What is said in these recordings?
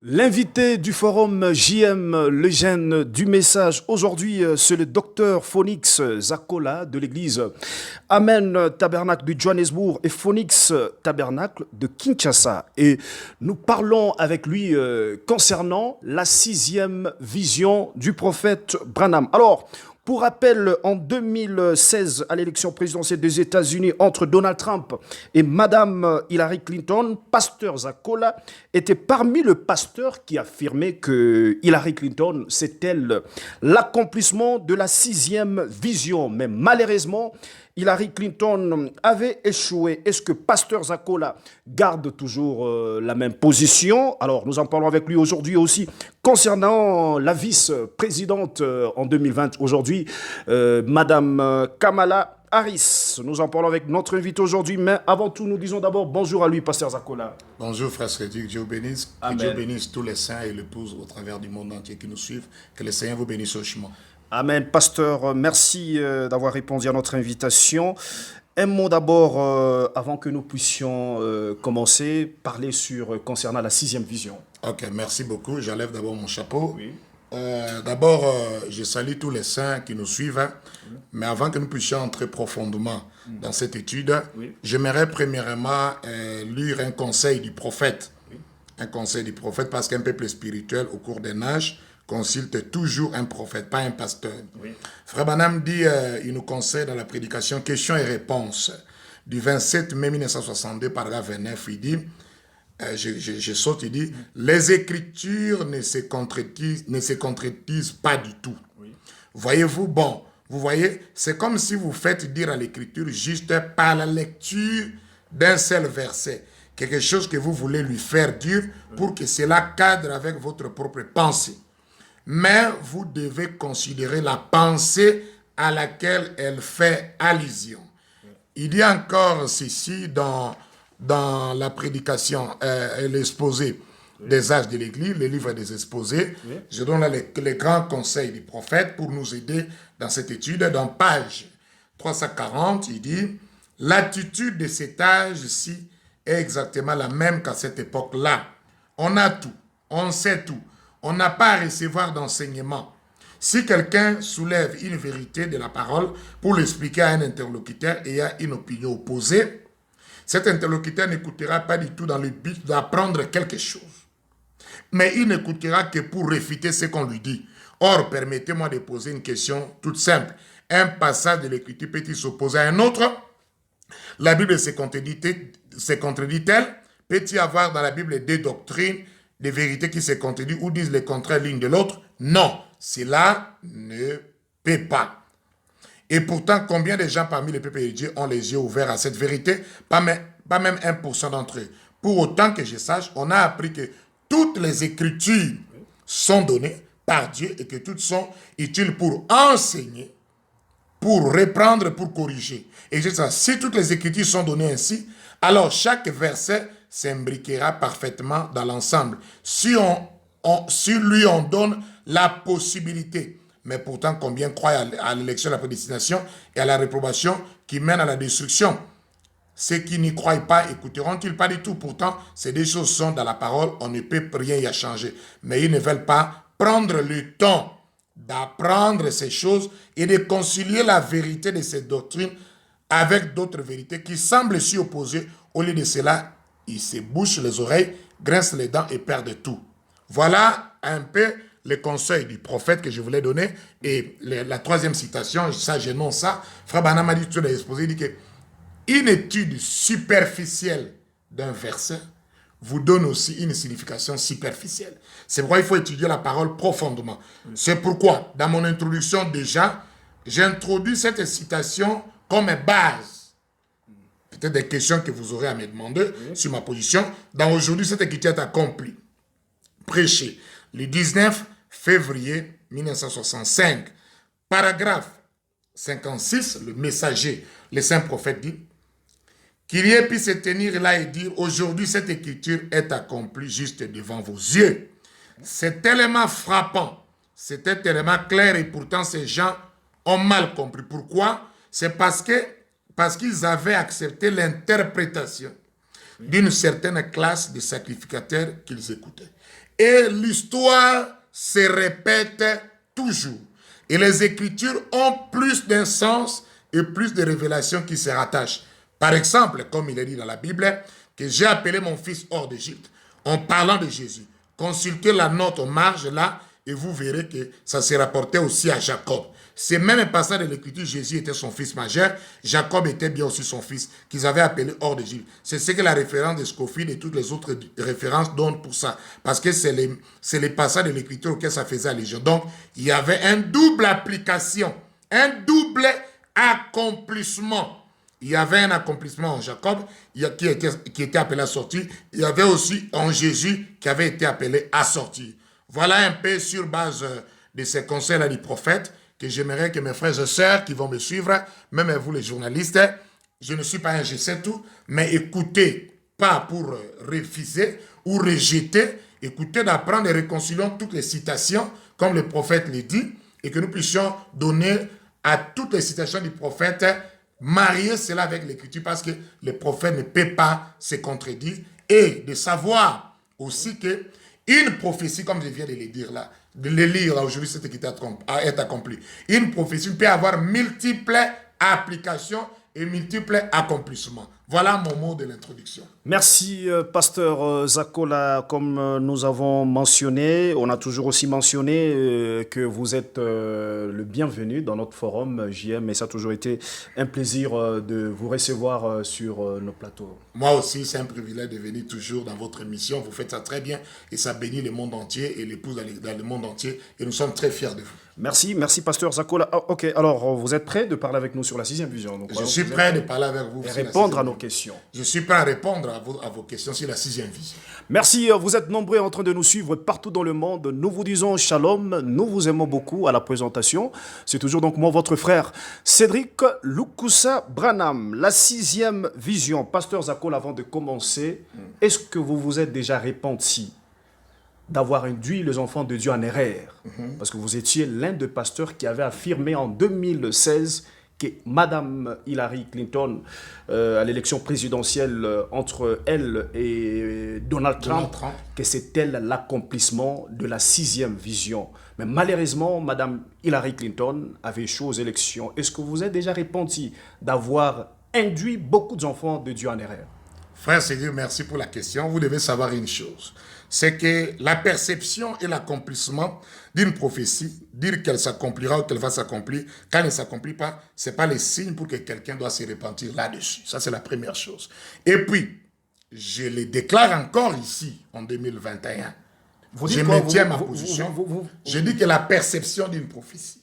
L'invité du forum JM, le gène du message, aujourd'hui, c'est le docteur Phonix Zakola de l'église Amen Tabernacle de Johannesburg et Phonix Tabernacle de Kinshasa. Et nous parlons avec lui concernant la sixième vision du prophète Branham. Alors, pour rappel, en 2016, à l'élection présidentielle des États-Unis entre Donald Trump et Madame Hillary Clinton, pasteur Zakola était parmi les pasteurs qui affirmaient que Hillary Clinton, c'est elle l'accomplissement de la sixième vision. Mais malheureusement, Hillary Clinton avait échoué. Est-ce que pasteur Zakola garde toujours la même position? Alors, nous en parlons avec lui aujourd'hui aussi concernant la vice-présidente en 2020. Aujourd'hui, Madame Kamala Harris. Nous en parlons avec notre invité aujourd'hui, mais avant tout, nous disons d'abord bonjour à lui, pasteur Zakola. Bonjour frère Cédric, Dieu vous bénisse. Que Amen. Dieu bénisse tous les saints et l'épouse au travers du monde entier qui nous suivent. Que le Seigneur vous bénisse au chemin. Amen. Pasteur, merci d'avoir répondu à notre invitation. Un mot d'abord, avant que nous puissions commencer, parler concernant la sixième vision. Ok, merci beaucoup. J'enlève d'abord mon chapeau. Oui. D'abord, je salue tous les saints qui nous suivent. Mais avant que nous puissions entrer profondément dans cette étude, Oui. j'aimerais premièrement lire un conseil du prophète. Un conseil du prophète parce qu'un peuple spirituel au cours des âges consulte toujours un prophète, pas un pasteur. Oui. Frère Branham dit, il nous conseille dans la prédication questions et réponses du 27 mai 1962, paragraphe 29, il dit, je saute, il dit, les Écritures ne se contredisent pas du tout. Oui. Voyez-vous, bon, vous voyez, c'est comme si vous faites dire à l'Écriture juste par la lecture d'un seul verset, quelque chose que vous voulez lui faire dire pour que cela cadre avec votre propre pensée. Mais vous devez considérer la pensée à laquelle elle fait allusion. Il y a encore ceci dans la prédication, l'exposé des âges de l'Église, le livre des exposés. Oui. Je donne là les grands conseils du prophète pour nous aider dans cette étude. Dans page 340, il dit « L'attitude de cet âge-ci est exactement la même qu'à cette époque-là. On a tout, on sait tout. On n'a pas à recevoir d'enseignement. Si quelqu'un soulève une vérité de la parole pour l'expliquer à un interlocuteur ayant une opinion opposée, cet interlocuteur n'écoutera pas du tout dans le but d'apprendre quelque chose. Mais il n'écoutera que pour réfuter ce qu'on lui dit. Or, permettez-moi de poser une question toute simple. Un passage de l'Écriture peut-il s'opposer à un autre? La Bible se contredit-elle? Peut-il y avoir dans la Bible des doctrines, des vérités qui se contredisent ou disent le contraire l'une de l'autre? Non, cela ne peut pas. Et pourtant, combien de gens parmi les peuples de Dieu ont les yeux ouverts à cette vérité? Pas même 1% d'entre eux. Pour autant que je sache, on a appris que toutes les Écritures sont données par Dieu et que toutes sont utiles pour enseigner, pour reprendre, pour corriger. Et c'est ça, si toutes les Écritures sont données ainsi, alors chaque verset s'imbriquera parfaitement dans l'ensemble. Si lui on donne la possibilité, mais pourtant combien croient à l'élection, à la prédestination et à la réprobation qui mène à la destruction? Ceux qui n'y croient pas écouteront-ils pas du tout? Pourtant, ces deux choses sont dans la parole, on ne peut rien y changer. Mais ils ne veulent pas prendre le temps d'apprendre ces choses et de concilier la vérité de ces doctrines avec d'autres vérités qui semblent s'y opposer. Au lieu de cela, ils se bouchent les oreilles, grincent les dents et perdent tout. Voilà un peu les conseils du prophète que je voulais donner. Et la troisième citation, ça j'énonce ça, Frère Branham a dit tout l'exposé, il dit que une étude superficielle d'un verset vous donne aussi une signification superficielle. C'est pourquoi il faut étudier la parole profondément. C'est pourquoi, dans mon introduction déjà, j'ai introduit cette citation comme base. Peut-être des questions que vous aurez à me demander sur ma position. Dans aujourd'hui, cette écriture est accomplie. Prêché le 19 février 1965. Paragraphe 56, le messager, le saint prophète dit qu'il y ait pu se tenir là et dire aujourd'hui cette écriture est accomplie juste devant vos yeux. C'est tellement frappant, c'était tellement clair et pourtant ces gens ont mal compris. Pourquoi? C'est parce qu'ils avaient accepté l'interprétation d'une certaine classe de sacrificateurs qu'ils écoutaient. Et l'histoire se répète toujours. Et les Écritures ont plus d'un sens et plus de révélations qui se rattachent. Par exemple, comme il est dit dans la Bible, que j'ai appelé mon fils hors d'Égypte, en parlant de Jésus. Consultez la note en marge là, et vous verrez que ça se rapportait aussi à Jacob. C'est même un passage de l'Écriture, Jésus était son fils majeur, Jacob était bien aussi son fils, qu'ils avaient appelé hors d'Égypte. C'est ce que la référence de Scofield et toutes les autres références donnent pour ça. Parce que c'est les passages de l'Écriture auxquels ça faisait allusion. Donc, il y avait une double application, un double accomplissement. Il y avait un accomplissement en Jacob qui était appelé à sortir. Il y avait aussi en Jésus qui avait été appelé à sortir. Voilà un peu sur base de ces conseils-là du prophète que j'aimerais que mes frères et sœurs qui vont me suivre, même vous les journalistes, je ne suis pas un je sais tout, mais écoutez, pas pour refuser ou rejeter, écoutez d'apprendre et réconcilions toutes les citations, comme le prophète le dit, et que nous puissions donner à toutes les citations du prophète, marier cela avec l'écriture, parce que le prophète ne peut pas se contredire, et de savoir aussi que une prophétie, comme je viens de le dire là, de le lire là aujourd'hui, c'est ce qui est accompli. Une prophétie peut avoir multiples applications et multiples accomplissements. Voilà mon mot de l'introduction. Merci, pasteur Zakola. Comme nous avons mentionné, on a toujours aussi mentionné que vous êtes le bienvenu dans notre forum JM, et ça a toujours été un plaisir de vous recevoir sur nos plateaux. Moi aussi, c'est un privilège de venir toujours dans votre émission. Vous faites ça très bien et ça bénit le monde entier et l'épouse dans le monde entier. Et nous sommes très fiers de vous. Merci, pasteur Zakola. Ah, ok, alors vous êtes prêt de parler avec nous sur la 6e vision? Donc, je suis prêt de parler avec vous. Et répondre à nos questions. Je suis prêt à répondre à vos questions sur la 6e vision. Merci, vous êtes nombreux en train de nous suivre partout dans le monde. Nous vous disons shalom, nous vous aimons beaucoup à la présentation. C'est toujours donc moi, votre frère Cédric Lukusa Branham, la 6e vision. Pasteur Zakola, avant de commencer, est-ce que vous vous êtes déjà repenti d'avoir induit les enfants de Dieu en erreur? Parce que vous étiez l'un des pasteurs qui avait affirmé en 2016 que Madame Hillary Clinton, à l'élection présidentielle entre elle et Donald Trump, que c'est elle l'accomplissement de la 6e vision. Mais malheureusement, Madame Hillary Clinton avait échoué aux élections. Est-ce que vous êtes déjà repenti d'avoir induit beaucoup d'enfants de Dieu en erreur? Frère Cédric, merci pour la question. Vous devez savoir une chose. C'est que la perception et l'accomplissement d'une prophétie, dire qu'elle s'accomplira ou qu'elle va s'accomplir, quand elle ne s'accomplit pas, ce n'est pas le signe pour que quelqu'un doit se repentir là-dessus. Ça, c'est la première chose. Et puis, je le déclare encore ici, en 2021. Je maintiens ma position. Je dis que la perception d'une prophétie,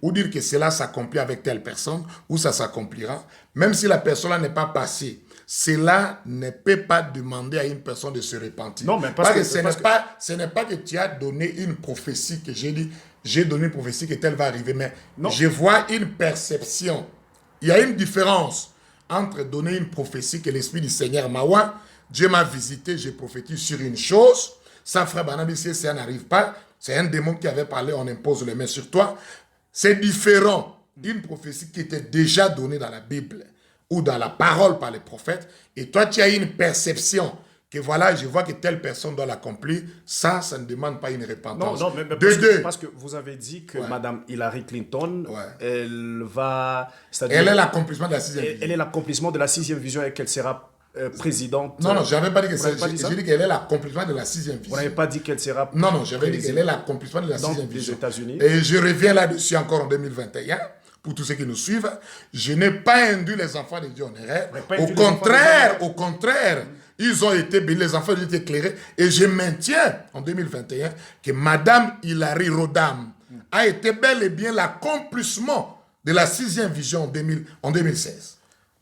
ou dire que cela s'accomplit avec telle personne, ou ça s'accomplira, même si la personne n'est pas passée, cela ne peut pas demander à une personne de se repentir. Non, mais parce que ce n'est pas que tu as donné une prophétie que j'ai dit, j'ai donné une prophétie que telle va arriver, mais non. Je vois une perception. Il y a une différence entre donner une prophétie que l'Esprit du Seigneur m'a oint, Dieu m'a visité, j'ai prophétisé sur une chose, ça, frère Branham, si ça n'arrive pas, c'est un démon qui avait parlé, on impose les mains sur toi. C'est différent d'une prophétie qui était déjà donnée dans la Bible ou dans la parole par les prophètes, et toi tu as une perception que voilà, je vois que telle personne doit l'accomplir, ça ne demande pas une repentance. Non, mais parce que vous avez dit que Madame Hillary Clinton, elle va... Elle est l'accomplissement de la 6e vision. Elle est l'accomplissement de la 6e vision et qu'elle sera présidente. Non, je n'avais pas dit que c'est... J'ai dit qu'elle est l'accomplissement de la 6e vision. Vous n'avez pas dit qu'elle sera... Non, j'avais dit qu'elle est l'accomplissement de la 6e vision. Des États-Unis. Et je reviens là-dessus encore en 2021. Pour tous ceux qui nous suivent, je n'ai pas induit les enfants de Dieu en erreur. Au contraire, ils ont été bénis, les enfants ont été éclairés. Et je maintiens en 2021 que Madame Hillary Rodham a été bel et bien l'accomplissement de la 6e vision en 2016.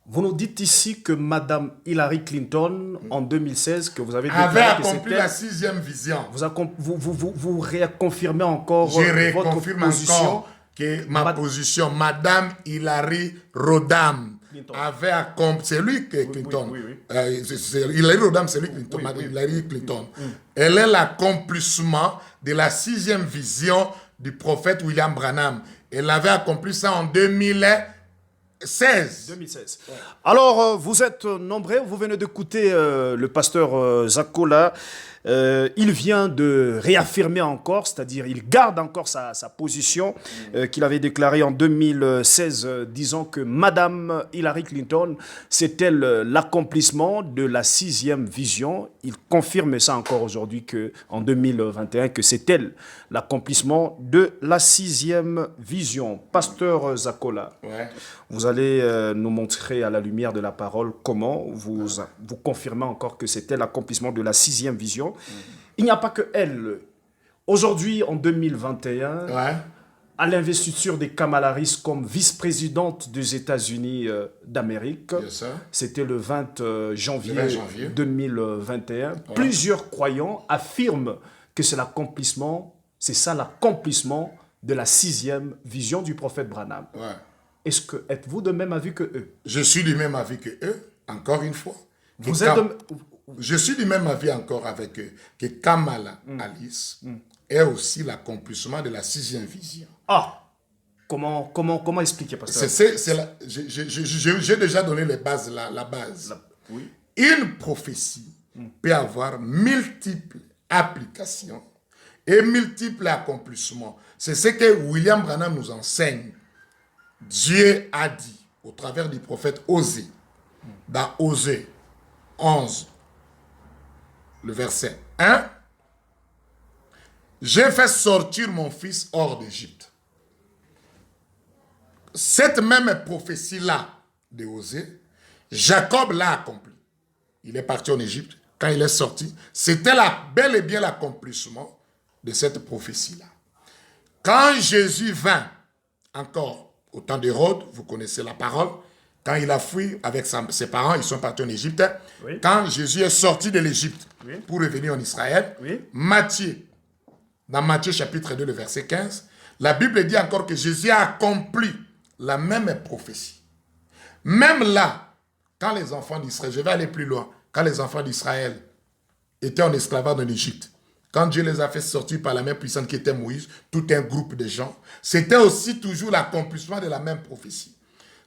Vous nous dites ici que Madame Hillary Clinton, en 2016, que vous avez déclaré avait accompli la 6e vision. Vous réconfirmez encore votre position que ma position, Madame Hillary Rodham avait accompli, c'est lui que Clinton, Hillary Rodham, c'est lui Clinton, Madame Hillary Clinton. Elle est l'accomplissement de la 6e vision du prophète William Branham. Elle avait accompli ça en 2016. Alors, vous êtes nombreux, vous venez d'écouter le pasteur Zakola. Il vient de réaffirmer encore, c'est-à-dire il garde encore sa position qu'il avait déclarée en 2016, disant que Madame Hillary Clinton, c'est elle l'accomplissement de la 6e vision. Il confirme ça encore aujourd'hui en 2021, que c'est elle l'accomplissement de la 6e vision. Pasteur Zakola, Ouais. vous allez nous montrer à la lumière de la parole comment vous confirmez encore que c'était l'accomplissement de la 6e vision. Il n'y a pas que elle. Aujourd'hui, en 2021, Ouais. à l'investiture de Kamala Harris comme vice-présidente des États-Unis d'Amérique, Bien sûr. c'était le 20 janvier, Le 20 janvier. 2021, plusieurs croyants affirment que c'est l'accomplissement, c'est ça l'accomplissement de la 6e vision du prophète Branham. Ouais. Êtes-vous de même avis que eux? Je suis du même avis que eux, encore une fois. Vous êtes Je suis du même avis encore avec eux, que Kamala Harris est aussi l'accomplissement de la 6e vision. Ah, comment expliquer, pasteur? J'ai déjà donné les bases, la base. Oui. Une prophétie peut avoir multiples applications et multiples accomplissements. C'est ce que William Branham nous enseigne. Dieu a dit au travers du prophète Osée, dans Osée 11, le verset 1, « J'ai fait sortir mon fils hors d'Égypte. » Cette même prophétie-là de Osée, Jacob l'a accomplie. Il est parti en Égypte. Quand il est sorti, c'était bel et bien l'accomplissement de cette prophétie-là. Quand Jésus vint, encore au temps d'Hérode, vous connaissez la parole, quand il a fui avec ses parents, ils sont partis en Égypte. Oui. Quand Jésus est sorti de l'Égypte Oui. pour revenir en Israël, Oui. dans Matthieu chapitre 2, le verset 15, la Bible dit encore que Jésus a accompli la même prophétie. Même là, quand les enfants d'Israël, je vais aller plus loin, quand les enfants d'Israël étaient en esclavage en Égypte, quand Dieu les a fait sortir par la main puissante qui était Moïse, tout un groupe de gens, c'était aussi toujours l'accomplissement de la même prophétie.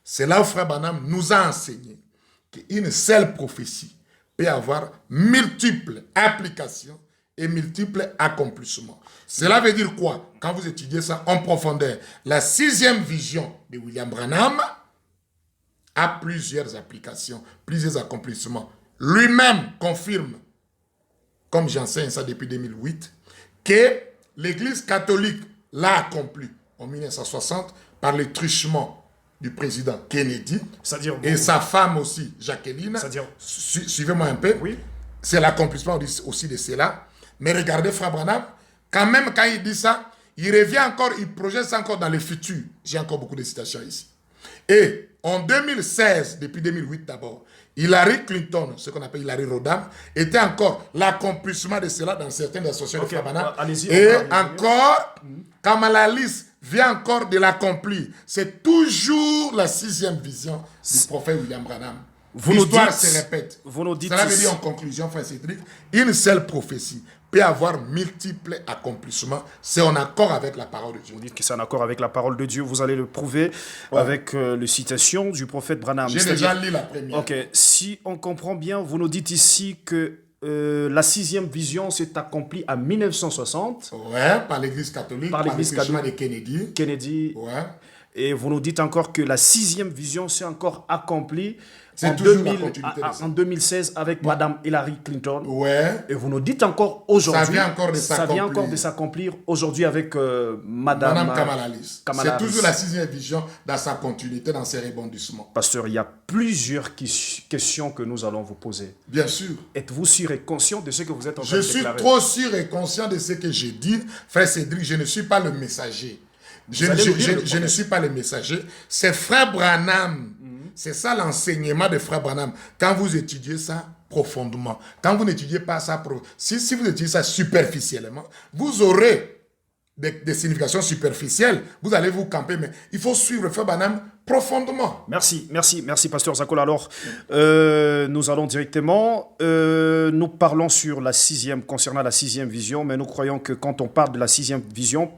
C'est là où Frère Branham nous a enseigné qu'une seule prophétie peut avoir multiples applications et multiples accomplissements. Cela veut dire quoi? Quand vous étudiez ça en profondeur, la 6e vision de William Branham a plusieurs applications, plusieurs accomplissements. Lui-même confirme, comme j'enseigne ça depuis 2008, que l'Église catholique l'a accompli en 1960 par le truchement du président Kennedy et sa femme aussi, Jacqueline. Suivez-moi un peu. Oui. C'est l'accomplissement aussi de cela. Mais regardez Frère Branham, quand même quand il dit ça, il revient encore, il projette ça encore dans le futur. J'ai encore beaucoup de citations ici. Et en 2016, depuis 2008 d'abord, Hillary Clinton, ce qu'on appelle Hillary Rodham, était encore l'accomplissement de cela dans certaines associations de Frère Branham. Et encore, Kamala Harris vient encore de l'accomplir. C'est toujours la 6e vision du prophète William Branham. L'histoire se répète. Cela veut dire en conclusion, frère Cédric, une seule prophétie peut avoir multiples accomplissements. C'est en accord avec la parole de Dieu. Vous dites que c'est en accord avec la parole de Dieu. Vous allez le prouver avec les citations du prophète Branham. J'ai déjà lu la première. Ok, si on comprend bien, vous nous dites ici que la 6e vision s'est accomplie en 1960. Ouais, par l'Église catholique, par l'Église catholique de Kennedy. Ouais. Et vous nous dites encore que la 6e vision s'est encore accomplie en 2016 avec Madame Hillary Clinton. Ouais. Et vous nous dites encore aujourd'hui, ça vient encore de s'accomplir aujourd'hui avec Madame Kamala Harris. C'est toujours la 6e vision dans sa continuité, dans ses rebondissements. Pasteur, il y a plusieurs questions que nous allons vous poser. Bien sûr. Êtes-vous sûr et conscient de ce que vous êtes en train de déclarer? Je suis trop sûr et conscient de ce que j'ai dit. Frère Cédric, je ne suis pas le messager. Je ne suis pas le messager. C'est Frère Branham. C'est ça l'enseignement de Frère Branham. Quand vous étudiez ça profondément, quand vous n'étudiez pas ça, si vous étudiez ça superficiellement, vous aurez des significations superficielles. Vous allez vous camper, mais il faut suivre Frère Branham profondément. Merci, Pasteur Zakola. Alors, nous allons directement, nous parlons sur concernant la sixième vision, mais nous croyons que quand on parle de la sixième vision,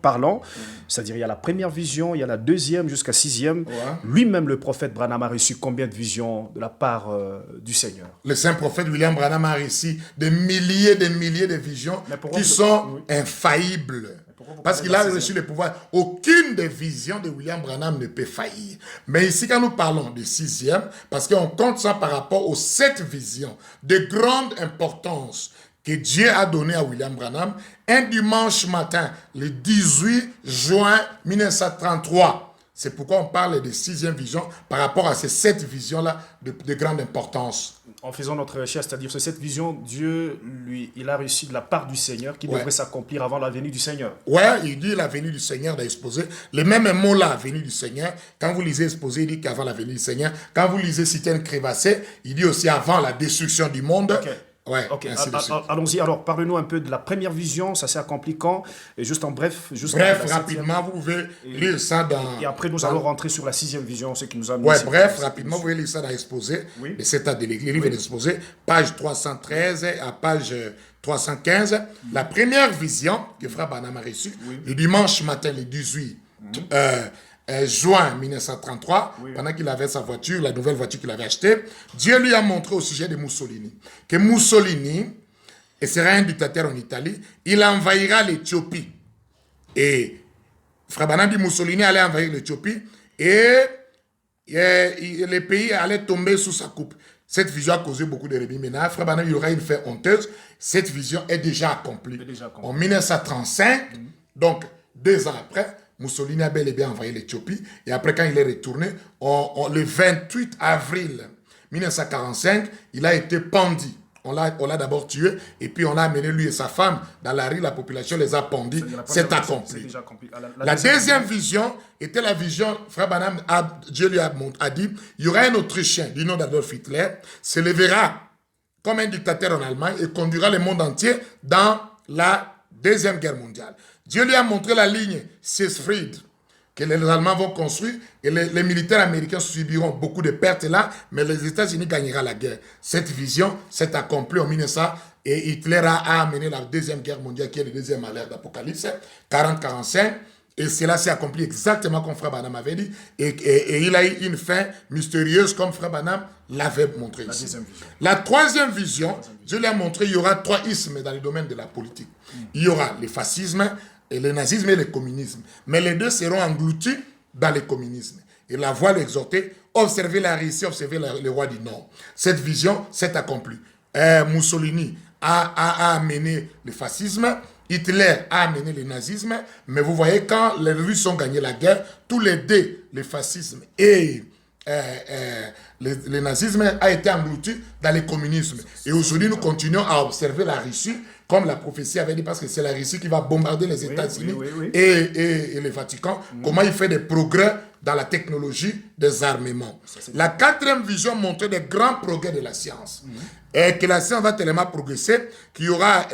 c'est-à-dire il y a la première vision, il y a la deuxième jusqu'à sixième, lui-même le prophète Branham a reçu combien de visions de la part du Seigneur? Le saint prophète William Branham a reçu des milliers de visions qui sont infaillibles. Parce qu'il a reçu le pouvoir. Aucune des visions de William Branham ne peut faillir. Mais ici, quand nous parlons de sixième, parce qu'on compte ça par rapport aux 7 visions de grande importance que Dieu a donné à William Branham, un dimanche matin, le 18 juin 1933. C'est pourquoi on parle de sixième vision par rapport à ces 7 visions-là de grande importance. En faisant notre recherche, c'est-à-dire que cette vision, Dieu, il a reçu de la part du Seigneur qui devrait s'accomplir avant la venue du Seigneur. Ouais, il dit la venue du Seigneur dans Exposé. Le même mot-là, venue du Seigneur, quand vous lisez Exposé, il dit qu'avant la venue du Seigneur. Quand vous lisez Citerne Crévassé, il dit aussi avant la destruction du monde. Okay. Ouais, allons-y. Alors, parlez-nous un peu de la première vision. Ça s'est accompli quand? Et juste en bref. Rapidement, vous pouvez lire ça dans... Et après, nous allons rentrer sur la sixième vision, ce qui nous a... Rapidement, vous pouvez lire ça dans Exposé. De cet état de l'Église, livre d'Exposé, page 313 à page 315. La première vision que Frère Branham a reçue, le dimanche matin, le 18 juin 1933, pendant qu'il avait sa voiture, la nouvelle voiture qu'il avait achetée, Dieu lui a montré au sujet de Mussolini, que Mussolini sera un dictateur en Italie, il envahira l'Éthiopie. Et Frère Branham dit Mussolini allait envahir l'Éthiopie et le pays allait tomber sous sa coupe. Cette vision a causé beaucoup de remue-ménage. Frère Branham, il y aura une fin honteuse. Cette vision est déjà accomplie. En 1935, donc 2 ans après, Mussolini a bel et bien envahi l'Éthiopie. Et après, quand il est retourné, le 28 avril 1945, il a été pendu. On l'a d'abord tué, et puis on l'a amené, lui et sa femme, dans la rue. La population les a pendus. C'est accompli. La deuxième vision était la vision, Frère Branham, Dieu lui a dit, il y aura un Autrichien du nom d'Adolf Hitler, se lèvera comme un dictateur en Allemagne et conduira le monde entier dans la Deuxième Guerre mondiale. Dieu lui a montré la ligne Siegfried que les Allemands vont construire et les militaires américains subiront beaucoup de pertes là, mais les États-Unis gagneront la guerre. Cette vision s'est accomplie en 1900 et Hitler a amené la Deuxième Guerre mondiale qui est le deuxième malheur d'Apocalypse, 40-45. Et cela s'est accompli exactement comme Frère Branham avait dit. Et il a eu une fin mystérieuse comme Frère Branham l'avait montré ici. La troisième vision, Dieu lui a montré qu'il y aura 3 ismes dans le domaine de la politique. Il y aura le fascisme, et le nazisme et le communisme. Mais les deux seront engloutis dans le communisme. Et la voix l'exhortait, observez la Russie, observez le roi du Nord. Cette vision s'est accomplie. Mussolini a amené le fascisme, Hitler a amené le nazisme, mais vous voyez, quand les Russes ont gagné la guerre, tous les deux, le fascisme et le nazisme a été englouti dans le communisme. Et aujourd'hui, nous continuons à observer la Russie, comme la prophétie avait dit, parce que c'est la Russie qui va bombarder les États-Unis et le Vatican, comment il fait des progrès dans la technologie des armements. La quatrième vision montrait des grands progrès de la science. Et que la science va tellement progresser qu'il y aura,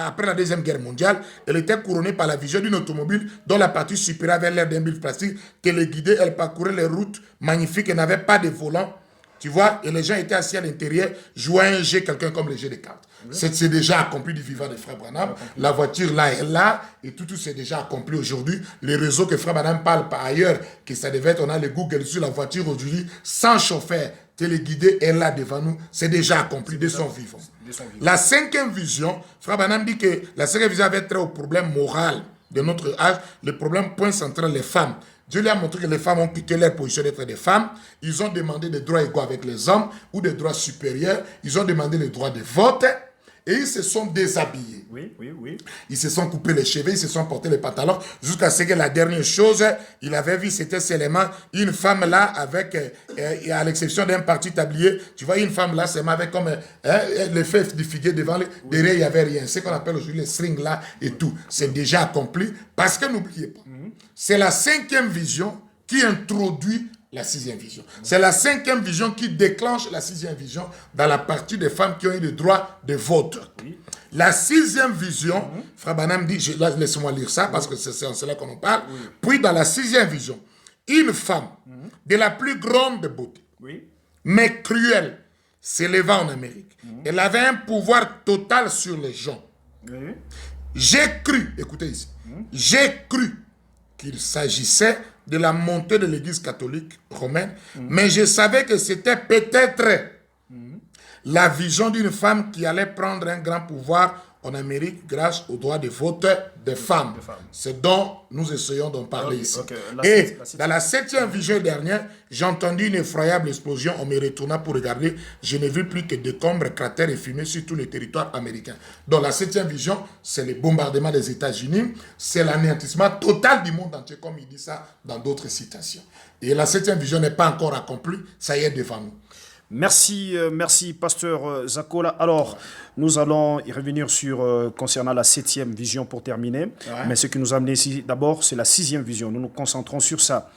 après la Deuxième Guerre mondiale, elle était couronnée par la vision d'une automobile dont la partie supérieure avait l'air d'un bus plastique, que les guidait, elle parcourait les routes magnifiques, elle n'avait pas de volant. Tu vois, et les gens étaient assis à l'intérieur, jouaient un jeu, quelqu'un comme le jeu de cartes. C'est déjà accompli du vivant de Frère Branham. La voiture là est là, et tout c'est déjà accompli aujourd'hui. Les réseaux que Frère Branham parle par ailleurs, que ça devait être, on a le Google sur la voiture aujourd'hui, sans chauffeur, téléguidé, est là devant nous. C'est déjà accompli de son vivant. La cinquième vision, Frère Branham dit que la cinquième vision avait trait au problème moral de notre âge, le problème point central, les femmes. Dieu lui a montré que les femmes ont quitté leur position d'être des femmes. Ils ont demandé des droits égaux avec les hommes ou des droits supérieurs. Ils ont demandé le droit de vote et ils se sont déshabillés. Ils se sont coupés les cheveux, ils se sont portés les pantalons jusqu'à ce que la dernière chose, il avait vu, c'était seulement une femme là avec, à l'exception d'un parti tablier, tu vois, une femme là seulement avec comme les fèves du figuier devant les, derrière il n'y avait rien. C'est ce qu'on appelle aujourd'hui les strings là et tout. C'est déjà accompli parce que n'oubliez pas. C'est la cinquième vision qui introduit la sixième vision. C'est la cinquième vision qui déclenche la sixième vision dans la partie des femmes qui ont eu le droit de vote. La sixième vision, Frère Branham dit, laisse-moi lire ça parce que c'est en cela qu'on en parle. Puis dans la sixième vision, une femme de la plus grande beauté, Oui. mais cruelle, s'éleva en Amérique. Elle avait un pouvoir total sur les gens. Oui. J'ai cru, écoutez ici, j'ai cru qu'il s'agissait de la montée de l'Église catholique romaine, mais je savais que c'était peut-être la vision d'une femme qui allait prendre un grand pouvoir en Amérique grâce au droit de vote des femmes. C'est dont nous essayons d'en parler ici. Et dans la 7e vision dernière, j'ai entendu une effroyable explosion. On me retourna pour regarder. Je n'ai vu plus que décombres, cratères et fumées sur tout le territoire américain. Dans la 7e vision, c'est le bombardement des États-Unis. C'est l'anéantissement total du monde entier, comme il dit ça dans d'autres citations. Et la 7e vision n'est pas encore accomplie. Ça y est devant nous. Merci, merci, pasteur Zakola. Alors, nous allons y revenir sur concernant la 7e vision pour terminer. Mais ce qui nous a amené ici, d'abord, c'est la 6e vision. Nous nous concentrons sur ça.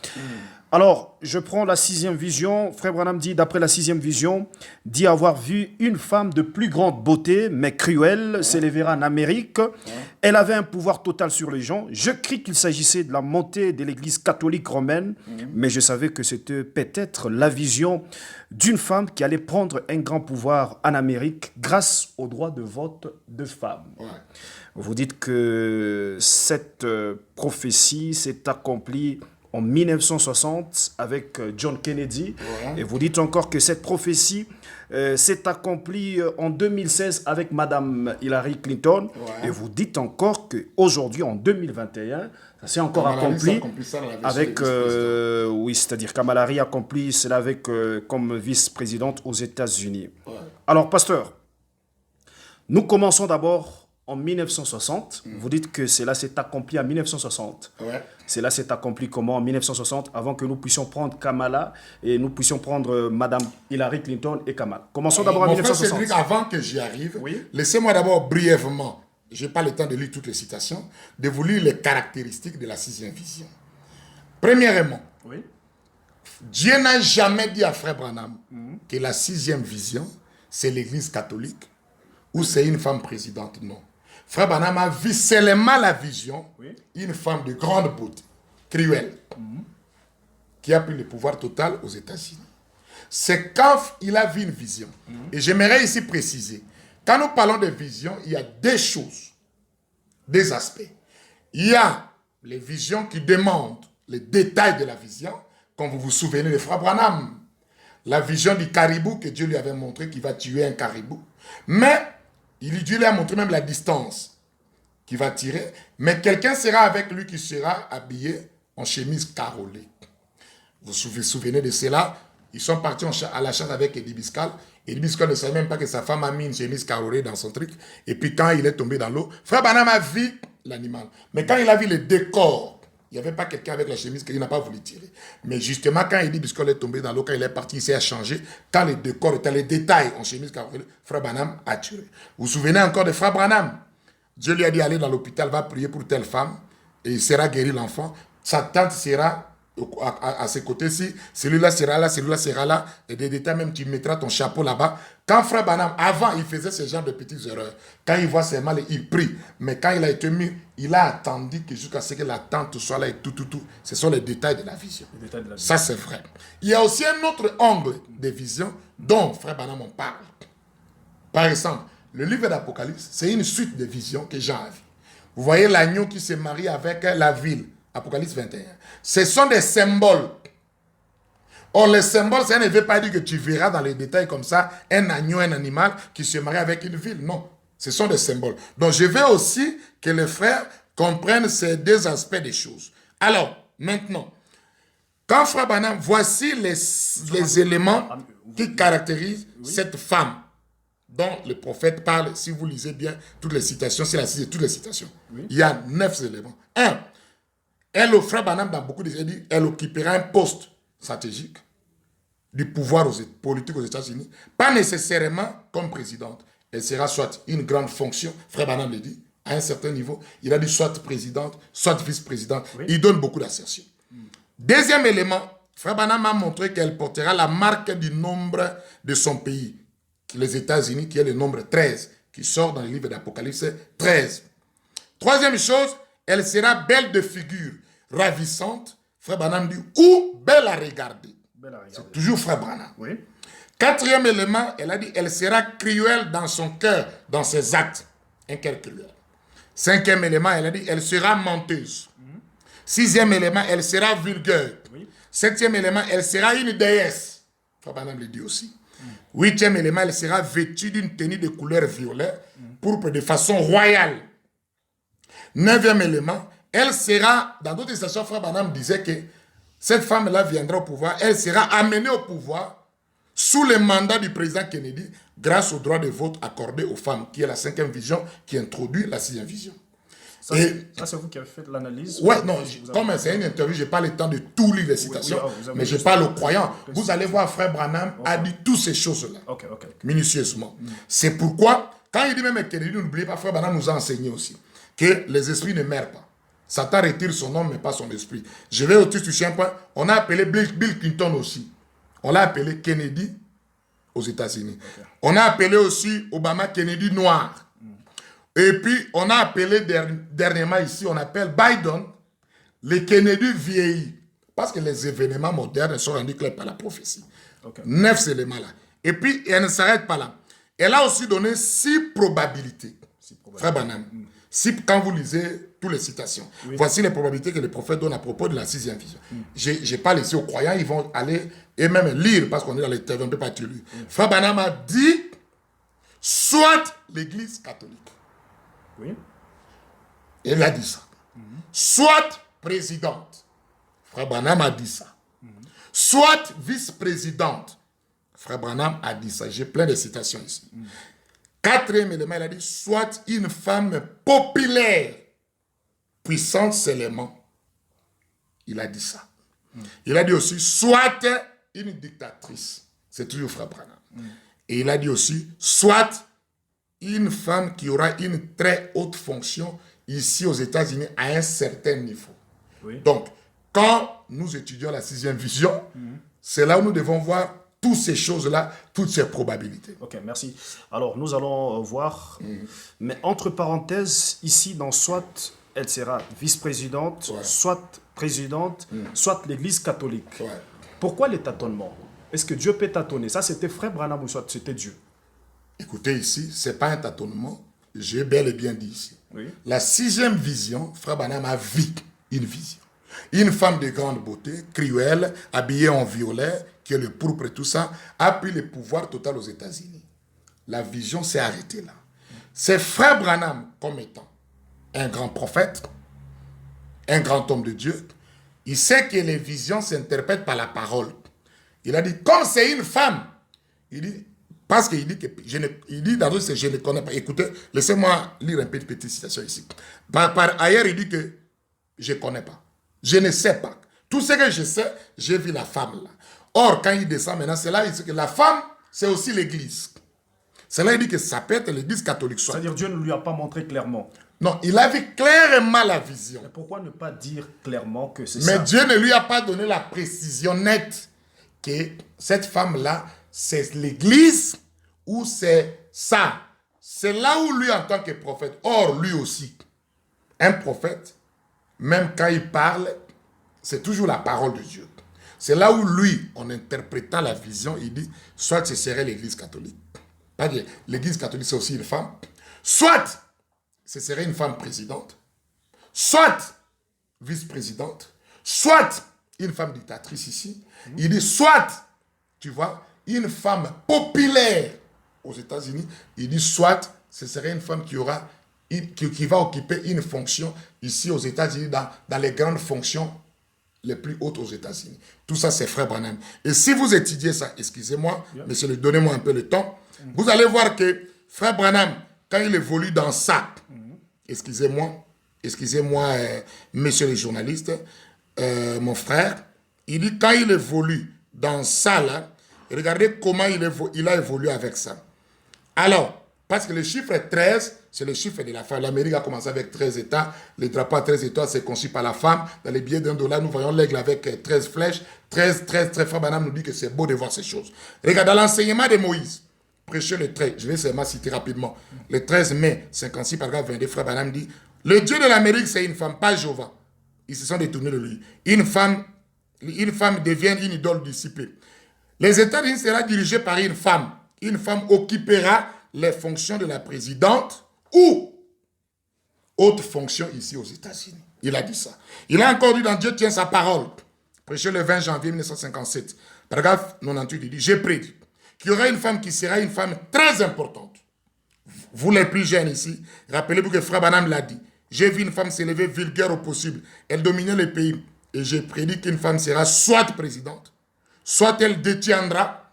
Alors, je prends la 6e vision. Frère Branham dit, d'après la 6e vision, dit avoir vu une femme de plus grande beauté, mais cruelle, s'élever en Amérique. Elle avait un pouvoir total sur les gens. Je crie qu'il s'agissait de la montée de l'Église catholique romaine, mais je savais que c'était peut-être la vision d'une femme qui allait prendre un grand pouvoir en Amérique grâce au droit de vote de femmes. Vous dites que cette prophétie s'est accomplie en 1960 avec John Kennedy. Et vous dites encore que cette prophétie s'est accomplie en 2016 avec Madame Hillary Clinton. Et vous dites encore qu'aujourd'hui, en 2021, ça s'est encore accompli avec, oui, c'est-à-dire Kamala Harris accomplit cela avec, comme vice-présidente aux États-Unis. Alors, pasteur, nous commençons d'abord en 1960, vous dites que cela s'est accompli en 1960. Cela s'est accompli comment en 1960, avant que nous puissions prendre Kamala et nous puissions prendre Madame Hillary Clinton et Kamala. Commençons d'abord en 1960. Frère Cédric, avant que j'y arrive, laissez-moi d'abord brièvement, je n'ai pas le temps de lire toutes les citations, de vous lire les caractéristiques de la 6e vision. Premièrement, Dieu n'a jamais dit à Frère Branham que la 6e vision, c'est l'Église catholique ou c'est une femme présidente. Non. Frère Branham a vu seulement la vision, une femme de grande beauté, cruelle, qui a pris le pouvoir total aux États-Unis. C'est quand il a vu une vision. Et j'aimerais ici préciser, quand nous parlons de vision, il y a deux choses, des aspects. Il y a les visions qui demandent les détails de la vision, comme vous vous souvenez de Frère Branham, la vision du caribou que Dieu lui avait montré qu'il va tuer un caribou. Mais Dieu lui a montré même la distance qu'il va tirer. Mais quelqu'un sera avec lui qui sera habillé en chemise carolée. Vous vous souvenez de cela? Ils sont partis à la chasse avec Eddie Biscal. Eddie Biscal ne savait même pas que sa femme a mis une chemise carolée dans son truc. Et puis quand il est tombé dans l'eau, Frère Branham a vu l'animal. Mais quand il a vu le décor, il n'y avait pas quelqu'un avec la chemise qu'il n'a pas voulu tirer. Mais justement, quand Eddie Biscal est tombé dans l'eau, quand il est parti, il s'est changé. Quand le décor était les détails en chemise carolée, Frère Branham a tiré. Vous vous souvenez encore de Frère Branham? Dieu lui a dit, allez dans l'hôpital, va prier pour telle femme, et il sera guéri l'enfant. Sa tante sera à ses côtés-ci, celui-là sera là, et des détails même, tu mettras ton chapeau là-bas. Quand Frère Branham, avant, il faisait ce genre de petites erreurs. Quand il voit ses mal, il prie. Mais quand il a été mis, il a attendu que jusqu'à ce que la tante soit là et tout. Ce sont les détails de la vision. Ça, c'est vrai. Il y a aussi un autre angle de vision dont Frère Branham en parle. Par exemple, le livre d'Apocalypse, c'est une suite de visions que Jean a vues. Vous voyez l'agneau qui se marie avec la ville. Apocalypse 21. Ce sont des symboles. Or, les symboles, ça ne veut pas dire que tu verras dans les détails comme ça un agneau, un animal qui se marie avec une ville. Non, ce sont des symboles. Donc, je veux aussi que les frères comprennent ces deux aspects des choses. Alors, maintenant, quand Frère Branham, voici les éléments qui caractérisent cette femme dont le prophète parle. Si vous lisez bien toutes les citations, c'est la cité, toutes les citations. Il y a 9 éléments. 1. Elle, au Frère Branham, dans beaucoup de cas, dit elle occupera un poste stratégique du pouvoir politique aux États-Unis, pas nécessairement comme présidente. Elle sera soit une grande fonction, Frère Branham le dit, à un certain niveau. Il a dit soit présidente, soit vice-présidente. Il donne beaucoup d'assertions. Deuxième élément, Frère Branham a montré qu'elle portera la marque du nombre de son pays, les États-Unis, qui est le nombre 13, qui sort dans le livre d'Apocalypse 13. Troisième chose, elle sera belle de figure, ravissante. Frère Branham dit, ou belle à regarder. Belle à regarder. C'est toujours Frère Branham. Oui. Quatrième élément, elle a dit, elle sera cruelle dans son cœur, dans ses actes. Un cœur cruel. Cinquième élément, elle a dit, elle sera menteuse. Sixième élément, elle sera vulgaire. Oui. Septième élément, elle sera une déesse. Frère Branham le dit aussi. Huitième élément, elle sera vêtue d'une tenue de couleur violet, pourpre de façon royale. Neuvième élément, elle sera, dans d'autres stations, Frère Branham disait que cette femme-là viendra au pouvoir, elle sera amenée au pouvoir sous le mandat du président Kennedy, grâce au droit de vote accordé aux femmes, qui est la cinquième vision, qui introduit la sixième vision. Ça, c'est vous qui avez fait l'analyse? Ouais, non, comme c'est une interview, je n'ai pas le temps de tout lire les citations, mais je parle aux croyants. Vous allez voir, Frère Branham a dit toutes ces choses-là, minutieusement. C'est pourquoi, quand il dit même Kennedy, n'oubliez pas, Frère Branham nous a enseigné aussi que les esprits ne meurent pas. Satan retire son homme, mais pas son esprit. Je vais au-dessus toucher un point. On a appelé Bill Clinton aussi. On l'a appelé Kennedy aux États-Unis. On a appelé aussi Obama Kennedy noir. Et puis, on a appelé dernièrement ici, on appelle Biden les Kennedy vieillis. Parce que les événements modernes sont rendus clairs par la prophétie. 9 éléments-là. Et puis, elle ne s'arrête pas là. Elle a aussi donné 6 probabilités. Frère Branham. Quand vous lisez toutes les citations, voici les probabilités que les prophètes donnent à propos de la sixième vision. Je n'ai pas laissé aux croyants, ils vont aller et même lire, parce qu'on est dans les terres, on ne peut pas tout lire. Frère Branham a dit, soit l'Église catholique. Oui. Il a dit ça. Soit présidente. Frère Branham a dit ça. Soit vice-présidente. Frère Branham a dit ça. J'ai plein de citations ici. Quatrième élément, il a dit, soit une femme populaire, puissante seulement. Il a dit ça. Il a dit aussi, soit une dictatrice. C'est toujours Frère Branham. Et il a dit aussi, soit une femme qui aura une très haute fonction ici aux États-Unis à un certain niveau. Oui. Donc, quand nous étudions la sixième vision, c'est là où nous devons voir toutes ces choses-là, toutes ces probabilités. Ok, merci. Alors, nous allons voir, mais entre parenthèses, ici, dans soit elle sera vice-présidente, soit présidente, soit l'Église catholique. Ouais. Pourquoi les tâtonnements? Est-ce que Dieu peut tâtonner? Ça, c'était Frère Branham ou soit c'était Dieu? Écoutez ici, ce n'est pas un tâtonnement. J'ai bel et bien dit ici. Oui. La sixième vision, Frère Branham a vu une vision. Une femme de grande beauté, cruelle, habillée en violet, qui est le pourpre et tout ça, a pris le pouvoir total aux États-Unis. La vision s'est arrêtée là. C'est Frère Branham comme étant un grand prophète, un grand homme de Dieu. Il sait que les visions s'interprètent par la parole. Il a dit, comme c'est une femme, il dit, parce qu'il dit que il dit dans d'autres, je ne connais pas. Écoutez, laissez-moi lire un peu de petite citation ici. Par ailleurs, il dit que je ne connais pas. Je ne sais pas. Tout ce que je sais, j'ai vu la femme là. Or, quand il descend maintenant, c'est là il dit que la femme, c'est aussi l'église. C'est là il dit que ça peut être l'église catholique. C'est-à-dire Dieu ne lui a pas montré clairement. Non, il a vu clairement la vision. Mais pourquoi ne pas dire clairement que c'est ça? Mais Dieu ne lui a pas donné la précision nette que cette femme-là, c'est l'église ou c'est ça. C'est là où lui, en tant que prophète, or lui aussi, un prophète, même quand il parle, c'est toujours la parole de Dieu. C'est là où lui, en interprétant la vision, il dit, soit ce serait l'église catholique. Pas que l'église catholique, c'est aussi une femme. Soit ce serait une femme présidente. Soit vice-présidente. Soit une femme dictatrice ici. Il dit, soit, tu vois, une femme populaire aux États-Unis. Il dit, soit ce serait une femme qui va occuper une fonction ici aux États-Unis, dans les grandes fonctions les plus hautes aux États-Unis. Tout ça, c'est Frère Branham. Et si vous étudiez ça, excusez-moi, monsieur, donnez-moi un peu le temps, vous allez voir que Frère Branham, quand il évolue dans ça, excusez-moi, monsieur le journaliste, mon frère, il dit quand il évolue dans ça, là, regardez comment il a évolué avec ça. Alors, parce que le chiffre 13, c'est le chiffre de la femme. L'Amérique a commencé avec 13 États. Le drapeau à 13 étoiles, c'est conçu par la femme. Dans les billets $1, nous voyons l'aigle avec 13 flèches. 13, Frère Branham nous dit que c'est beau de voir ces choses. Regarde, dans l'enseignement de Moïse, prêcher le 13, je vais seulement citer rapidement. Le 13 mai 56, paragraphe 22, Frère Branham dit, le Dieu de l'Amérique, c'est une femme, pas Jéhovah. Ils se sont détournés de lui. Une femme une femme devienne une idole discipline. Les États-Unis seront dirigés par une femme. Une femme occupera les fonctions de la présidente ou autre fonction ici aux États-Unis. Il a dit ça. Il a encore dit dans Dieu tient sa parole. Prêché le 20 janvier 1957. Paragraphe 98, il dit, j'ai prédit qu'il y aura une femme qui sera une femme très importante. Vous les plus jeunes ici, rappelez-vous que Frère Branham l'a dit. J'ai vu une femme s'élever vulgaire au possible. Elle dominait le pays. Et j'ai prédit qu'une femme sera soit présidente, soit elle détiendra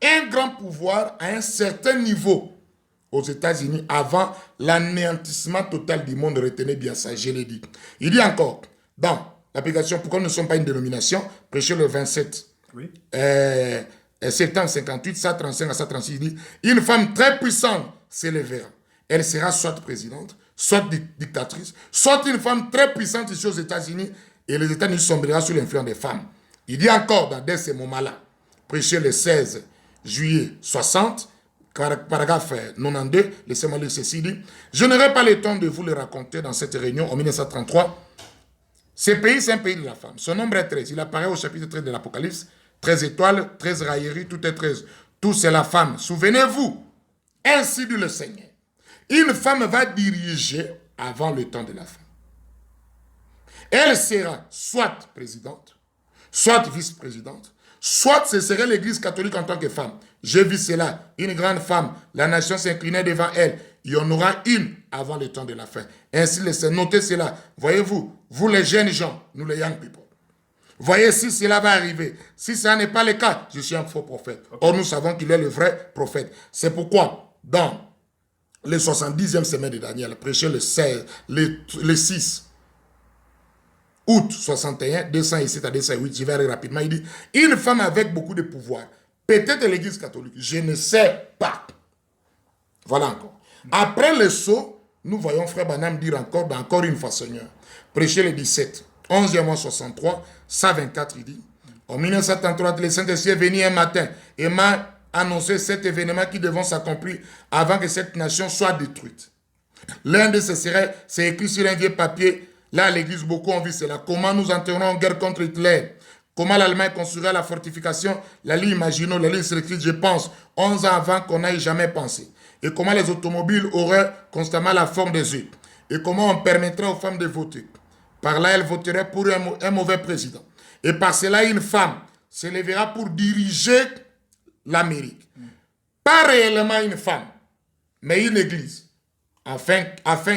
un grand pouvoir à un certain niveau aux États-Unis avant l'anéantissement total du monde. Retenez bien ça, je l'ai dit. Il dit encore, dans l'application, pourquoi nous ne sommes pas une dénomination, prêché le 27 oui. Septembre 58, 135 à 136, il dit, une femme très puissante s'élèvera. Elle sera soit présidente, soit dictatrice, soit une femme très puissante ici aux États-Unis, et les États-Unis sombrera sous l'influence des femmes. Il dit encore dans ces moments-là, prêché le 16 juillet 60, paragraphe 92, laissez-moi lire ceci, dit, je n'aurai pas le temps de vous le raconter dans cette réunion en 1933. Ce pays, c'est un pays de la femme. Son nombre est 13. Il apparaît au chapitre 13 de l'Apocalypse. 13 étoiles, 13 railleries, tout est 13. Tout c'est la femme. Souvenez-vous, ainsi dit le Seigneur. Une femme va diriger avant le temps de la femme. Elle sera soit présidente, soit vice-présidente, soit ce serait l'église catholique en tant que femme. J'ai vu cela, une grande femme, la nation s'inclinait devant elle. Il y en aura une avant le temps de la fin. Ainsi, notez cela. Voyez-vous, vous les jeunes gens, nous les young people. Voyez si cela va arriver. Si ça n'est pas le cas, je suis un faux prophète. Or, nous savons qu'il est le vrai prophète. C'est pourquoi, dans le 70e semaine de Daniel, prêché le 6 août 61, 207 à 208, j'y vais aller rapidement, il dit, une femme avec beaucoup de pouvoir, peut-être l'église catholique, je ne sais pas. Voilà encore. Après le saut, nous voyons Frère Branham dire encore, encore une fois, Seigneur, prêcher le 17, 11e mois 63, 124, il dit, en 1933, le Saint-Esprit est venu un matin et m'a annoncé cet événement qui devait s'accomplir avant que cette nation soit détruite. L'un de ces serait, c'est écrit sur un vieux papier, là à l'église, beaucoup ont vu cela. Comment nous entrerons en guerre contre Hitler? Comment l'Allemagne construira la fortification? La ligne Maginot, la ligne écrite, je pense, 11 ans avant qu'on n'aille jamais pensé. Et comment les automobiles auraient constamment la forme des œufs. Et comment on permettrait aux femmes de voter. Par là, elles voteraient pour un mauvais président. Et par cela, une femme se lèvera pour diriger l'Amérique. Pas réellement une femme, mais une église. Enfin,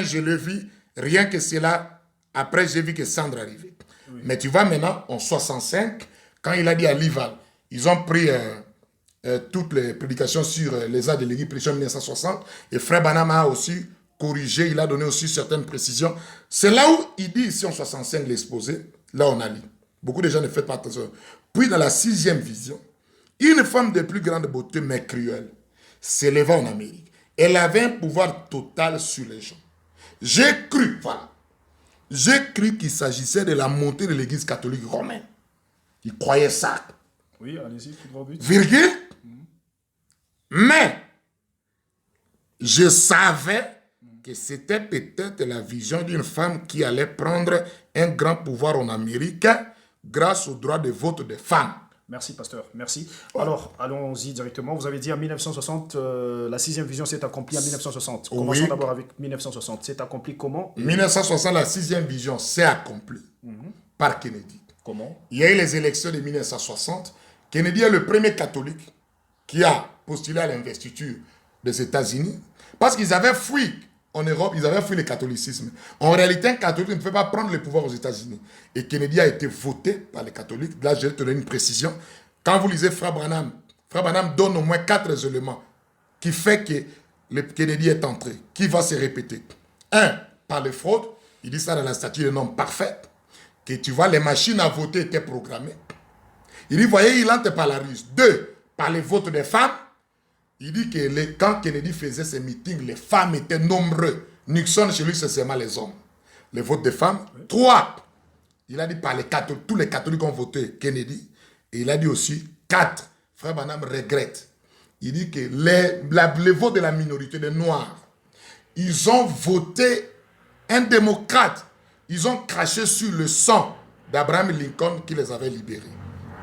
je le vis, rien que cela, après j'ai vu que Sandre arrivait. Oui. Mais tu vois maintenant, en 65, quand il a dit à Lival, ils ont pris toutes les prédications sur les arts de l'église prêchée en 1960, et Frère Branham a aussi corrigé, il a donné aussi certaines précisions. C'est là où il dit ici en 65 l'exposé, là on a lu. Beaucoup de gens ne font pas attention. Puis dans la 6e vision, une femme de plus grande beauté mais cruelle s'éleva en Amérique. Elle avait un pouvoir total sur les gens. J'ai cru, voilà. J'ai cru qu'il s'agissait de la montée de l'église catholique romaine. Il croyait ça. Oui, allez-y, tout droit but. Virgule. Mais, je savais que c'était peut-être la vision d'une femme qui allait prendre un grand pouvoir en Amérique grâce au droit de vote des femmes. Merci, pasteur. Merci. Alors, allons-y directement. Vous avez dit en 1960, la 6e vision s'est accomplie en 1960. Commençons d'abord avec 1960. C'est accompli comment? 1960, la 6e vision s'est accomplie par Kennedy. Comment? Il y a eu les élections de 1960. Kennedy est le premier catholique qui a postulé à l'investiture des États-Unis parce qu'ils avaient fui en Europe, ils avaient fui le catholicisme. En réalité, un catholique ne peut pas prendre le pouvoir aux États-Unis. Et Kennedy a été voté par les catholiques. Là, je vais te donner une précision. Quand vous lisez Frère Branham donne au moins 4 éléments qui font que le Kennedy est entré, qui va se répéter. 1, par les fraudes. Il dit ça dans la statue de homme parfait. Que tu vois, les machines à voter étaient programmées. Il dit, voyez, il entre par la ruse. 2, par les votes des femmes. Il dit que quand Kennedy faisait ses meetings, les femmes étaient nombreuses. Nixon, chez lui, c'est seulement les hommes. Les votes des femmes. 3, il a dit par les catholiques, tous les catholiques ont voté Kennedy. Et il a dit aussi 4, Frère Branham regrette. Il dit que les votes de la minorité des Noirs, ils ont voté un démocrate. Ils ont craché sur le sang d'Abraham Lincoln qui les avait libérés,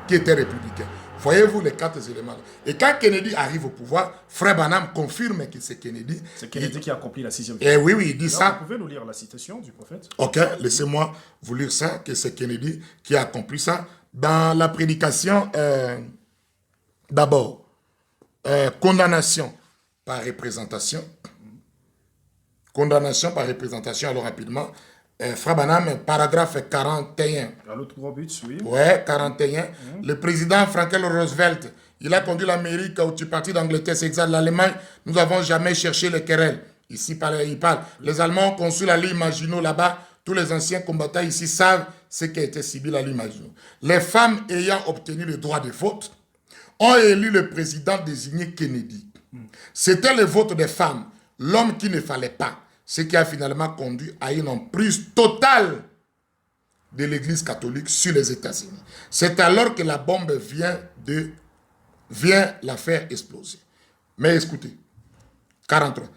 qui étaient républicains. Voyez-vous les 4 éléments. Et quand Kennedy arrive au pouvoir, Frère Branham confirme que c'est Kennedy. C'est Kennedy qui a accompli la 6e. Et oui, il dit Alors, ça. vous pouvez nous lire la citation du prophète? Ok, laissez-moi vous lire ça, que c'est Kennedy qui a accompli ça. Dans la prédication, d'abord, condamnation par représentation. Condamnation par représentation, alors rapidement. Frère Branham, paragraphe 41. Dans l'autre gros but, oui. Ouais, 41. Le président Franklin Roosevelt, il a conduit l'Amérique au parti d'Angleterre, c'est exact. L'Allemagne, nous n'avons jamais cherché les querelles. Ici, il parle. Les Allemands ont conçu la ligne Maginot là-bas. Tous les anciens combattants ici savent ce qui a été subi la ligne Maginot. Les femmes ayant obtenu le droit de vote ont élu le président désigné Kennedy. C'était le vote des femmes, l'homme qui ne fallait pas. Ce qui a finalement conduit à une emprise totale de l'Église catholique sur les États-Unis. C'est alors que la bombe vient la faire exploser. Mais écoutez, 43.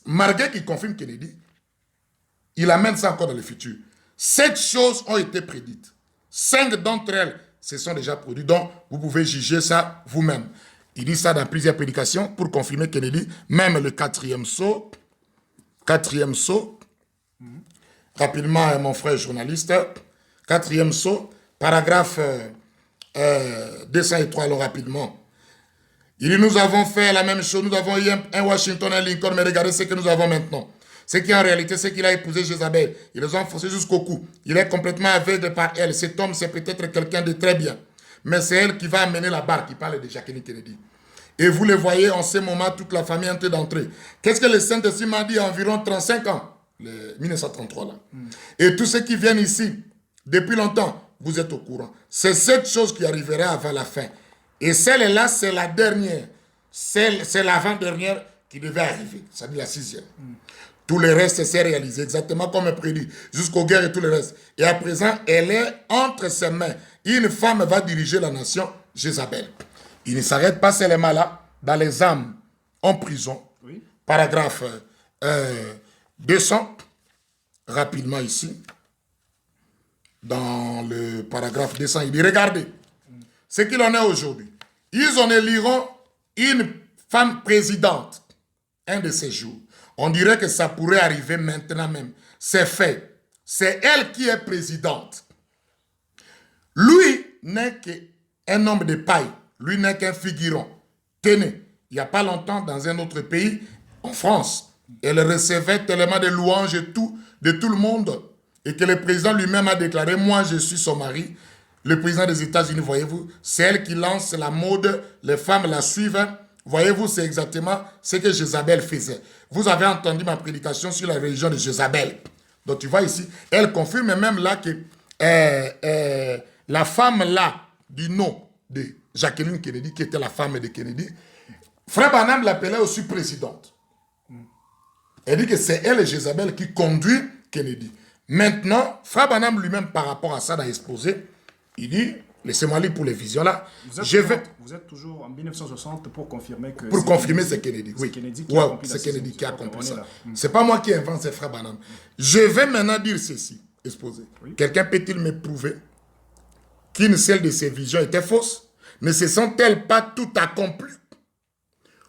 Malgré qu'il confirme Kennedy, il amène ça encore dans le futur. 7 choses ont été prédites. 5 d'entre elles se sont déjà produites. Donc, vous pouvez juger ça vous-même. Il dit ça dans plusieurs prédications pour confirmer Kennedy. Même le 4e saut. 4e saut. Rapidement, mon frère journaliste. 4e saut. Paragraphe 203, alors rapidement. Il dit, nous avons fait la même chose. Nous avons eu un Washington, un Lincoln, mais regardez ce que nous avons maintenant. Ce qui en réalité, c'est qu'il a épousé Jézabel. Ils les ont enfoncés jusqu'au cou. Il est complètement aveugle par elle. Cet homme, c'est peut-être quelqu'un de très bien. Mais c'est elle qui va amener la barque. Il parle de Jacqueline Kennedy. Et vous le voyez, en ce moment, toute la famille est en train d'entrer. Qu'est-ce que le Saint-Esprit m'a dit il y a environ 35 ans, 1933 là. Et tous ceux qui viennent ici, depuis longtemps, vous êtes au courant. C'est cette chose qui arrivera avant la fin. Et celle-là, c'est la dernière. C'est l'avant-dernière qui devait arriver. Ça dit la 6e. Tout le reste s'est réalisé exactement comme prédit, jusqu'aux guerres et tout le reste. Et à présent, elle est entre ses mains. Une femme va diriger la nation, Jézabel. Il ne s'arrête pas seulement là, dans les âmes en prison. Oui. Paragraphe 200, rapidement ici. Dans le paragraphe 200, il dit, regardez, ce qu'il en est aujourd'hui. Ils en éliront une femme présidente, un de ces jours. On dirait que ça pourrait arriver maintenant même. C'est fait. C'est elle qui est présidente. Lui n'est qu'un homme de paille. Lui n'est qu'un figuron. Tenez, il n'y a pas longtemps, dans un autre pays, en France, elle recevait tellement de louanges et tout, de tout le monde, et que le président lui-même a déclaré, moi je suis son mari. Le président des États-Unis, voyez-vous, c'est elle qui lance la mode, les femmes la suivent. Voyez-vous, c'est exactement ce que Jézabel faisait. Vous avez entendu ma prédication sur la religion de Jézabel. Donc tu vois ici, elle confirme même là que la femme là, du nom de Jacqueline Kennedy, qui était la femme de Kennedy, Frère Branham l'appelait aussi présidente. Elle dit que c'est elle, Jézabel, qui conduit Kennedy. Maintenant, Frère Branham lui-même, par rapport à ça, dans l'exposé, il dit, laissez-moi lire pour les visions là. Vous êtes toujours en 1960 pour confirmer que... Pour confirmer, c'est Kennedy. Oui, c'est Kennedy qui a accompli ça. C'est pas moi qui invente ces Frères Branham. Je vais maintenant dire ceci, exposé. Oui. Quelqu'un peut-il me prouver qu'une seule de ces visions était fausse? Ne se sont-elles pas toutes accomplies?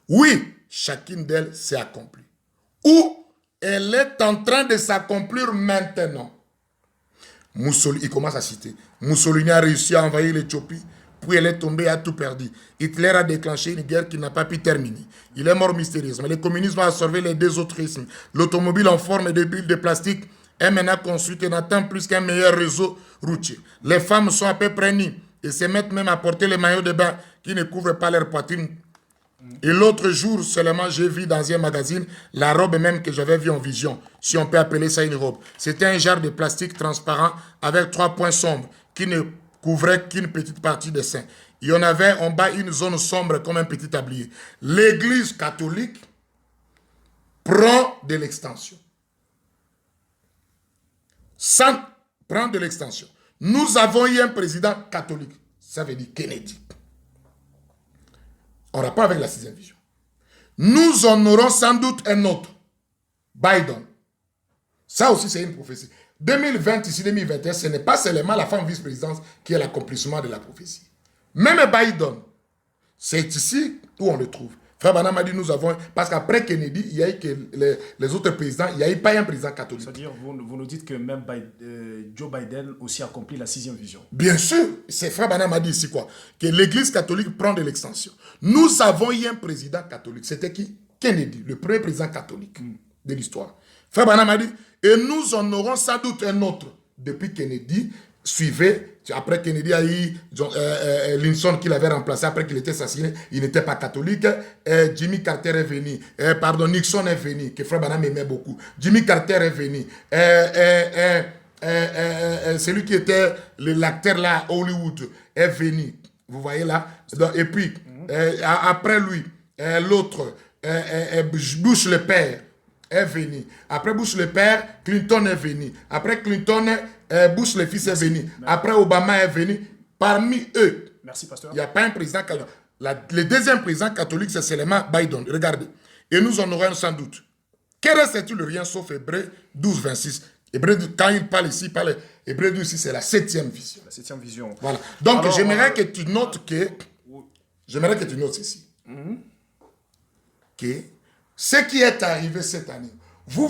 Oui, chacune d'elles s'est accomplie. Ou elle est en train de s'accomplir maintenant. Mussolini, il commence à citer. Mussolini a réussi à envahir l'Éthiopie, puis elle est tombée et a tout perdu. Hitler a déclenché une guerre qui n'a pas pu terminer. Il est mort mystérieusement. Le communisme a absorbé les deux autres ismes. L'automobile en forme de bulles de plastique est maintenant construite et n'attend plus qu'un meilleur réseau routier. Les femmes sont à peu près nues et se mettent même à porter les maillots de bain qui ne couvrent pas leur poitrine. Et l'autre jour seulement, j'ai vu dans un magazine la robe même que j'avais vue en vision, si on peut appeler ça une robe. C'était un genre de plastique transparent avec 3 points sombres qui ne couvrait qu'une petite partie des seins. Il y en avait en bas une zone sombre comme un petit tablier. L'Église catholique prend de l'extension. Ça prend de l'extension. Nous avons eu un président catholique, ça veut dire Kennedy. En rapport avec la 6e vision. Nous en aurons sans doute un autre. Biden. Ça aussi, c'est une prophétie. 2020, ici 2021, ce n'est pas seulement la femme vice-présidence qui est l'accomplissement de la prophétie. Même Biden, c'est ici où on le trouve. Frère Branham a dit, nous avons... Parce qu'après Kennedy, il y a eu que les autres présidents, il n'y a eu pas un président catholique. C'est-à-dire, vous nous dites que même Joe Biden aussi accomplit la 6e vision. Bien sûr, c'est Frère Branham a dit ici quoi? Que l'église catholique prend de l'extension. Nous avons eu un président catholique. C'était qui? Kennedy, le premier président catholique de l'histoire. Frère Branham a dit, et nous en aurons sans doute un autre. Depuis Kennedy, suivait, après Kennedy a eu Lincoln qui l'avait remplacé après qu'il était assassiné, il n'était pas catholique. Jimmy Carter est venu, Nixon est venu, que Frère Branham aimait beaucoup. Jimmy Carter est venu. Celui qui était l'acteur là, Hollywood, est venu. Vous voyez là? Et puis, après lui, l'autre, Bush le père, est venu. Après Bush le père, Clinton est venu. Après Clinton, Bush le fils est venu. Après Obama est venu. Parmi eux, merci, pasteur. Il n'y a pas un président catholique. Le deuxième président catholique, c'est seulement Biden. Regardez. Et nous en aurons sans doute. Que reste-t-il de rien sauf Hébreux 12, 26. Hébreux, quand il parle ici, il parle Hébreux 12, ici, c'est la 7e vision. La 7e vision. Voilà. Donc, j'aimerais que tu notes que... J'aimerais que tu notes ici. Que ce qui est arrivé cette année, vous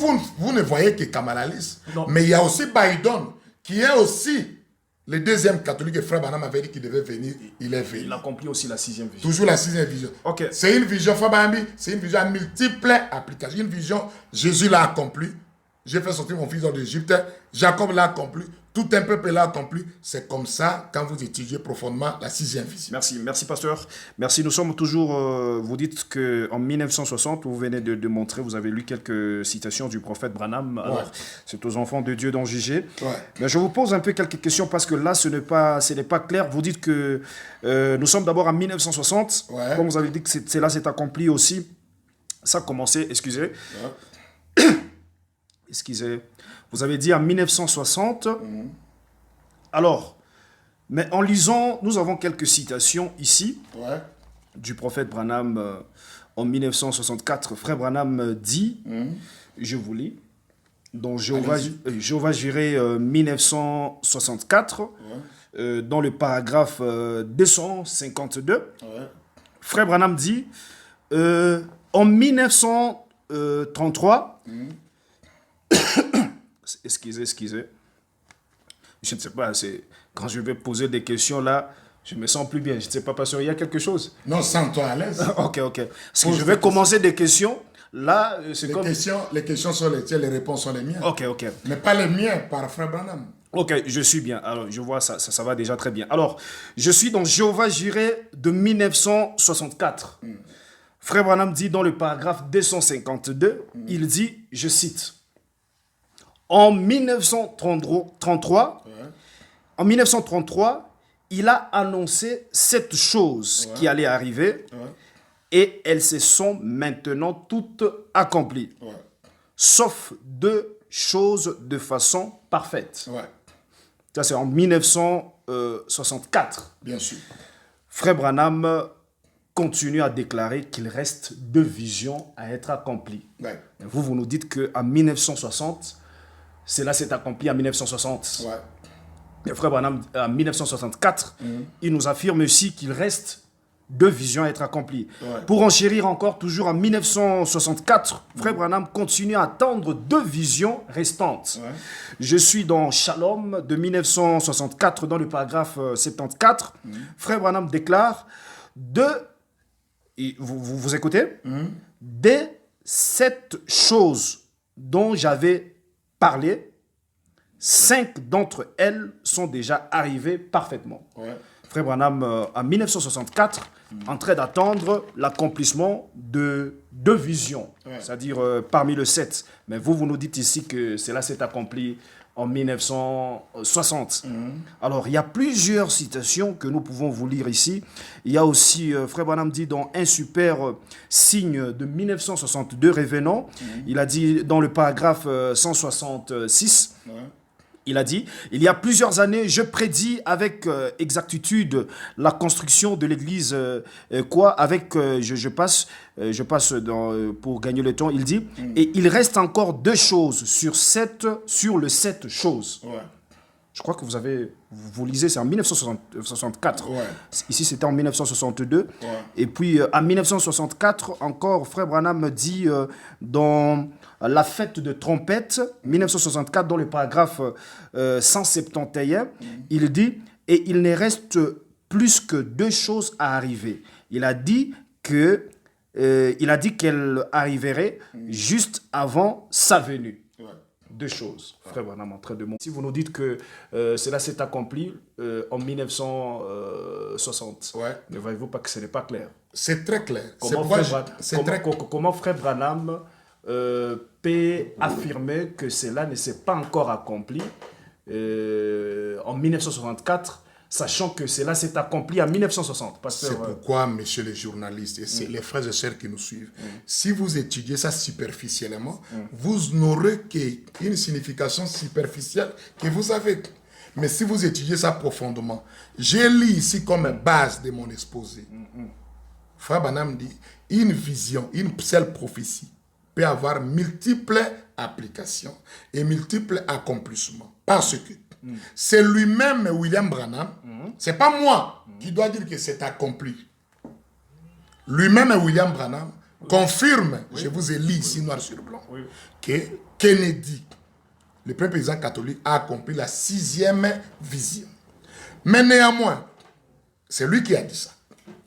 ne voyez que Kamala Harris, mais il y a aussi Biden, qui est aussi le deuxième catholique que Frère Branham avait dit qu'il devait venir. Il est venu. Il accomplit aussi la 6e vision. Toujours la 6e vision. Okay. C'est une vision, Frère Branham, c'est une vision à multiples applications. Une vision, Jésus l'a accompli. J'ai fait sortir mon fils d'Égypte. Jacob l'a accompli. Tout un peuple l'a accompli. C'est comme ça quand vous étudiez profondément la 6e vision. Merci pasteur. Merci. Nous sommes toujours, vous dites qu'en 1960, vous venez de montrer, vous avez lu quelques citations du prophète Branham. Alors, c'est aux enfants de Dieu d'en juger. Mais je vous pose un peu quelques questions parce que là, ce n'est pas clair. Vous dites que nous sommes d'abord en 1960. Comme vous avez dit que c'est accompli aussi. Ça a commencé, excusez. Vous avez dit en 1960. Alors, mais en lisant, nous avons quelques citations ici du prophète Branham en 1964. Frère Branham dit, je vous lis, dans Jéhovah Jireh 1964, dans le paragraphe 252, Frère Branham dit, en 1933, excusez. Je ne sais pas, quand je vais poser des questions là, je me sens plus bien. Je ne sais pas, pasteur, il y a quelque chose? Non, sens-toi à l'aise. Ok. Parce que je vais commencer des questions. Là, c'est comme... Les questions sont les tiennes, les réponses sont les miennes. Ok. Mais pas les miens par Frère Branham. Ok, je suis bien. Alors, je vois, ça va déjà très bien. Alors, je suis dans Jéhovah Jireh de 1964. Frère Branham dit dans le paragraphe 252, il dit, je cite, en 1933, il a annoncé cette chose qui allait arriver et elles se sont maintenant toutes accomplies. Sauf 2 choses de façon parfaite. Ça, c'est en 1964. Bien sûr. Frère Branham continue à déclarer qu'il reste 2 visions à être accomplies. Vous nous dites qu'en 1960, cela s'est accompli en 1960. Le frère Branham, en 1964, il nous affirme aussi qu'il reste 2 visions à être accomplies. Pour enchérir encore, toujours en 1964, frère Branham continue à attendre 2 visions restantes. Je suis dans Shalom de 1964, dans le paragraphe 74. Frère Branham déclare vous écoutez? Dès cette chose dont j'avais parlé, 5 d'entre elles sont déjà arrivées parfaitement. Frère Branham, en 1964, en train d'attendre l'accomplissement de 2 visions, c'est-à-dire parmi le 7. Mais vous nous dites ici que cela s'est accompli en 1960. Alors, il y a plusieurs citations que nous pouvons vous lire ici. Il y a aussi, Frère Branham dit dans Un super signe de 1962, Révénant, il a dit dans le paragraphe 166, Il a dit, il y a plusieurs années, je prédis avec exactitude la construction de l'église, je passe, pour gagner le temps, il dit, et il reste encore 2 choses sur le 7 choses. Ouais. Je crois que vous lisez, c'est en 1964. Ouais. Ici, c'était en 1962. Ouais. Et puis, en 1964, encore, Frère Branham me dit dans la fête de trompette, 1964, dans le paragraphe 171, il dit, et il ne reste plus que 2 choses à arriver. Il a dit qu'elle arriverait juste avant sa venue. 2 choses, Frère Branham en train de montrer. Si vous nous dites que cela s'est accompli en 1960, ne voyez-vous pas que ce n'est pas clair? C'est très clair. Comment Frère Branham peut affirmer que cela ne s'est pas encore accompli en 1964, sachant que cela s'est accompli en 1960. C'est pourquoi, messieurs les journalistes, et les frères et sœurs qui nous suivent, si vous étudiez ça superficiellement, vous n'aurez qu'une signification superficielle que vous avez. Mais si vous étudiez ça profondément, j'ai lu ici comme base de mon exposé. Frère Branham dit, une vision, une seule prophétie peut avoir multiples applications et multiples accomplissements. Parce que c'est lui-même, William Branham, c'est pas moi qui dois dire que c'est accompli. Lui-même, William Branham, confirme, je vous ai lu ici noir sur blanc, que Kennedy, le premier président catholique, a accompli la 6e vision. Mais néanmoins, c'est lui qui a dit ça.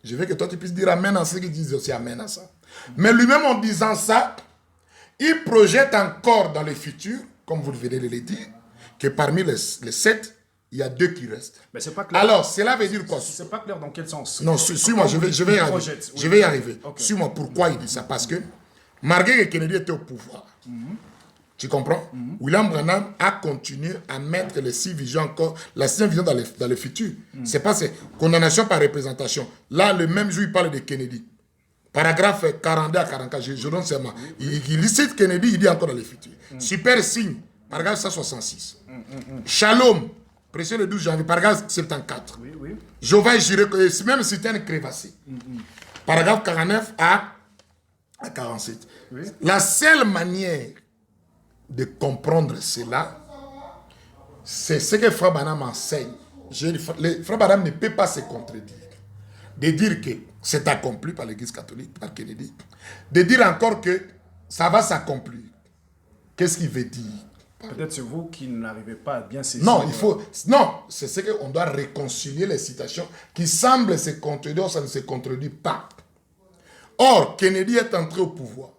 Je veux que toi tu puisses dire amen à ceux qui disent aussi amen à ça. Mais lui-même, en disant ça, il projette encore dans le futur, comme vous venez de le dire, que parmi les 7, il y a 2 qui restent. Mais c'est pas clair. Alors, cela veut dire quoi? C'est pas clair dans quel sens? Non, suis-moi, je vais y arriver. Je vais y arriver. Okay. Suis-moi, pourquoi il dit ça? Parce que, malgré que Kennedy était au pouvoir, tu comprends? William Branham a continué à mettre les 6 visions encore, la 6e vision dans le futur. C'est pas condamnation par représentation. Là, le même jour, il parle de Kennedy. Paragraphe 42 à 44, je donne seulement. Il cite Kennedy, il dit encore dans le futur. Super signe, paragraphe 166. Shalom, précieux le 12 janvier, paragraphe 74. Jéhovah est juré, même si c'était un crévassé. Paragraphe 49 à 47. La seule manière de comprendre cela, c'est ce que Frère Branham enseigne. Frère Branham ne peut pas se contredire. De dire que c'est accompli par l'Église catholique, par Kennedy. De dire encore que ça va s'accomplir. Qu'est-ce qu'il veut dire? Peut-être c'est vous qui n'arrivez pas à bien saisir. Non, c'est ce qu'on doit réconcilier les citations qui semblent se contredire, ça ne se contredit pas. Or, Kennedy est entré au pouvoir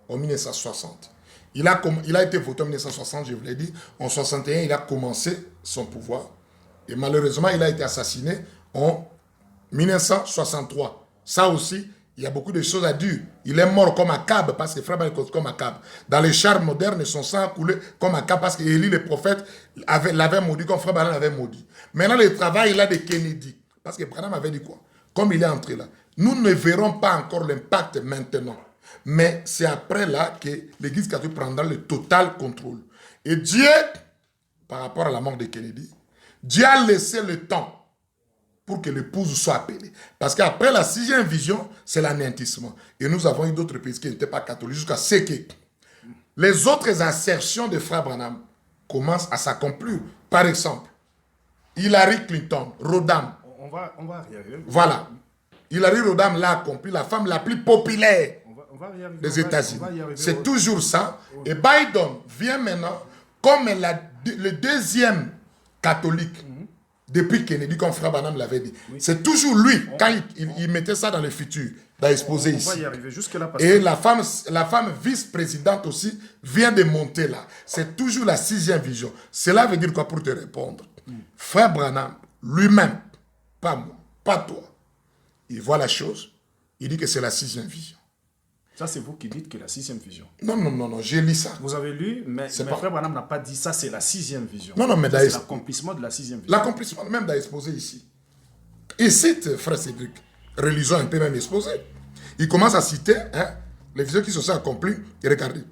en 1960. Il a été voté en 1960, je vous l'ai dit. En 1961, il a commencé son pouvoir. Et malheureusement, il a été assassiné en 1963. Ça aussi, il y a beaucoup de choses à dire. Il est mort comme Akab, parce que Frère Branham est comme Akab. Dans les chars modernes, son sang a coulé comme Akab, parce qu'Élie, le prophète, l'avait maudit, comme Frère Branham l'avait maudit. Maintenant, le travail, il a de Kennedy. Parce que Branham avait dit quoi? Comme il est entré là. Nous ne verrons pas encore l'impact maintenant. Mais c'est après là que l'Église catholique prendra le total contrôle. Et Dieu, par rapport à la mort de Kennedy, Dieu a laissé le temps pour que l'épouse soit appelée. Parce qu'après la 6e vision, c'est l'anéantissement. Et nous avons eu d'autres pays qui n'étaient pas catholiques jusqu'à ce que les autres assertions de Frère Branham commencent à s'accomplir. Par exemple, Hillary Clinton, Rodham. On va y arriver. Voilà. Hillary Rodham l'a accompli, la femme la plus populaire des États-Unis. C'est toujours ça. Et Biden vient maintenant comme le 2e catholique. Depuis Kennedy, comme Frère Branham l'avait dit. C'est toujours lui, quand il mettait ça dans le futur, dans l'exposé ici. On va y arriver jusque-là. Et la femme vice-présidente aussi vient de monter là. C'est toujours la 6e vision. Cela veut dire quoi pour te répondre? Frère Branham, lui-même, pas moi, pas toi, il voit la chose, il dit que c'est la 6e vision. Ça, c'est vous qui dites que la 6e vision. Non, j'ai lu ça. Vous avez lu, mais Frère Branham n'a pas dit ça, c'est la 6e vision. Non, mais c'est l'accomplissement de la 6e vision. L'accomplissement, même d'exposer ici. Il cite, frère Cédric, relisons un peu même exposé. Il commence à citer les visions qui se sont accomplies. Et regardez,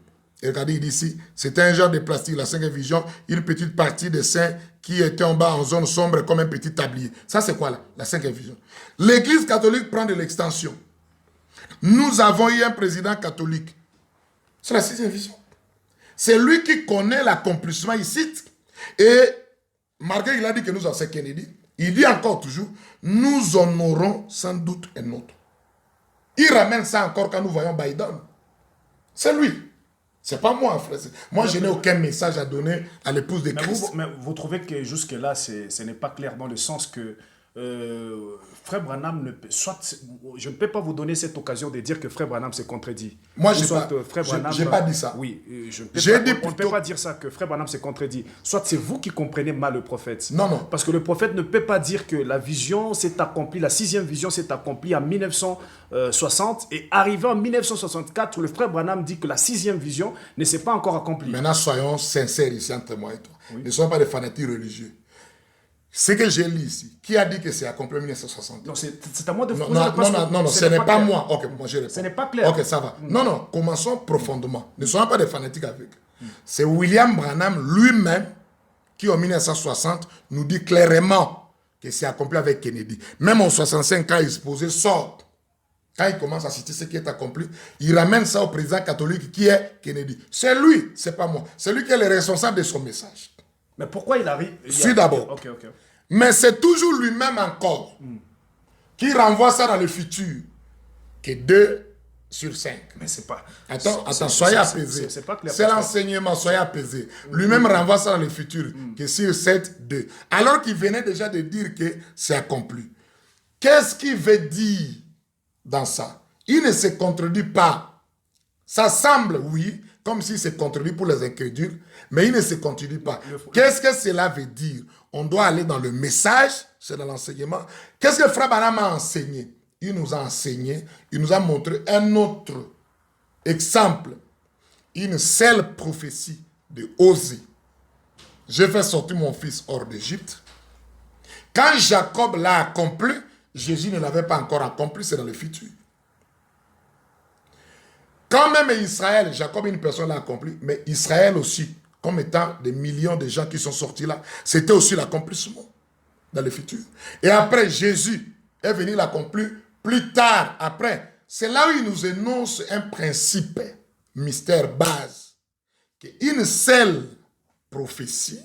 Et regardez, il dit ici, c'était un genre de plastique, la cinquième vision, une petite partie des saints qui était en bas en zone sombre comme un petit tablier. Ça, c'est quoi là? La cinquième vision. L'Église catholique prend de l'extension. Nous avons eu un président catholique. C'est la sixième vision. C'est lui qui connaît l'accomplissement ici. Et malgré il a dit que nous avons c'est Kennedy, il dit encore toujours, nous en aurons sans doute un autre. Il ramène ça encore quand nous voyons Biden. C'est lui. C'est pas moi, frère. Moi, je n'ai aucun message à donner à l'épouse de Christ. Mais vous trouvez que jusque-là, ce n'est pas clair dans le sens que Frère Branham ne peut... Soit, je ne peux pas vous donner cette occasion de dire que Frère Branham s'est contredit. Moi, je n'ai pas dit ça. Oui, on ne peut plutôt... pas dire ça, que Frère Branham s'est contredit. Soit c'est vous qui comprenez mal le prophète. Non, non. Parce que le prophète ne peut pas dire que la vision s'est accomplie, la sixième vision s'est accomplie en 1960 et arrivé en 1964, le Frère Branham dit que la sixième vision ne s'est pas encore accomplie. Maintenant, soyons sincères ici entre moi et toi. Oui. Ne soyons pas des fanatiques religieux. Ce que j'ai lu ici, qui a dit que c'est accompli en 1960? Non, c'est à moi de vous poser non, ce n'est pas moi. Ok, moi je réponds. Ce n'est pas clair. Ok, ça va. Non, commençons profondément. Ne soyons pas des fanatiques avec. C'est William Branham lui-même qui, en 1960, nous dit clairement que c'est accompli avec Kennedy. Même en 65, quand il se posait, sort. Quand il commence à citer ce qui est accompli, il ramène ça au président catholique qui est Kennedy. C'est lui, c'est pas moi. C'est lui qui est le responsable de son message. Mais pourquoi il arrive? Je suis d'abord. Ok. Mais c'est toujours lui-même encore qui renvoie ça dans le futur. Que 2 sur 5. Mais c'est pas... Attends, soyez apaisés. C'est l'enseignement, soyez apaisés. Lui-même renvoie ça dans le futur. Que sur 7, 2. Alors qu'il venait déjà de dire que c'est accompli. Qu'est-ce qu'il veut dire dans ça? Il ne se contredit pas. Ça semble, oui, comme s'il se contredit pour les incrédules, mais il ne se contredit pas. Qu'est-ce que cela veut dire? On doit aller dans le message, c'est dans l'enseignement. Qu'est-ce que Frère Branham a enseigné? Il nous a enseigné, il nous a montré un autre exemple, une seule prophétie de Osée. J'ai fait sortir mon fils hors d'Égypte. Quand Jacob l'a accompli, Jésus ne l'avait pas encore accompli, c'est dans le futur. Quand même Israël, Jacob, une personne l'a accompli, mais Israël aussi, comme étant des millions de gens qui sont sortis là, c'était aussi l'accomplissement dans le futur. Et après, Jésus est venu l'accomplir plus tard, après. C'est là où il nous énonce un principe, mystère base, qu'une seule prophétie,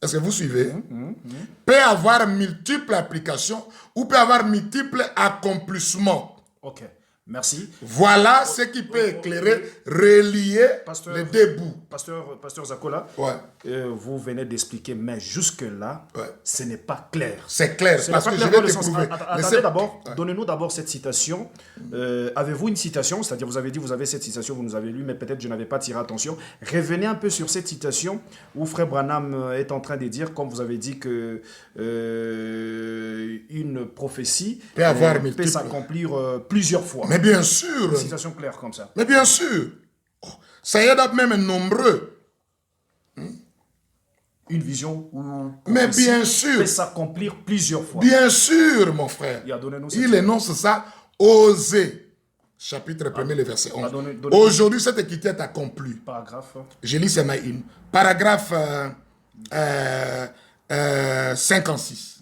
est-ce que vous suivez, peut avoir multiples applications ou peut avoir multiples accomplissements. Ok. Merci. Voilà ce qui peut éclairer, relier les deux bouts. Pasteur Zakola, ouais. Vous venez d'expliquer, mais jusque-là, ouais, ce n'est pas clair. C'est clair, parce que je vais te prouver. Attendez d'abord, donnez-nous d'abord cette citation. Avez-vous une citation? C'est-à-dire, vous avez dit, vous avez cette citation, vous nous avez lu, mais peut-être je n'avais pas tiré attention. Revenez un peu sur cette citation où Frère Branham est en train de dire, comme vous avez dit, que une prophétie peut s'accomplir plusieurs fois. Mais bien sûr. Une citation claire comme ça. Mais bien sûr. Oh, ça y est même nombreux. Une vision où mais bien sûr. peut s'accomplir plusieurs fois. Bien sûr, mon frère. Il énonce ça, Osée, chapitre 1er, le verset 11. Aujourd'hui, cette équité est accomplie. Paragraphe. Je lis seulement une. Paragraphe 56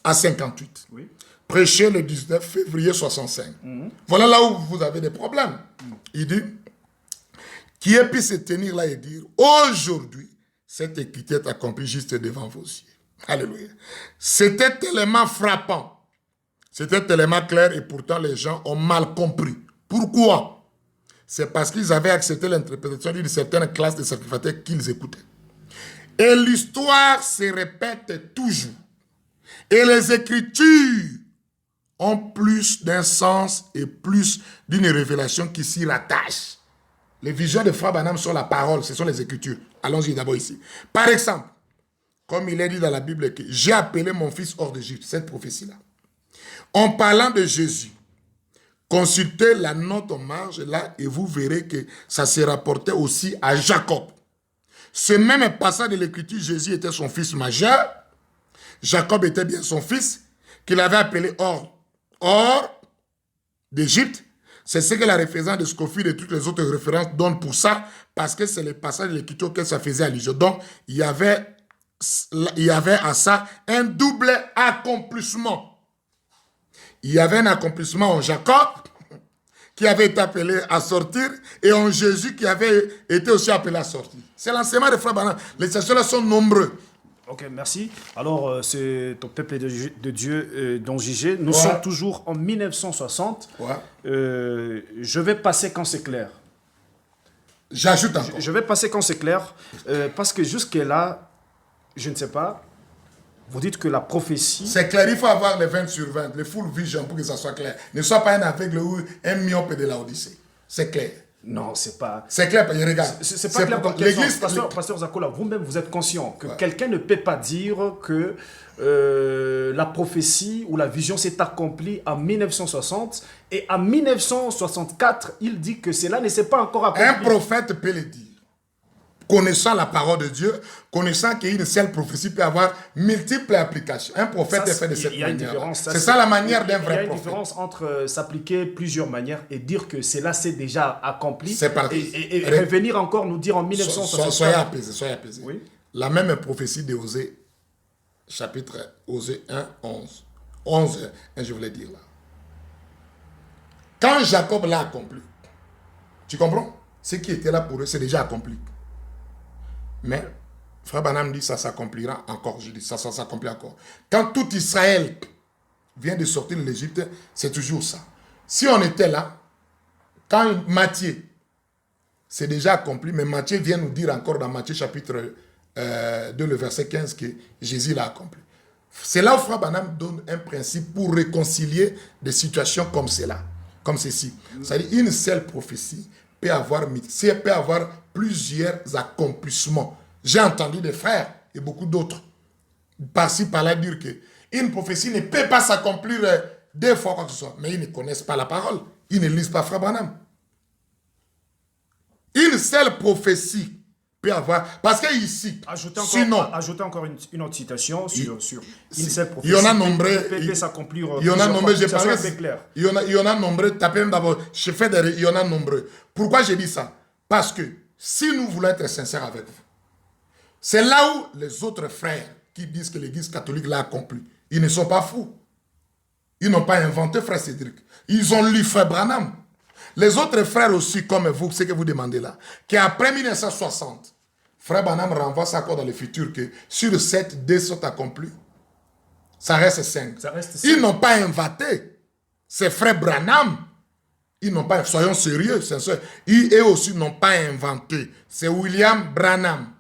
à 58. Oui. Prêché le 19 février 65. Voilà là où vous avez des problèmes. Il dit, qui ait pu se tenir là et dire, aujourd'hui, cette équité est accomplie juste devant vos yeux. Alléluia. C'était tellement frappant. C'était tellement clair et pourtant les gens ont mal compris. Pourquoi? C'est parce qu'ils avaient accepté l'interprétation d'une certaine classe de sacrificateurs qu'ils écoutaient. Et l'histoire se répète toujours. Et les Écritures ont plus d'un sens et plus d'une révélation qui s'y rattache. Les visions de Frère Branham sont la parole, ce sont les Écritures. Allons-y d'abord ici. Par exemple, comme il est dit dans la Bible, que j'ai appelé mon fils hors d'Égypte, cette prophétie-là. En parlant de Jésus, consultez la note en marge là et vous verrez que ça se rapportait aussi à Jacob. Ce même passage de l'Écriture, Jésus était son fils majeur. Jacob était bien son fils, qu'il avait appelé hors d'Égypte. C'est ce que la référence de Scofield et toutes les autres références donnent pour ça, parce que c'est le passage de l'Écriture auquel ça faisait allusion. Donc, il y avait à ça un double accomplissement. Il y avait un accomplissement en Jacob, qui avait été appelé à sortir, et en Jésus qui avait été aussi appelé à sortir. C'est l'enseignement de Frère Branham. Les citations sont nombreux. Ok, merci. Alors, c'est au peuple de Dieu dont JG. Nous sommes toujours en 1960. Je vais passer quand c'est clair. J'ajoute encore. Je vais passer quand c'est clair, parce que jusque-là, je ne sais pas, vous dites que la prophétie... C'est clair, il faut avoir les 20 sur 20, les full vision pour que ça soit clair. Ne sois pas un aveugle ou un myope de l'Odyssée. C'est clair. Non, c'est pas... C'est clair, regarde. C'est pas clair dans quel sens. Pasteur Zakola, vous-même, vous êtes conscient que quelqu'un ne peut pas dire que la prophétie ou la vision s'est accomplie en 1960 et en 1964, il dit que cela ne s'est pas encore accompli. Un prophète peut le dire. Connaissant la parole de Dieu, connaissant qu'une seule prophétie peut avoir multiples applications. Un prophète est fait de cette manière. C'est ça la manière d'un vrai prophète. Il y a une différence entre s'appliquer plusieurs manières et dire que cela s'est déjà accompli et revenir encore nous dire en 1960. Soyez apaisés, soyez apaisés. Oui. La même prophétie de Osée, chapitre Osée 1, 11. 11, je voulais dire là. Quand Jacob l'a accompli, tu comprends? Ce qui était là pour eux, c'est déjà accompli. Mais, Frère Branham dit ça s'accomplira encore. Je dis ça s'accomplit encore. Quand tout Israël vient de sortir de l'Égypte, c'est toujours ça. Si on était là, quand Matthieu, c'est déjà accompli, mais Matthieu vient nous dire encore dans Matthieu chapitre 2, le verset 15, que Jésus l'a accompli. C'est là où Frère Branham donne un principe pour réconcilier des situations comme cela, comme ceci. C'est-à-dire une seule prophétie peut avoir plusieurs accomplissements. J'ai entendu des frères et beaucoup d'autres par-ci par-là dire que une prophétie ne peut pas s'accomplir deux fois quoi que ce soit. Mais ils ne connaissent pas la parole. Ils ne lisent pas Frère Branham. Une seule prophétie peut avoir... Parce que ici, ajoutez encore une autre citation sur une seule prophétie. Il y en a nombreux. Peut s'accomplir. Il y en a nombreux. Il y en a nombreux. Tapez même d'abord. Il y en a nombreux. Pourquoi j'ai dit ça? Parce que si nous voulons être sincères avec vous, c'est là où les autres frères qui disent que l'Église catholique l'a accompli, ils ne sont pas fous. Ils n'ont pas inventé Frère Cédric. Ils ont lu Frère Branham. Les autres frères aussi, comme vous, ce que vous demandez là, qu'après 1960, Frère Branham renvoie ça encore dans le futur, que sur 7, 2 sont accomplis. Ça reste 5. Ils n'ont pas inventé. C'est Frère Branham. Ils n'ont pas, soyons sérieux, sincères. Eux aussi n'ont pas inventé. C'est William Branham.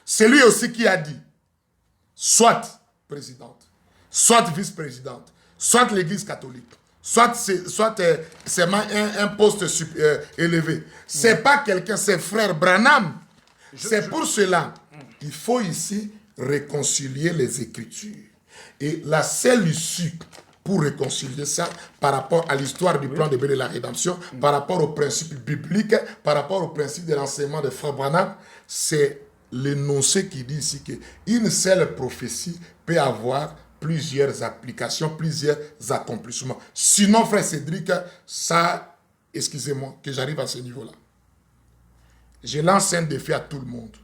C'est lui aussi qui a dit, soit présidente, soit vice-présidente, soit l'Église catholique, soit c'est un poste élevé. C'est pas quelqu'un, c'est Frère Branham. C'est pour cela qu'il faut ici réconcilier les Écritures. Et la seule issue pour réconcilier ça par rapport à l'histoire du plan de paix de la rédemption, par rapport aux principes bibliques, par rapport au principe de l'enseignement de Frère Branham, c'est l'énoncé qui dit ici qu'une seule prophétie peut avoir plusieurs applications, plusieurs accomplissements. Sinon, Frère Cédric, ça, excusez-moi, que j'arrive à ce niveau-là. Je lance un défi à tout le monde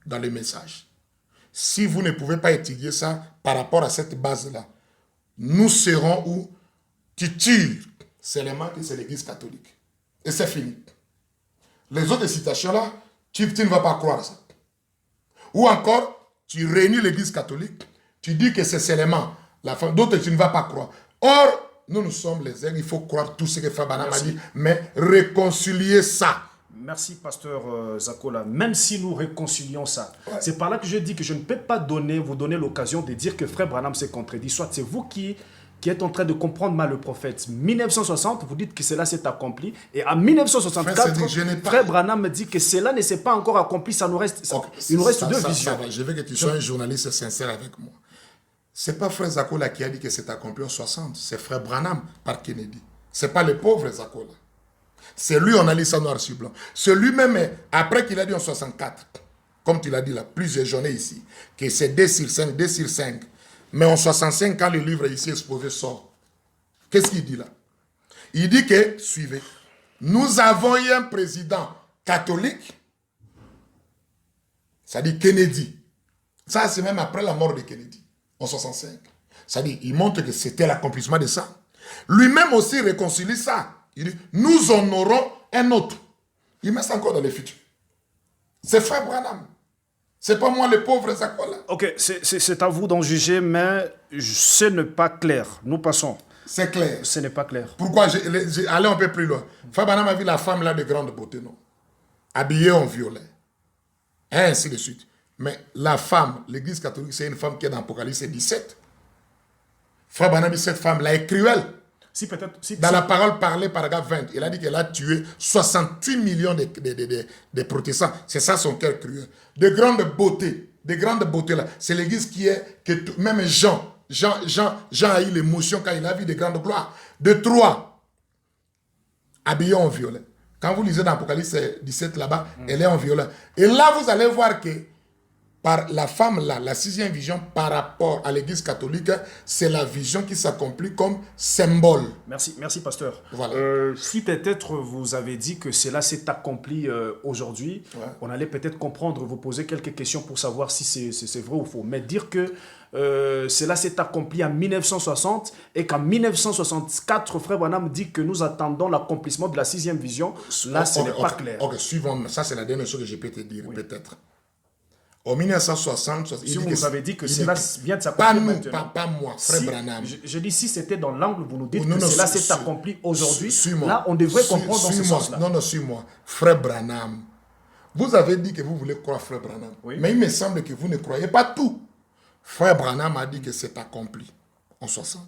dans le message. Si vous ne pouvez pas étudier ça par rapport à cette base-là, nous serons où tu tires seulement que c'est l'Église catholique. Et c'est fini. Les autres citations-là, tu ne vas pas croire ça. Ou encore, tu réunis l'Église catholique, tu dis que c'est seulement la femme, d'autres tu ne vas pas croire. Or, nous sommes les aigles, il faut croire tout ce que Frère Branham a dit, mais réconcilier ça. Merci, pasteur Zakola. Même si nous réconcilions ça, c'est par là que je dis que je ne peux pas vous donner l'occasion de dire que Frère Branham s'est contredit. Soit c'est vous qui êtes en train de comprendre mal le prophète. 1960, vous dites que cela s'est accompli. Et en 1964, Frère Branham me dit que cela ne s'est pas encore accompli. Ça nous reste, il nous reste deux visions. Je veux que tu sois un journaliste sincère avec moi. Ce n'est pas Frère Zakola qui a dit que c'est accompli en 60. C'est Frère Branham par Kennedy. Ce n'est pas le pauvre Zakola. C'est lui, on a lu ça noir sur blanc. C'est lui-même, après qu'il a dit en 64, comme tu l'as dit là, plusieurs journées ici, que c'est 2 sur 5, 2 sur 5. Mais en 65, quand le livre ici exposé sort, qu'est-ce qu'il dit là? Il dit que, suivez, nous avons eu un président catholique, c'est-à-dire Kennedy. Ça, c'est même après la mort de Kennedy, en 65. C'est-à-dire, il montre que c'était l'accomplissement de ça. Lui-même aussi réconcilie ça. Il dit, nous honorons un autre. Il met ça encore dans les futurs. C'est Frère Branham. C'est pas moi le pauvre Zakola. Ok, c'est à vous d'en juger, mais ce n'est pas clair. Nous passons. C'est clair. Ce n'est pas clair. Pourquoi allez un peu plus loin. Frère Branham a vu la femme là de grande beauté, non? Habillée en violet. Et ainsi de suite. Mais la femme, l'église catholique, c'est une femme qui est dans l'Apocalypse 17. Frère Branham dit cette femme-là est cruelle. Si peut-être. Dans la parole parlée, paragraphe 20, il a dit qu'elle a tué 68 millions de protestants. C'est ça son cœur cruel. De grande beauté. De grande beauté là. C'est l'église qui est. Même Jean a eu l'émotion quand il a vu de grandes gloires. De Troie, habillée en violet. Quand vous lisez dans l'Apocalypse 17 là-bas, elle est en violet. Et là, vous allez voir que par la femme là, la sixième vision par rapport à l'église catholique, c'est la vision qui s'accomplit comme symbole. Merci pasteur. Voilà. Si peut-être vous avez dit que cela s'est accompli aujourd'hui, on allait peut-être comprendre, vous poser quelques questions pour savoir si c'est vrai ou faux. Mais dire que cela s'est accompli en 1960 et qu'en 1964, Frère Branham dit que nous attendons l'accomplissement de la sixième vision, là ce n'est pas clair. Ok, suivons, ça c'est la dernière chose que je peux te dire, peut-être. En 1960, si vous avez dit que cela vient de s'accomplir pas moi, Frère Branham. Je dis si c'était dans l'angle, vous nous dites que cela s'est accompli aujourd'hui. Là, on devrait comprendre dans ce sens-là. Non, suis-moi. Frère Branham, vous avez dit que vous voulez croire Frère Branham. Oui. Mais il me semble que vous ne croyez pas tout. Frère Branham a dit que c'est accompli en 60.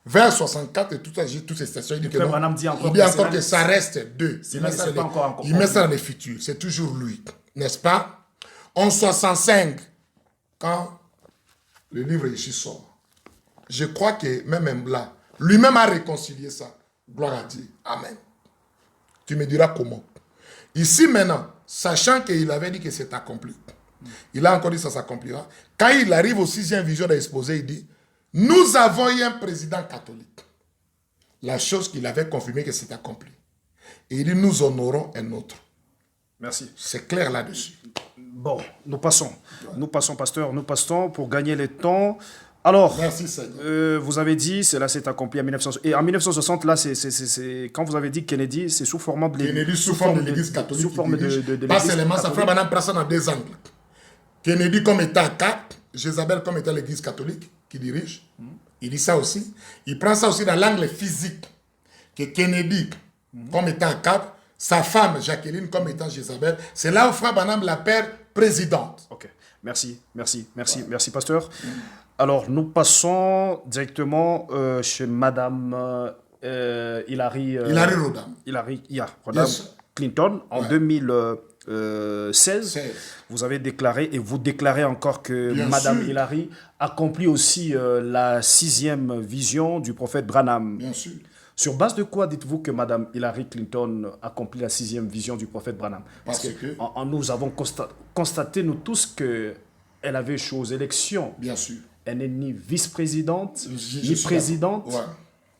Vers 64 et toutes ces stations, il dit que non. Branham dit encore, que ça reste deux. Il met ça dans les futurs. C'est toujours lui. N'est-ce pas? En 65, quand le livre ici sort, je crois que même là, lui-même a réconcilié ça. Gloire à Dieu. Amen. Tu me diras comment. Ici maintenant, sachant qu'il avait dit que c'est accompli, il a encore dit que ça s'accomplira. Quand il arrive au sixième vision d'exposé, il dit, nous avons eu un président catholique. La chose qu'il avait confirmé que c'est accompli. Et il dit, nous honorons un autre. Merci. C'est clair là-dessus. Bon, nous passons. Nous passons, pasteur. Nous passons pour gagner le temps. Alors, merci, Seigneur. Vous avez dit, cela s'est accompli en 1960. Et en 1960, là, quand vous avez dit Kennedy, c'est sous forme de l'église. Kennedy sous forme de l'église catholique. Sous forme de pas seulement, ça fait maintenant passer dans deux angles. Kennedy comme étant cap, Jézabel comme étant l'église catholique qui dirige. Il dit ça aussi. Il prend ça aussi dans l'angle physique. Que Kennedy comme étant cap, sa femme Jacqueline comme étant Jézabel. C'est là où Frère Branham l'appelle présidente. Ok, merci, pasteur. Alors, nous passons directement chez Madame Hillary Rodham. Rodham Clinton en 2016. Vous avez déclaré et vous déclarez encore que Madame Hillary accomplit aussi la sixième vision du prophète Branham. Bien sûr. Sur base de quoi dites-vous que Mme Hillary Clinton accomplit la sixième vision du prophète Branham? Parce que nous avons constaté, nous tous, qu'elle avait échoué aux élections. Bien sûr. Elle n'est ni vice-présidente, ni présidente. Ouais.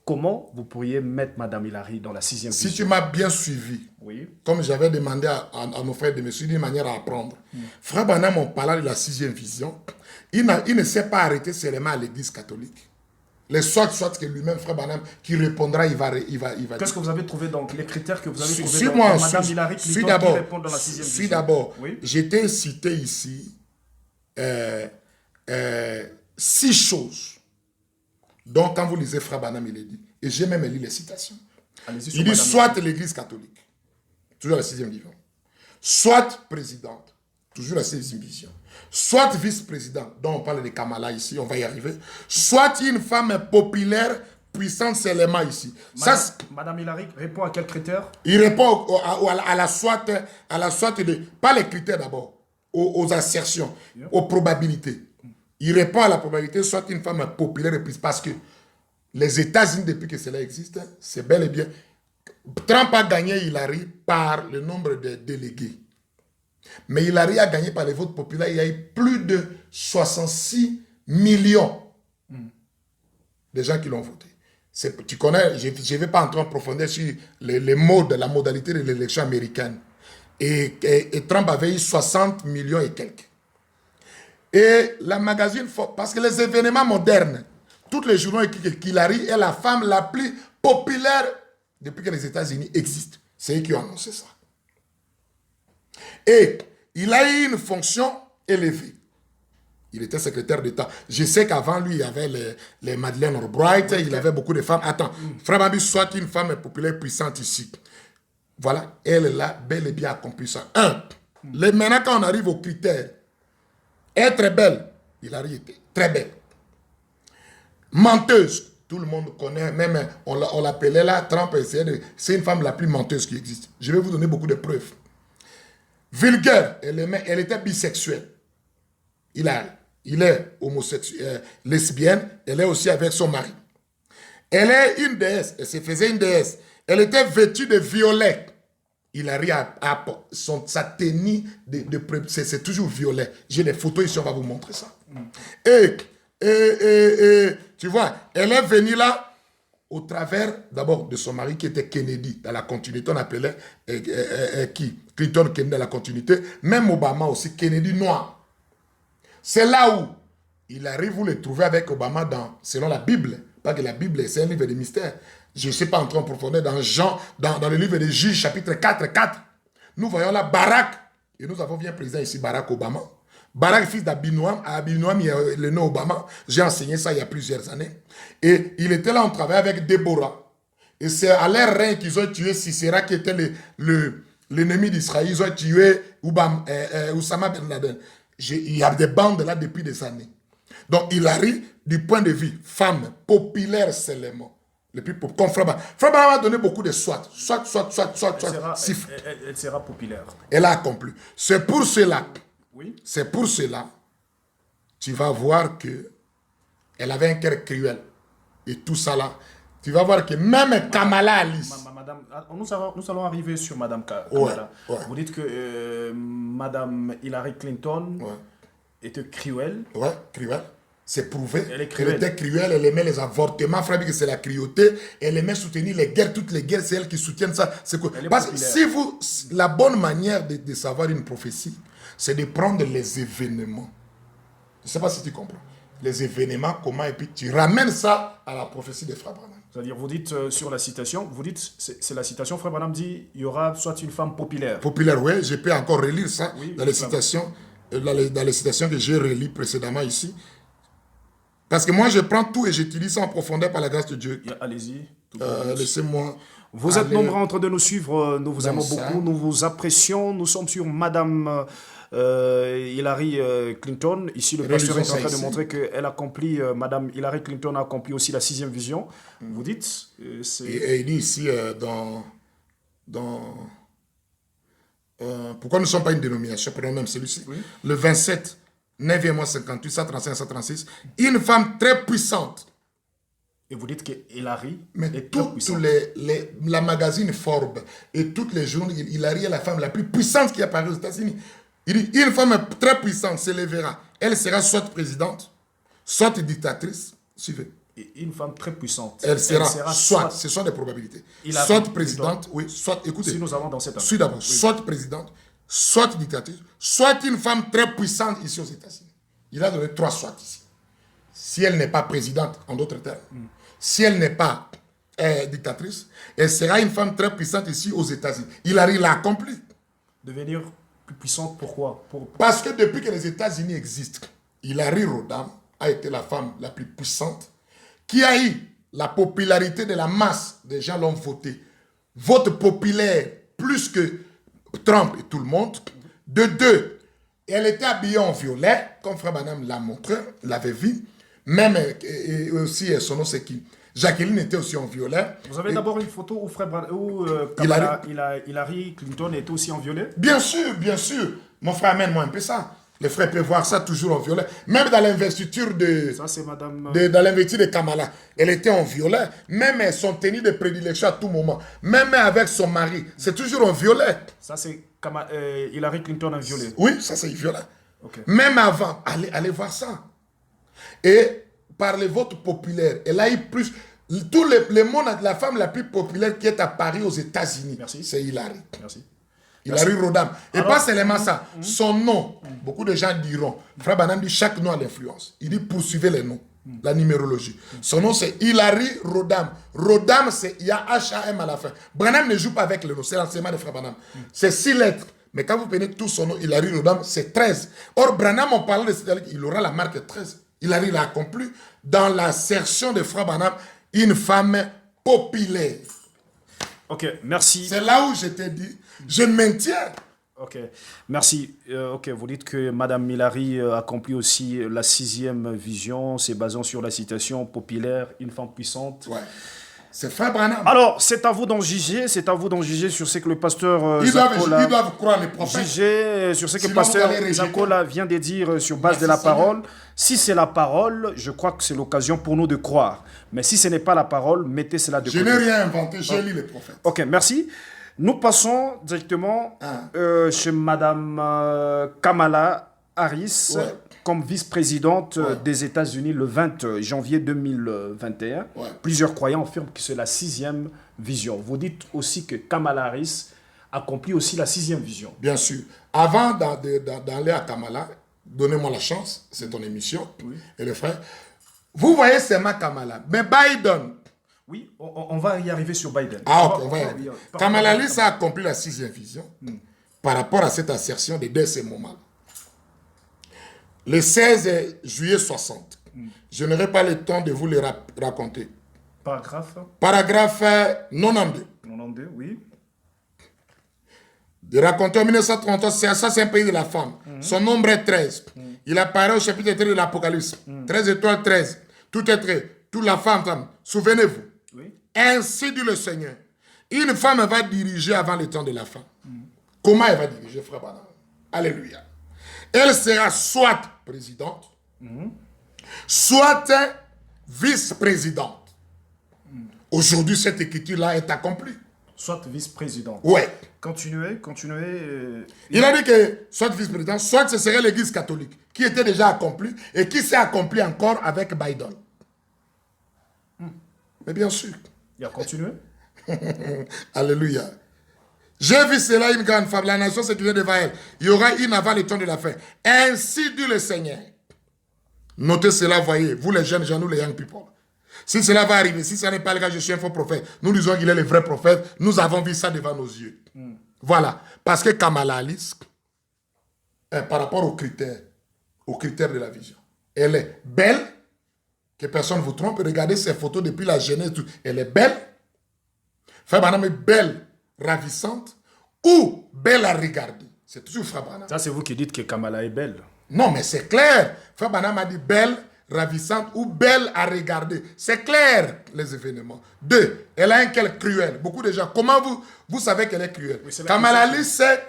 Comment vous pourriez mettre Mme Hillary dans la sixième vision? Si tu m'as bien suivi, comme j'avais demandé à nos frères de me suivre d'une manière à apprendre, Frère Branham, en parlant de la sixième vision, il ne s'est pas arrêté seulement à l'église catholique. Les soit que lui-même, Frère Branham, qui répondra, il va Qu'est-ce que vous avez trouvé donc? Les critères que vous avez trouvés dans Mme Hillary Clinton qui répond dans la sixième vision? D'abord, j'étais cité ici 6 choses. Donc, quand vous lisez Frère Branham, il est dit, et j'ai même lu les citations. Il dit soit l'église catholique, toujours la sixième vision, soit présidente, toujours la sixième vision, soit vice-président, dont on parle de Kamala ici, on va y arriver, soit une femme populaire, puissante seulement ici. Madame Hillary répond à quels critères? Il répond à la soit de, pas les critères d'abord, aux assertions, aux probabilités. Il répond à la probabilité, soit une femme populaire, parce que les États-Unis, depuis que cela existe, c'est bel et bien. Trump a gagné Hillary par le nombre de délégués. Mais Hillary a gagné par les votes populaires. Il y a eu plus de 66 millions de gens qui l'ont voté. Tu connais, je ne vais pas entrer en profondeur sur les modes, la modalité de l'élection américaine. Et Trump avait eu 60 millions et quelques. Et la magazine, parce que les événements modernes, tous les journaux écrivent que Hillary est la femme la plus populaire depuis que les États-Unis existent. C'est eux qui ont annoncé ça. Et il a eu une fonction élevée. Il était secrétaire d'État. Je sais qu'avant lui, il y avait les Madeleine Albright, il avait beaucoup de femmes. Attends, Frère Babi, soit une femme populaire puissante ici. Voilà, elle a bel et bien accompli ça. Maintenant, quand on arrive aux critères, elle est très belle. Hillary était très belle. Menteuse. Tout le monde connaît, même on l'appelait là, Trump, c'est une femme la plus menteuse qui existe. Je vais vous donner beaucoup de preuves. Vulgaire, elle était bisexuelle. Il est homosexuel, lesbienne, elle est aussi avec son mari. Elle est une déesse, elle se faisait une déesse. Elle était vêtue de violet. Hillary sa tenue c'est toujours violet. J'ai des photos ici, on va vous montrer ça. Et tu vois, elle est venue là au travers d'abord de son mari qui était Kennedy, dans la continuité, on appelait Clinton Kennedy dans la continuité, même Obama aussi, Kennedy noir. C'est là où Hillary, vous le trouvez avec Obama selon la Bible, pas que la Bible c'est un livre de mystère. Je ne sais pas entrer en profondeur dans le livre de Juges, chapitre 4. Nous voyons là Barack, et nous avons bien président ici, Barack Obama. Barack, fils d'Abinoam, Abinoam, il y a le nom Obama. J'ai enseigné ça il y a plusieurs années. Et il était là, on travaillait avec Déborah. Et c'est à leur règne qu'ils ont tué Sisera, qui était l'ennemi d'Israël. Ils ont tué Oussama Ben Laden. Il y a des bandes là depuis des années. Donc, Hillary, du point de vue femme, populaire seulement. Le plus populaire. Comme Frère Baba a donné beaucoup de soit. Elle sera populaire. Elle a accompli. C'est pour cela. Oui. C'est pour cela, tu vas voir que elle avait un cœur cruel. Et tout ça là, tu vas voir que même Kamala Harris. Madame, nous allons arriver sur Madame Kamala. Ouais. Vous dites que Madame Hillary Clinton était cruelle. Ouais, cruelle. C'est prouvé. Elle est cruelle. Elle était cruelle, elle aimait les avortements. Frère, que c'est la cruauté. Elle aimait soutenir les guerres, toutes les guerres, c'est elle qui soutient ça. C'est quoi? Parce que si la bonne manière de savoir une prophétie, c'est de prendre les événements. Je ne sais pas si tu comprends. Les événements, comment, et puis tu ramènes ça à la prophétie de Frère Branham. C'est-à-dire, vous dites sur la citation, c'est la citation, Frère Branham dit, il y aura soit une femme populaire. Populaire, oui, je peux encore relire ça oui, dans les citations que j'ai relis précédemment ici. Parce que moi, je prends tout et j'utilise ça en profondeur par la grâce de Dieu. Allez-y. Laissez-moi. Vous êtes nombreux en train de nous suivre, nous vous aimons beaucoup, nous vous apprécions. Nous sommes sur Madame Hillary Clinton. Ici, le pasteur est en train de montrer qu'elle accomplit, Madame Hillary Clinton a accompli aussi la 6e vision. Vous dites et il dit ici, pourquoi nous ne sommes pas une dénomination, prenons même celui-ci. Oui. Le 27, 9e mois 58, 135, 136, une femme très puissante. Et vous dites que Hillary est toute la magazine Forbes et toutes les journaux, Hillary est la femme la plus puissante qui apparaît aux États-Unis. Il dit, une femme très puissante s'élèvera. Elle sera soit présidente, soit dictatrice. Suivez. Et une femme très puissante. Elle sera soit, ce sont des probabilités. Soit présidente, oui, soit, écoutez. Si nous avons dans cette suis d'abord, soit présidente, soit dictatrice, soit une femme très puissante ici aux États-Unis. Il a donné 3 soit ici. Si elle n'est pas présidente, en d'autres termes, si elle n'est pas dictatrice, elle sera une femme très puissante ici aux États-Unis. Hillary l'a accompli. Devenir plus puissante, pourquoi? Parce que depuis que les États-Unis existent, Hillary Rodham a été la femme la plus puissante qui a eu la popularité de la masse des gens l'ont voté. Vote populaire plus que Trump et tout le monde. De 2, elle était habillée en violet, comme Frère Branham l'a montré, l'avait vu. Même aussi, son nom c'est qui? Jacqueline était aussi en violet. Vous avez d'abord une photo où Hillary Clinton était aussi en violet? Bien sûr, bien sûr. Mon frère, amène-moi un peu ça. Les frères peuvent voir ça toujours en violet. Même dans l'investiture ça, c'est madame... dans l'investiture de Kamala, elle était en violet. Même son tenue de prédilection à tout moment. Même avec son mari, c'est toujours en violet. Ça, c'est Hillary Clinton en violet? Oui, ça, c'est violet. Okay. Même avant, allez voir ça. Et par les votes populaires, elle a eu plus... Tout le monde, la femme la plus populaire qui est à Paris aux États-Unis, c'est Hilary. Merci. Hilary Rodham. Et Alors, pas seulement ça, son nom, beaucoup de gens diront, Frère Branham dit chaque nom a l'influence. Il dit poursuivez les noms, la numérologie. Son nom c'est Hilary Rodham. Rodham, il y a H-A-M à la fin. Branham ne joue pas avec le nom, c'est l'enseignement de Frère Branham. C'est 6 lettres. Mais quand vous prenez tout son nom, Hilary Rodham, c'est 13. Or, Branham, en parlant de cette lettre, il aura la marque 13. Hilary l'a accompli dans l'assertion de Frère Branham, une femme populaire. Ok, merci. C'est là où je t'ai dit, je maintiens. Ok, merci. Ok, vous dites que Madame Hilary accomplit aussi la 6e vision, c'est basant sur la citation populaire, une femme puissante. Ouais. C'est Frère Branham. Alors, c'est à vous d'en juger, sur ce que le pasteur Ils Zakola... doivent croire les prophètes. Juger sur ce que le Sinon, pasteur vous allez rejeter. Zakola vient de dire sur base de la parole. Si c'est la parole, je crois que c'est l'occasion pour nous de croire. Mais si ce n'est pas la parole, mettez cela de Je côté. n'ai rien inventé, j'ai lu les prophètes. Ok, merci. Nous passons directement chez Madame Kamala Harris, Ouais. comme vice-présidente des États-Unis le 20 janvier 2021. Ouais. Plusieurs croyants affirment que c'est la 6e vision. Vous dites aussi que Kamala Harris accomplit aussi la 6e vision. Bien sûr. Avant d'aller à Kamala, donnez-moi la chance, c'est ton émission, et le frère. Vous voyez seulement Kamala, mais Biden. Oui, on va y arriver sur Biden. Ah, ok, on va y arriver. Kamala Harris a accompli la 6e vision par rapport à cette assertion dès ce moment. Le 16 juillet 60. Je n'aurai pas le temps de vous le raconter. Paragraphe Paragraphe 92. 92, oui. De raconter en 1933, c'est un pays de la femme. Son nombre est 13. Il apparaît au chapitre 13 de l'Apocalypse. 13 étoiles, 13. Tout est trait. Toute la femme. Souvenez-vous. Oui. Ainsi dit le Seigneur. Une femme va diriger avant le temps de la femme. Comment elle va diriger, frère Branham? Alléluia. Elle sera soit présidente, soit vice-présidente. Aujourd'hui, cette écriture-là est accomplie. Soit vice-président. Ouais. Continuez. Il a dit que soit vice-président, soit ce serait l'église catholique, qui était déjà accomplie et qui s'est accomplie encore avec Biden. Mais bien sûr. Il a continué. Alléluia. J'ai vu cela, une grande femme. La nation se tenait devant elle. Il y aura une avant le temps de la fin. Ainsi dit le Seigneur. Notez cela, voyez. Vous les jeunes gens, nous les young people. Si cela va arriver, si ce n'est pas le cas, je suis un faux prophète. Nous disons qu'il est le vrai prophète. Nous avons vu ça devant nos yeux. Voilà. Parce que Kamala Harris, par rapport aux critères de la vision, elle est belle, que personne ne vous trompe. Regardez ses photos depuis la jeunesse. Elle est belle. Frère Branham est belle, ravissante, ou belle à regarder. C'est toujours Frère Branham. Ça, c'est vous qui dites que Kamala est belle. Non, mais c'est clair. Frère Branham a dit belle, ravissante ou belle à regarder. C'est clair, les événements. 2, elle a un cœur cruel. Beaucoup de gens, comment vous savez qu'elle est cruelle? Oui, Kamala Harris, c'est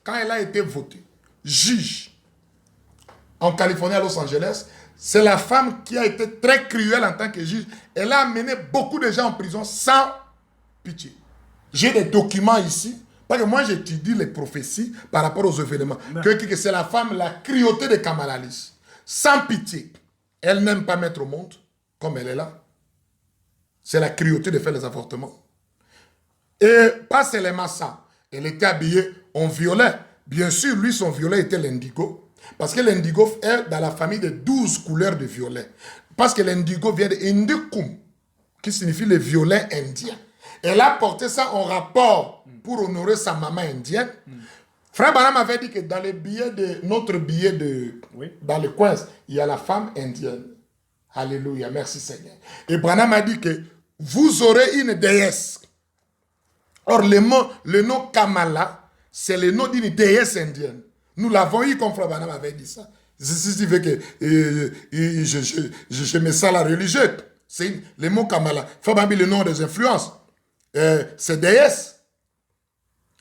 quand elle a été votée juge en Californie, à Los Angeles, c'est la femme qui a été très cruelle en tant que juge. Elle a amené beaucoup de gens en prison sans pitié. J'ai des documents ici, parce que moi j'étudie les prophéties par rapport aux événements. Que c'est la femme, la cruauté de Kamala Harris. Sans pitié. Elle n'aime pas mettre au monde, comme elle est là. C'est la cruauté de faire les avortements. Et pas seulement ça. Elle était habillée en violet. Bien sûr, lui, son violet était l'indigo. Parce que l'indigo est dans la famille de 12 couleurs de violet. Parce que l'indigo vient de indicum, qui signifie le violet indien. Elle a porté ça en rapport pour honorer sa maman indienne. Frère Branham avait dit que dans les billets notre billet dans le coin, il y a la femme indienne. Alléluia, merci Seigneur. Et Branham a dit que vous aurez une déesse. Or, le nom Kamala, c'est le nom d'une déesse indienne. Nous l'avons eu comme Frère Branham avait dit ça. Si tu veux que je mets ça à la religieux, c'est le mot Kamala. Frère Branham, le nom des influences. C'est déesse.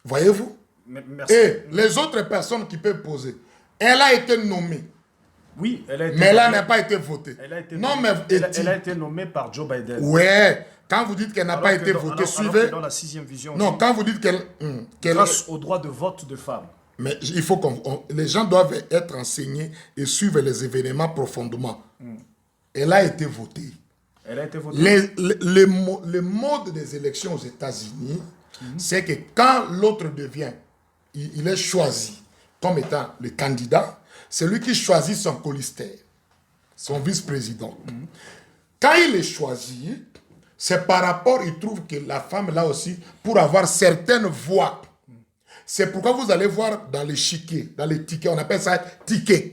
Voyez-vous? Merci. Et les autres personnes qui peuvent poser. Elle a été nommée. Oui, elle a été mais elle nommée. n'a pas été votée. Elle a été non, nommée. mais Elle a été nommée par Joe Biden. Ouais. Quand vous dites qu'elle n'a pas été votée, suivez. Dans la 6e vision. Non, quand vous dites qu'elle. Grâce au droit de vote de femmes. Mais il faut les gens doivent être enseignés et suivre les événements profondément. Elle a été votée. Elle a été votée. Le mode des élections aux États-Unis, c'est que quand l'autre devient, il est choisi comme étant le candidat, c'est lui qui choisit son colistaire, son vice-président. Quand il est choisi, c'est par rapport, il trouve que la femme là aussi, pour avoir certaines voix. C'est pourquoi vous allez voir dans l'échiquier, dans les tickets, on appelle ça ticket.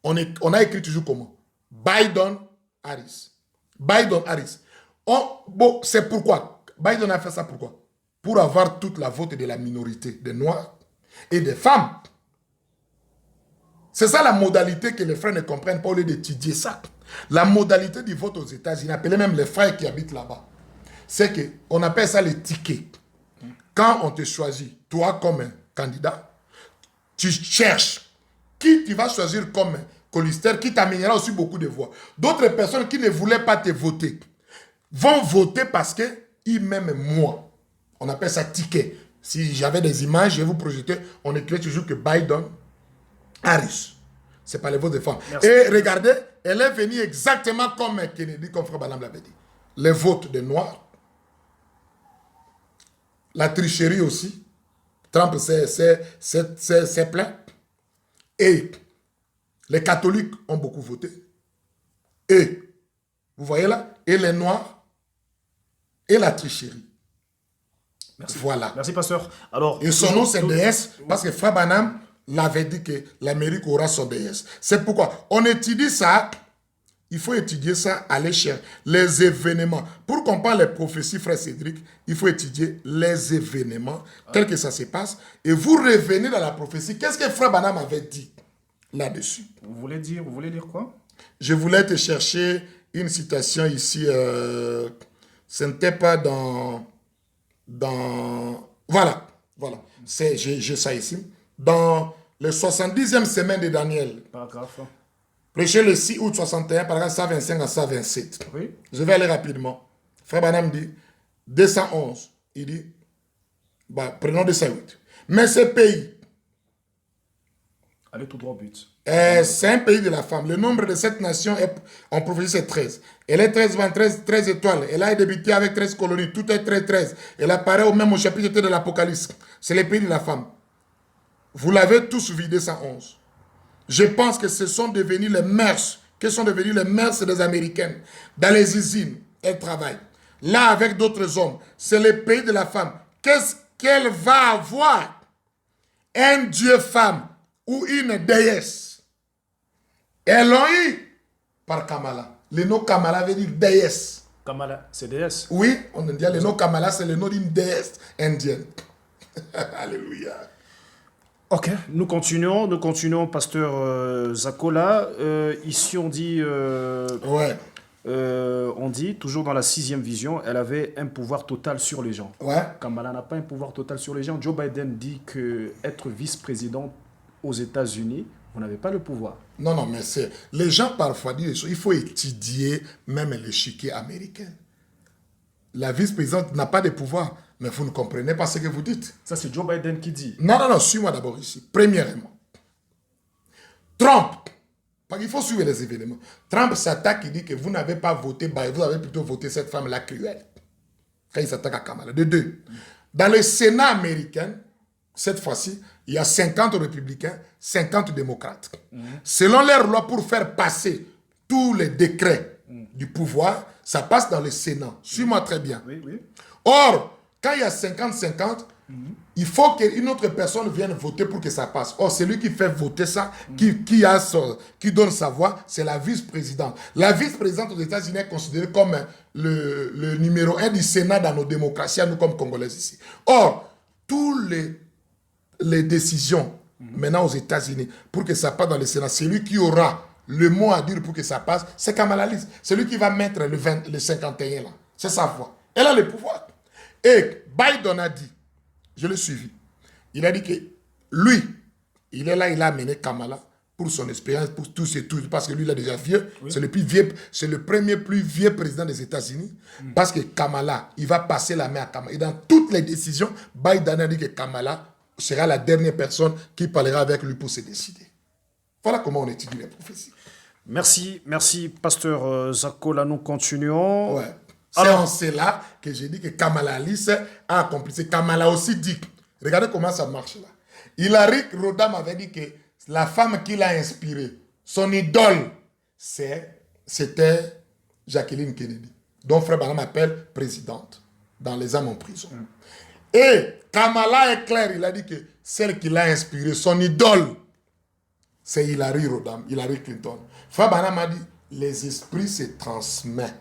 On a écrit toujours comment? Biden Harris. Biden Harris. Bon, c'est pourquoi. Biden a fait ça pourquoi? Pour avoir toute la vote de la minorité, des Noirs et des femmes. C'est ça la modalité que les frères ne comprennent pas au lieu d'étudier ça. La modalité du vote aux États-Unis, appelez même les frères qui habitent là-bas, c'est qu'on appelle ça les tickets. Quand on te choisit, toi comme un candidat, tu cherches qui tu vas choisir comme colistaire, qui t'amènera aussi beaucoup de voix. D'autres personnes qui ne voulaient pas te voter vont voter parce qu'ils m'aiment moi. On appelle ça ticket. Si j'avais des images, je vais vous projeter, on écrit toujours que Biden Harris. Ce n'est pas les votes des femmes. Merci. Et regardez, elle est venue exactement comme Kennedy, comme Frère Branham l'avait dit. Les votes des Noirs. La tricherie aussi. Trump s'est plaint. Et les catholiques ont beaucoup voté. Et, vous voyez là, et les Noirs, et la tricherie. Merci. Voilà. Merci, pasteur. Alors, Et son nom, c'est DS, parce que Frère Branham l'avait dit que l'Amérique aura son DS. C'est pourquoi on étudie ça. Il faut étudier ça à l'échelle. Les événements. Pour comprendre les prophéties, Frère Cédric, il faut étudier les événements, tel que ça se passe. Et vous revenez dans la prophétie. Qu'est-ce que Frère Branham avait dit là-dessus? vous voulez dire quoi? Je voulais te chercher une citation ici. Ce n'était pas dans... Voilà. J'ai ça ici. Dans le 70e semaine de Daniel. Paragraphe. Prêché le 6 août 61, paragraphe 125 à 127. Oui. Je vais aller rapidement. Frère Branham dit, 211, il dit, prenons 208. Mais ce pays, Allez tout droit au but. c'est un pays de la femme. Le nombre de cette nation, en prophétie, c'est 13. Elle est 13 étoiles. Elle a débuté avec 13 colonies. Tout est 13. Elle apparaît au chapitre de l'Apocalypse. C'est le pays de la femme. Vous l'avez tous vu, 211. Je pense que ce sont devenus les mœurs. Que sont devenus les mœurs des Américaines. Dans les usines, elles travaillent. Là, avec d'autres hommes, c'est le pays de la femme. Qu'est-ce qu'elle va avoir? Un dieu-femme ou une déesse. Elles l'ont eu par Kamala. Le nom Kamala veut dire déesse. Kamala, c'est DS. Oui, on dit le nom Kamala, c'est le nom d'une déesse indienne. Alléluia. Ok, nous continuons, pasteur Zakola. Ici, on dit, Ouais. on dit, toujours dans la 6e vision, elle avait un pouvoir total sur les gens. Ouais. Kamala n'a pas un pouvoir total sur les gens. Joe Biden dit que être vice-président aux États-Unis, vous n'avez pas le pouvoir. Non, mais c'est... Les gens parfois disent des choses. Il faut étudier même l'échiquier américain. La vice-présidente n'a pas de pouvoir. Mais vous ne comprenez pas ce que vous dites. Ça, c'est Joe Biden qui dit. Non, suis-moi d'abord ici. Premièrement, Trump, parce qu'il faut suivre les événements. Trump s'attaque, il dit que vous n'avez pas voté, vous avez plutôt voté cette femme-là cruelle. Quand il s'attaque à Kamala. De deux, dans le Sénat américain, cette fois-ci, il y a 50 républicains, 50 démocrates. Selon leurs lois, pour faire passer tous les décrets du pouvoir, ça passe dans le Sénat. Suis-moi très bien. Oui. Or, quand il y a 50-50, il faut qu'une autre personne vienne voter pour que ça passe. Or, celui qui fait voter ça, qui donne sa voix, c'est la vice-présidente. La vice-présidente aux États-Unis est considérée comme le numéro 1 du Sénat dans nos démocraties, nous comme Congolais ici. Or, toutes les décisions maintenant aux États-Unis, pour que ça passe dans le Sénat, celui qui aura le mot à dire pour que ça passe, c'est Kamala Harris. Celui qui va mettre le 51 là. C'est sa voix. Elle a le pouvoir. Et Biden a dit, je l'ai suivi, il a dit que lui, il est là, il a amené Kamala pour son expérience, pour tout, parce que lui, il est déjà vieux. Oui. C'est le premier plus vieux président des États-Unis. Parce que Kamala, il va passer la main à Kamala. Et dans toutes les décisions, Biden a dit que Kamala sera la dernière personne qui parlera avec lui pour se décider. Voilà comment on étudie les prophéties. Merci, pasteur Zakola. Nous continuons. Ouais. C'est en cela que j'ai dit que Kamala Harris a accompli. C'est Kamala aussi dit. Regardez comment ça marche là. Hilary Rodham avait dit que la femme qui l'a inspirée, son idole, c'était Jacqueline Kennedy, dont Frère Branham appelle présidente dans les âmes en prison. Et Kamala est clair, il a dit que celle qui l'a inspirée, son idole, c'est Hilary Rodham, Hillary Clinton. Frère Branham a dit, les esprits se transmettent.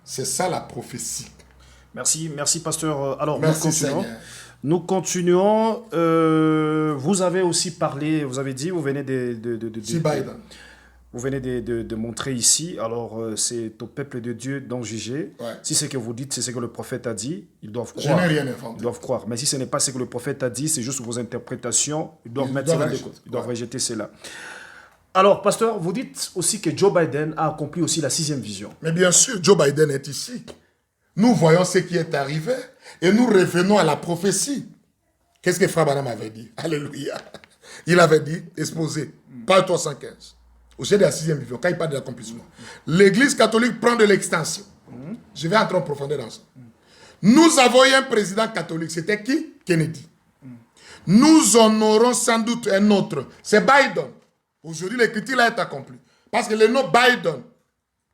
C'est ça la prophétie. Merci, pasteur. Alors, Merci, nous continuons. Seigneur. Nous continuons. Vous avez aussi parlé, vous avez dit, vous venez Biden. vous venez de montrer ici. Alors, c'est au peuple de Dieu d'en juger. Ouais. Si ce que vous dites, c'est ce que le prophète a dit, ils doivent Je croire. n'ai rien inventé. Ils doivent croire. Mais si ce n'est pas ce que le prophète a dit, c'est juste vos interprétations, ils doivent Ils mettre doivent cela de rejeter. côté. Ils doivent Ouais. rejeter cela. Alors, pasteur, vous dites aussi que Joe Biden a accompli aussi la 6e vision. Mais bien sûr, Joe Biden est ici. Nous voyons ce qui est arrivé et nous revenons à la prophétie. Qu'est-ce que Frère Branham avait dit? Alléluia. Il avait dit, exposé, page 315, au sujet de la 6e vision, quand il parle de l'accomplissement. L'Église catholique prend de l'extension. Je vais entrer en profondeur dans ça. Nous avons eu un président catholique. C'était qui? Kennedy. Nous en aurons sans doute un autre. C'est Biden. Aujourd'hui, l'écriture est accomplie. Parce que le nom Biden,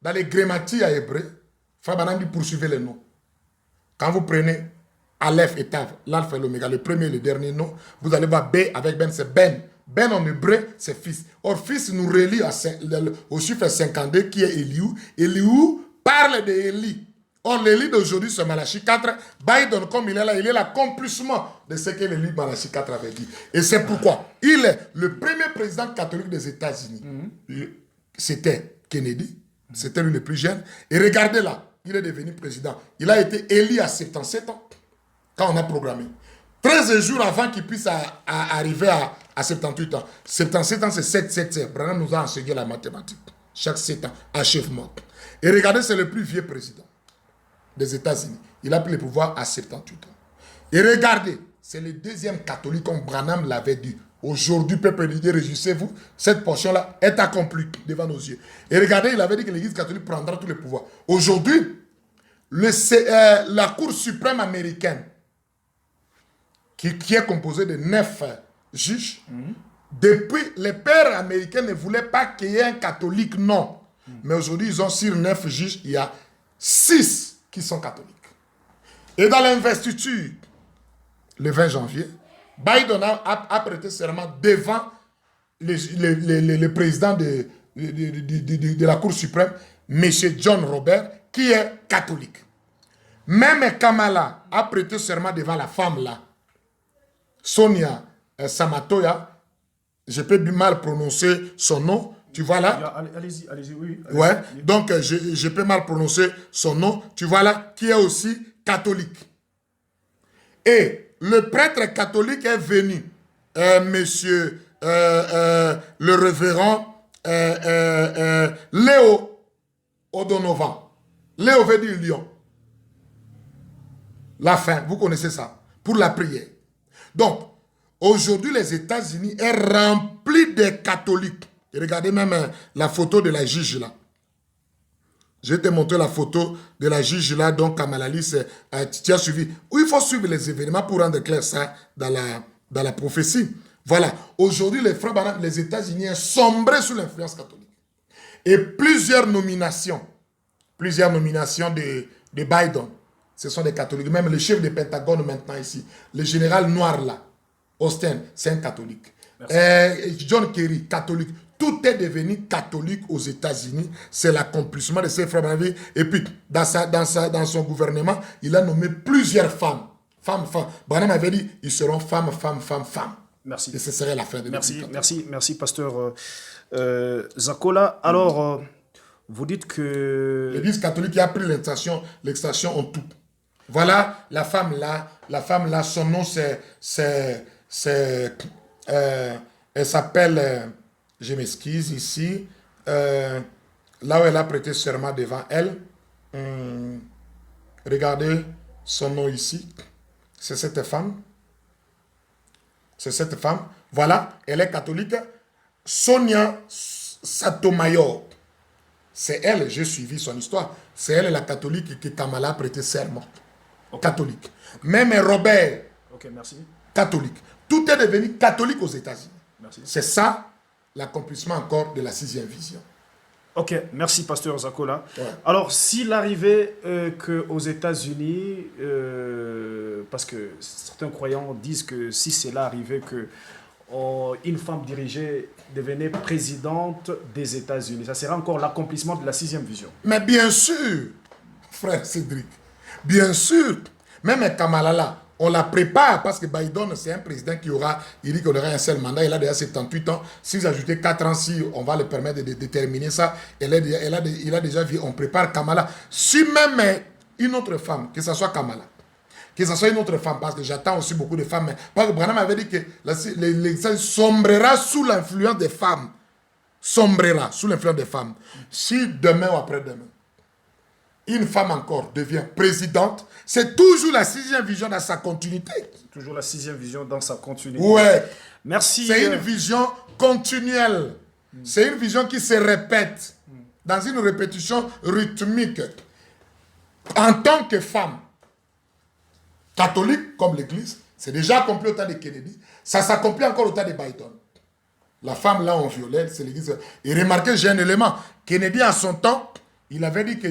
dans les grammaires à hébreu, Frère Branham dit poursuivez les noms. Quand vous prenez Aleph et Tav, l'alpha et l'oméga, le premier et le dernier nom, vous allez voir B avec Ben, c'est Ben. Ben en hébreu, c'est fils. Or, fils nous relie au chiffre 52 qui est Eliou. Eliou parle d'Élie. Or, l'Élie d'aujourd'hui, c'est Malachie 4. Biden, comme il est là, il est l'accomplissement de ce que l'Élie Malachie 4 avait dit. Et c'est pourquoi il est le premier président catholique des États-Unis. C'était Kennedy. C'était lui le plus jeune. Et regardez là, il est devenu président. Il a été élu à 77 ans, quand on a programmé. 13 jours avant qu'il puisse arriver à 78 ans. 77 ans, c'est 7. Branham nous a enseigné la mathématique. Chaque 7 ans, achèvement. Et regardez, c'est le plus vieux président des États-Unis. Il a pris le pouvoir à 78 ans. Et regardez, c'est le deuxième catholique, comme Branham l'avait dit. Aujourd'hui, peuple de Dieu, réjouissez-vous. Cette portion-là est accomplie devant nos yeux. Et regardez, il avait dit que l'Église catholique prendra tous les pouvoirs. Aujourd'hui, la Cour suprême américaine, qui est composée de 9 juges, depuis, les pères américains ne voulaient pas qu'il y ait un catholique, non. Mais aujourd'hui, ils ont sur 9 juges, il y a 6 qui sont catholiques. Et dans l'investiture, le 20 janvier, Biden a prêté serment devant le président de la Cour suprême, M. John Robert, qui est catholique. Même Kamala a prêté serment devant la femme là, Sonia Samatoya. Je peux mal prononcer son nom, tu vois là. Allez-y, oui. Allez-y. Ouais, donc je peux mal prononcer son nom, tu vois là, qui est aussi catholique. Et le prêtre catholique est venu, monsieur le révérend Léo O'Donovan. Léo veut dire lion. La fin, vous connaissez ça, pour la prière. Donc, aujourd'hui, les États-Unis est rempli de catholiques. Et regardez même la photo de la juge là. Je vais te montrer la photo de la juge là, donc Kamala Harris, tu as suivi. Où il faut suivre les événements pour rendre clair ça dans la prophétie. Voilà. Aujourd'hui, les frères Branham, les États-Unis sont sombrés sous l'influence catholique. Et plusieurs nominations de Biden, ce sont des catholiques. Même le chef du Pentagone maintenant ici, le général noir là, Austin, c'est un catholique. John Kerry, catholique. Tout est devenu catholique aux États-Unis. C'est l'accomplissement de ces frères Branham. Et puis, dans son gouvernement, il a nommé plusieurs femmes. Branham avait dit, ils seront femmes. Merci. Et ce serait la fin de l'Église. Merci, pasteur Zakola. Alors, vous dites que... L'Église catholique a pris l'extension en tout. Voilà la femme là, son nom elle s'appelle... Je m'excuse ici. Là où elle a prêté serment devant elle. Regardez son nom ici. C'est cette femme. Voilà, elle est catholique. Sonia Sotomayor. C'est elle, j'ai suivi son histoire, c'est elle la catholique que Kamala a prêté serment. Catholique. Même Robert, merci. catholique. Tout est devenu catholique aux États-Unis. Merci. C'est ça l'accomplissement encore de la 6e vision. Ok, merci Pasteur Zakola. Ouais. Alors, s'il arrivait qu'aux États-Unis, parce que certains croyants disent que si cela arrivait que une femme dirigée devenait présidente des États-Unis, ça serait encore l'accomplissement de la 6e vision. Mais bien sûr, frère Cédric, bien sûr, même Kamala là, on la prépare parce que Biden, c'est un président qui aura, il dit qu'il aura un seul mandat, il a déjà 78 ans. Si vous ajoutez 4 ans, si on va le permettre de déterminer ça, il a déjà vu, on prépare Kamala. Si même une autre femme, que ce soit Kamala, que ce soit une autre femme, parce que j'attends aussi beaucoup de femmes, parce que Branham avait dit que l'Église sombrera sous l'influence des femmes. Sombrera sous l'influence des femmes. Si demain ou après-demain, une femme encore devient présidente, c'est toujours la 6e vision dans sa continuité. Toujours la 6e vision dans sa continuité. Ouais. Merci. C'est une vision continuelle. C'est une vision qui se répète dans une répétition rythmique. En tant que femme catholique, comme l'Église, c'est déjà accompli au temps de Kennedy. Ça s'accomplit encore au temps de Biden. La femme là en violet, c'est l'Église. Et remarquez, j'ai un élément. Kennedy, à son temps, il avait dit que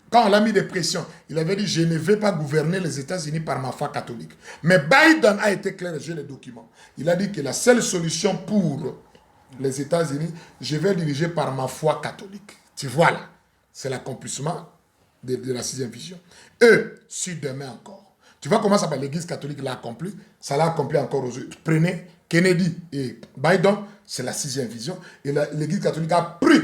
quand on l'a mis des pressions, il avait dit je ne vais pas gouverner les États-Unis par ma foi catholique. Mais Biden a été clair, j'ai les documents. Il a dit que la seule solution pour les États-Unis, je vais diriger par ma foi catholique. Tu vois là, c'est l'accomplissement de la 6e vision. Et si demain encore, tu vois comment ça va, l'Église catholique l'a accompli, ça l'a accompli encore aux autres. Prenez Kennedy et Biden, c'est la 6e vision. Et l'Église catholique a pris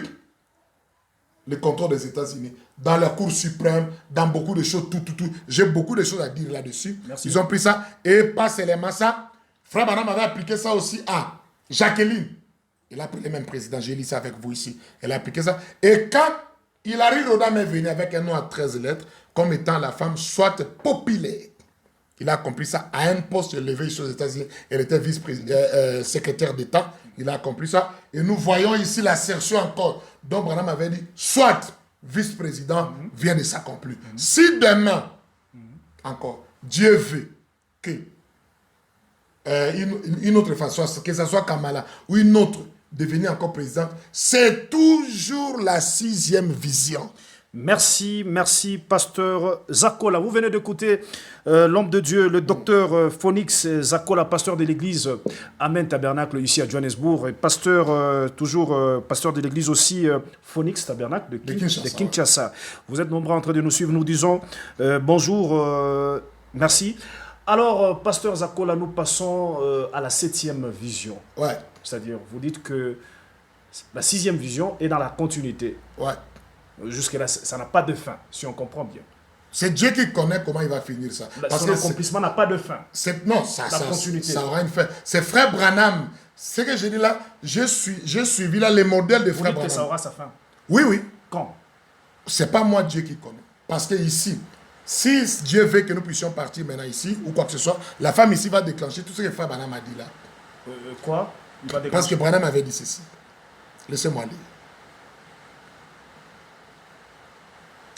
le contrôle des États-Unis, dans la Cour suprême, dans beaucoup de choses, tout. J'ai beaucoup de choses à dire là-dessus. Ils ont pris ça, et pas seulement ça. Frère Branham avait appliqué ça aussi à Jacqueline. Il a pris le même président, j'ai lu ça avec vous ici. Elle a appliqué ça. Et quand Hilary Rodham est venu avec un nom à 13 lettres, comme étant la femme soit populaire, il a accompli ça à un poste élevé ici aux États-Unis. Elle était vice-secrétaire d'État. Il a accompli ça. Et nous voyons ici l'assertion encore. Donc Branham avait dit, soit vice-président vient de s'accomplir. Si demain, encore, Dieu veut que une autre façon, que ce soit Kamala ou une autre, devenir encore présidente, c'est toujours la 6e vision. Merci, pasteur Zakola. Vous venez d'écouter l'homme de Dieu, le docteur Fonix Zakola, pasteur de l'église Amen Tabernacle ici à Johannesburg, et pasteur, pasteur de l'église aussi Fonix Tabernacle de Kinshasa. Vous êtes nombreux en train de nous suivre. Nous disons bonjour, merci. Alors, pasteur Zakola, nous passons à la 7e vision. Ouais. C'est-à-dire, vous dites que la 6e vision est dans la continuité. Ouais. Jusque-là, ça n'a pas de fin, si on comprend bien. C'est Dieu qui connaît comment il va finir ça. Parce que l'accomplissement n'a pas de fin. Non, ça aura une fin. C'est frère Branham. Ce que j'ai dit là, j'ai suivi là les modèles de frère Branham. Que ça aura sa fin. Oui. Quand? C'est pas moi Dieu qui connaît. Parce que ici, si Dieu veut que nous puissions partir maintenant ici, ou quoi que ce soit, la femme ici va déclencher tout ce que frère Branham a dit là. Quoi? Il va déclencher. Parce que Branham avait dit ceci. Laissez-moi lire.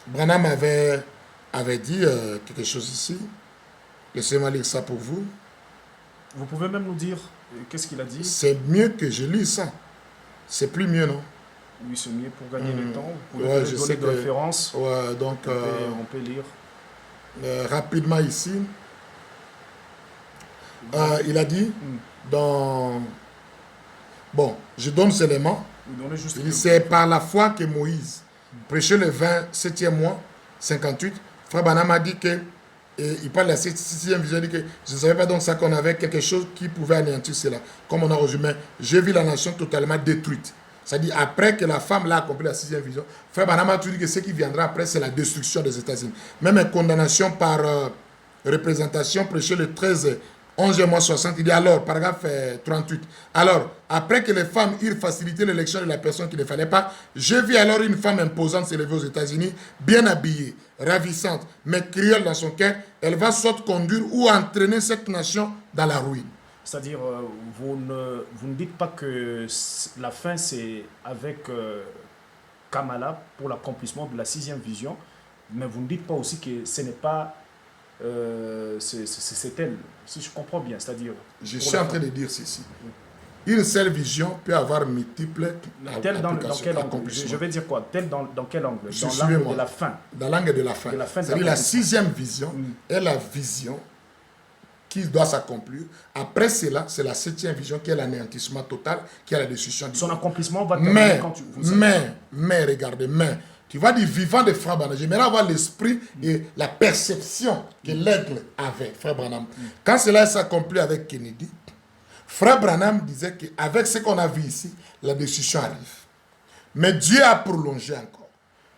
Branham avait dit quelque chose ici. Laissez-moi lire ça pour vous. Vous pouvez même nous dire qu'est-ce qu'il a dit? C'est mieux que je lis ça. C'est plus mieux, non? Oui, c'est mieux pour gagner le temps. Vous pouvez ouais, donner de références. Ouais, donc... on peut lire. Rapidement ici. Il a dit dans... Bon, je donne ces éléments. C'est par la foi que Moïse prêchait le 27e mois, 58. Frère Branham a dit que, il parle de la 6e vision, il dit que je ne savais pas donc ça qu'on avait quelque chose qui pouvait anéantir cela. Comme on a résumé, j'ai vu la nation totalement détruite. C'est-à-dire, après que la femme l'a accompli la 6e vision, Frère Branham a dit que ce qui viendra après, c'est la destruction des États-Unis. Même une condamnation par représentation prêchée le 11e mois 60, il dit alors, paragraphe 38. Alors, après que les femmes eurent facilité l'élection de la personne qu'il ne fallait pas, je vis alors une femme imposante s'élever aux États-Unis, bien habillée, ravissante, mais créole dans son cœur. Elle va soit conduire ou entraîner cette nation dans la ruine. C'est-à-dire, vous ne dites pas que la fin, c'est avec Kamala pour l'accomplissement de la 6e vision. Mais vous ne dites pas aussi que ce n'est pas... c'est elle, si je comprends bien, c'est-à-dire... Je suis en train de dire ceci. Une seule vision peut avoir multiples Tel dans quel angle? Je vais dire quoi? Tel dans quel angle? Dans l'angle de la fin. Dans l'angle de la fin. C'est-à-dire la 6e vision est la vision qui doit s'accomplir. Après cela, c'est la 7e vision qui est l'anéantissement total, qui est la destruction du Son monde. accomplissement va terminer quand regardez, tu vois du vivant de Frère Branham. J'aimerais avoir l'esprit et la perception que l'aigle avait, Frère Branham. Quand cela s'accomplit avec Kennedy, Frère Branham disait qu'avec ce qu'on a vu ici, la destruction arrive. Mais Dieu a prolongé encore.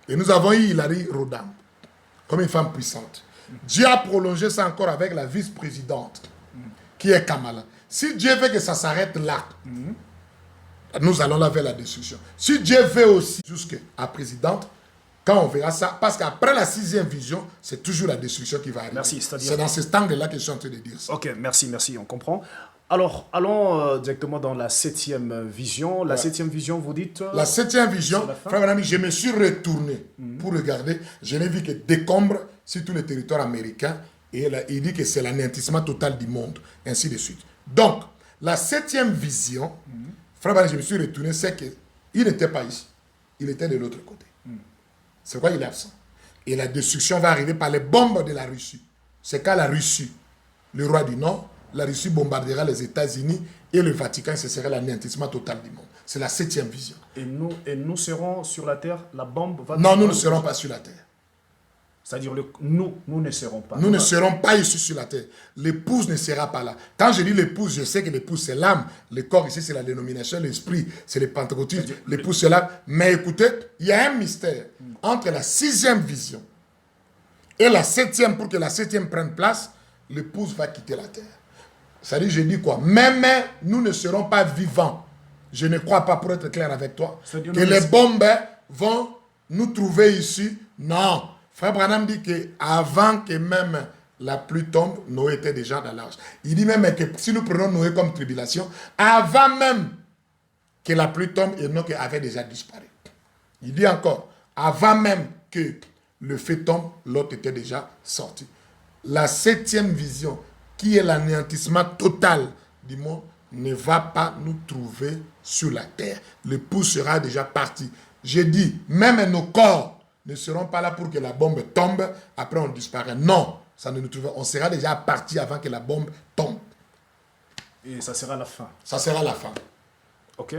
Et nous avons eu Hilary Rodham comme une femme puissante. Dieu a prolongé ça encore avec la vice-présidente qui est Kamala. Si Dieu veut que ça s'arrête là, nous allons là vers la destruction. Si Dieu veut aussi jusqu'à la présidente, quand on verra ça, parce qu'après la 6e vision, c'est toujours la destruction qui va arriver. Merci, c'est dans cet angle-là que je suis en train de dire ça. Ok, merci, on comprend. Alors, allons directement dans la 7e vision. La 7e vision, vous dites... la 7e vision, frère Branham, je me suis retourné pour regarder. Je n'ai vu que décombres sur tout le territoire américain. Et là, il dit que c'est l'anéantissement total du monde, ainsi de suite. Donc, la 7e vision, frère Branham, je me suis retourné, c'est qu'il n'était pas ici. Il était de l'autre côté. C'est pourquoi il est absent. Et la destruction va arriver par les bombes de la Russie. C'est quand la Russie, le roi du Nord, la Russie bombardera les États-Unis et le Vatican, ce serait l'anéantissement total du monde. C'est la 7e vision. Et nous serons sur la terre, la bombe va... Non, nous ne serons pas sur la terre. C'est-à-dire, nous ne serons pas. Nous ne serons pas ici sur la terre. L'épouse ne sera pas là. Quand je dis l'épouse, je sais que l'épouse, c'est l'âme. Le corps, ici, c'est la dénomination. L'esprit, c'est le pentecôtisme. L'épouse, c'est l'âme. Mais écoutez, il y a un mystère entre la 6e vision et la 7e. Pour que la 7e prenne place, l'épouse va quitter la terre. C'est-à-dire, je dis quoi? Même nous ne serons pas vivants. Je ne crois pas, pour être clair avec toi, que les bombes vont nous trouver ici. Non. Frère Branham dit qu'avant que même la pluie tombe, Noé était déjà dans l'arche. Il dit même que si nous prenons Noé comme tribulation, avant même que la pluie tombe, Enoch avait déjà disparu. Il dit encore, avant même que le feu tombe, Lot était déjà sorti. La 7e vision, qui est l'anéantissement total du monde, ne va pas nous trouver sur la terre. L'épouse sera déjà parti. J'ai dit, même nos corps ne seront pas là pour que la bombe tombe, après on disparaît. Non, ça ne nous trouve, on sera déjà parti avant que la bombe tombe. Et ça sera la fin. Ça sera la fin. Ok.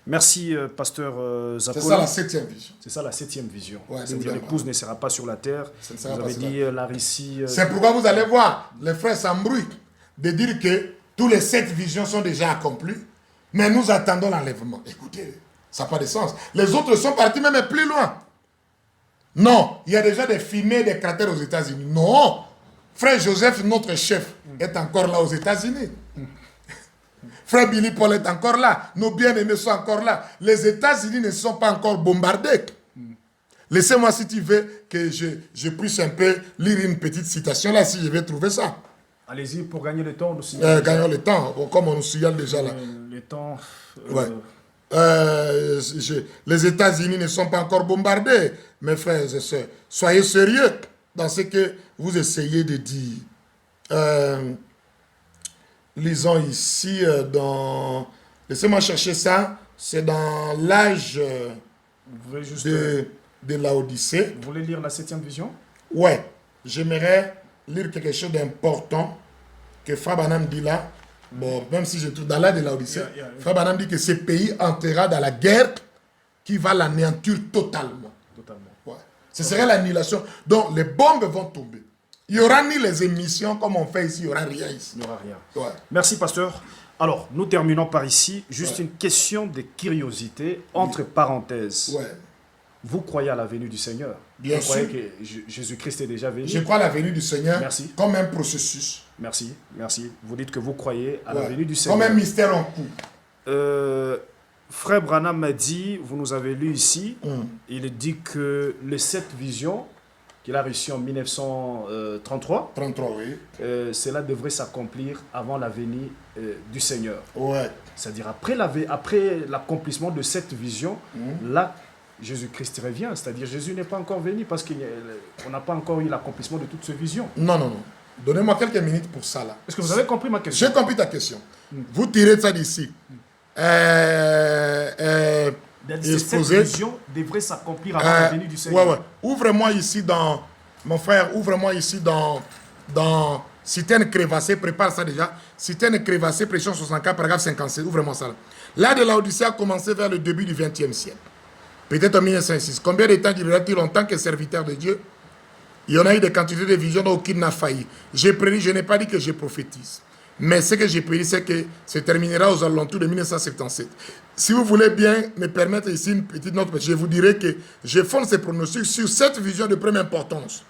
Merci, pasteur Zakola. C'est ça la 7e vision. C'est ça la 7e vision. Ouais, c'est-à-dire l'épouse ne sera pas sur la terre. Vous avez dit la Russie... C'est pourquoi vous allez voir, les frères s'embrouillent de dire que tous les 7 visions sont déjà accomplies, mais nous attendons l'enlèvement. Écoutez, ça n'a pas de sens. Les autres sont partis même plus loin. Non, il y a déjà des fumées, des cratères aux États-Unis. Non, frère Joseph, notre chef, est encore là aux États-Unis. Frère Billy Paul est encore là. Nos bien-aimés sont encore là. Les États-Unis ne sont pas encore bombardés. Laissez-moi, si tu veux, que je puisse un peu lire une petite citation là, si je vais trouver ça. Allez-y, pour gagner le temps, on nous signale. Gagnons le temps, comme on nous signale déjà là. Le temps... Ouais. Les États-Unis ne sont pas encore bombardés. Mes frères et sœurs, soyez sérieux dans ce que vous essayez de dire. Lisons ici dans... Laissez-moi chercher ça. C'est dans l'âge de l'Odyssée. Vous voulez lire la 7e vision? Ouais. J'aimerais lire quelque chose d'important que Frère Branham dit là. Bon, même si je trouve dans l'âge de l'Odyssée, Frère Branham dit que ce pays entrera dans la guerre qui va l'anéantir totalement. Ouais. Ce serait l'annihilation. Donc, les bombes vont tomber. Il n'y aura ni les émissions comme on fait ici, il n'y aura rien ici. Il n'y aura rien. Ouais. Merci, pasteur. Alors, nous terminons par ici. Juste une question de curiosité, entre parenthèses. Ouais. Vous croyez à la venue du Seigneur? Bien sûr. Vous croyez que Jésus-Christ est déjà venu? Je crois à la venue du Seigneur. Merci. Comme un processus. Merci. Vous dites que vous croyez à la venue du Seigneur. Comme un mystère en cours. Frère Branham m'a dit, vous nous avez lu ici, il dit que les 7 visions qu'il a reçues en 1933, cela devrait s'accomplir avant la venue du Seigneur. Ouais. C'est-à-dire après l'accomplissement de cette vision, là, Jésus-Christ revient, c'est-à-dire Jésus n'est pas encore venu parce qu'on n'a pas encore eu l'accomplissement de toute cette vision. Non, non, non. Donnez-moi quelques minutes pour ça là. Est-ce que vous avez compris ma question? J'ai compris ta question. Vous tirez ça d'ici. Cette vision devrait s'accomplir avant la venue du Seigneur. Ouais, ouais. Ouvre-moi ici dans... Mon frère, ouvre-moi ici dans Citerne crévassée, prépare ça déjà. Citerne crévassée, pression 64, paragraphe 57. Ouvre-moi ça là. L'âge de l'Odyssée a commencé vers le début du XXe siècle. Peut-être en 1906. Combien de temps durera-t-il en tant que serviteur de Dieu? Il y en a eu des quantités de visions dont aucune n'a failli. J'ai prédit, je n'ai pas dit que je prophétise. Mais ce que j'ai prédit, c'est que ça terminera aux alentours de 1977. Si vous voulez bien me permettre ici une petite note, je vous dirai que je fonde ces pronostics sur 7 visions de première importance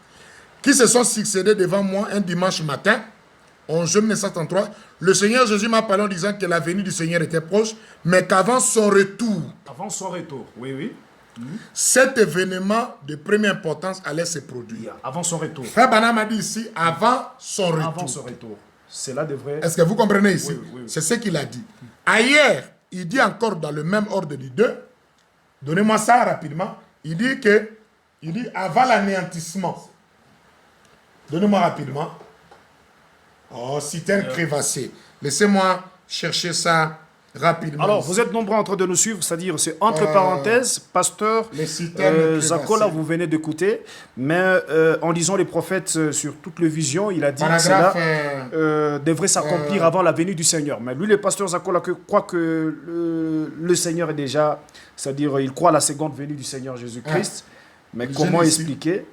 qui se sont succédées devant moi un dimanche matin, en juin 1933. Le Seigneur Jésus m'a parlé en disant que la venue du Seigneur était proche, mais qu'avant son retour, Oui, oui. cet événement de première importance allait se produire. Avant son retour. Frère Branham a dit ici, avant son retour. Avant son retour. Cela devrait... Est-ce que vous comprenez ici? Oui. C'est ce qu'il a dit. Ailleurs, il dit encore dans le même ordre du 2, donnez-moi ça rapidement, il dit avant l'anéantissement. Donnez-moi rapidement. Oh, citerne crévassée. Laissez-moi chercher ça rapidement. Alors, vous êtes nombreux en train de nous suivre, c'est-à-dire, c'est entre parenthèses, pasteur Zakola, vous venez d'écouter, mais en lisant les prophètes sur toute les visions, il a dit que cela devrait s'accomplir avant la venue du Seigneur. Mais lui, le pasteur Zakola, croit que le Seigneur est déjà, c'est-à-dire, il croit à la seconde venue du Seigneur Jésus-Christ. Mais comment expliquer?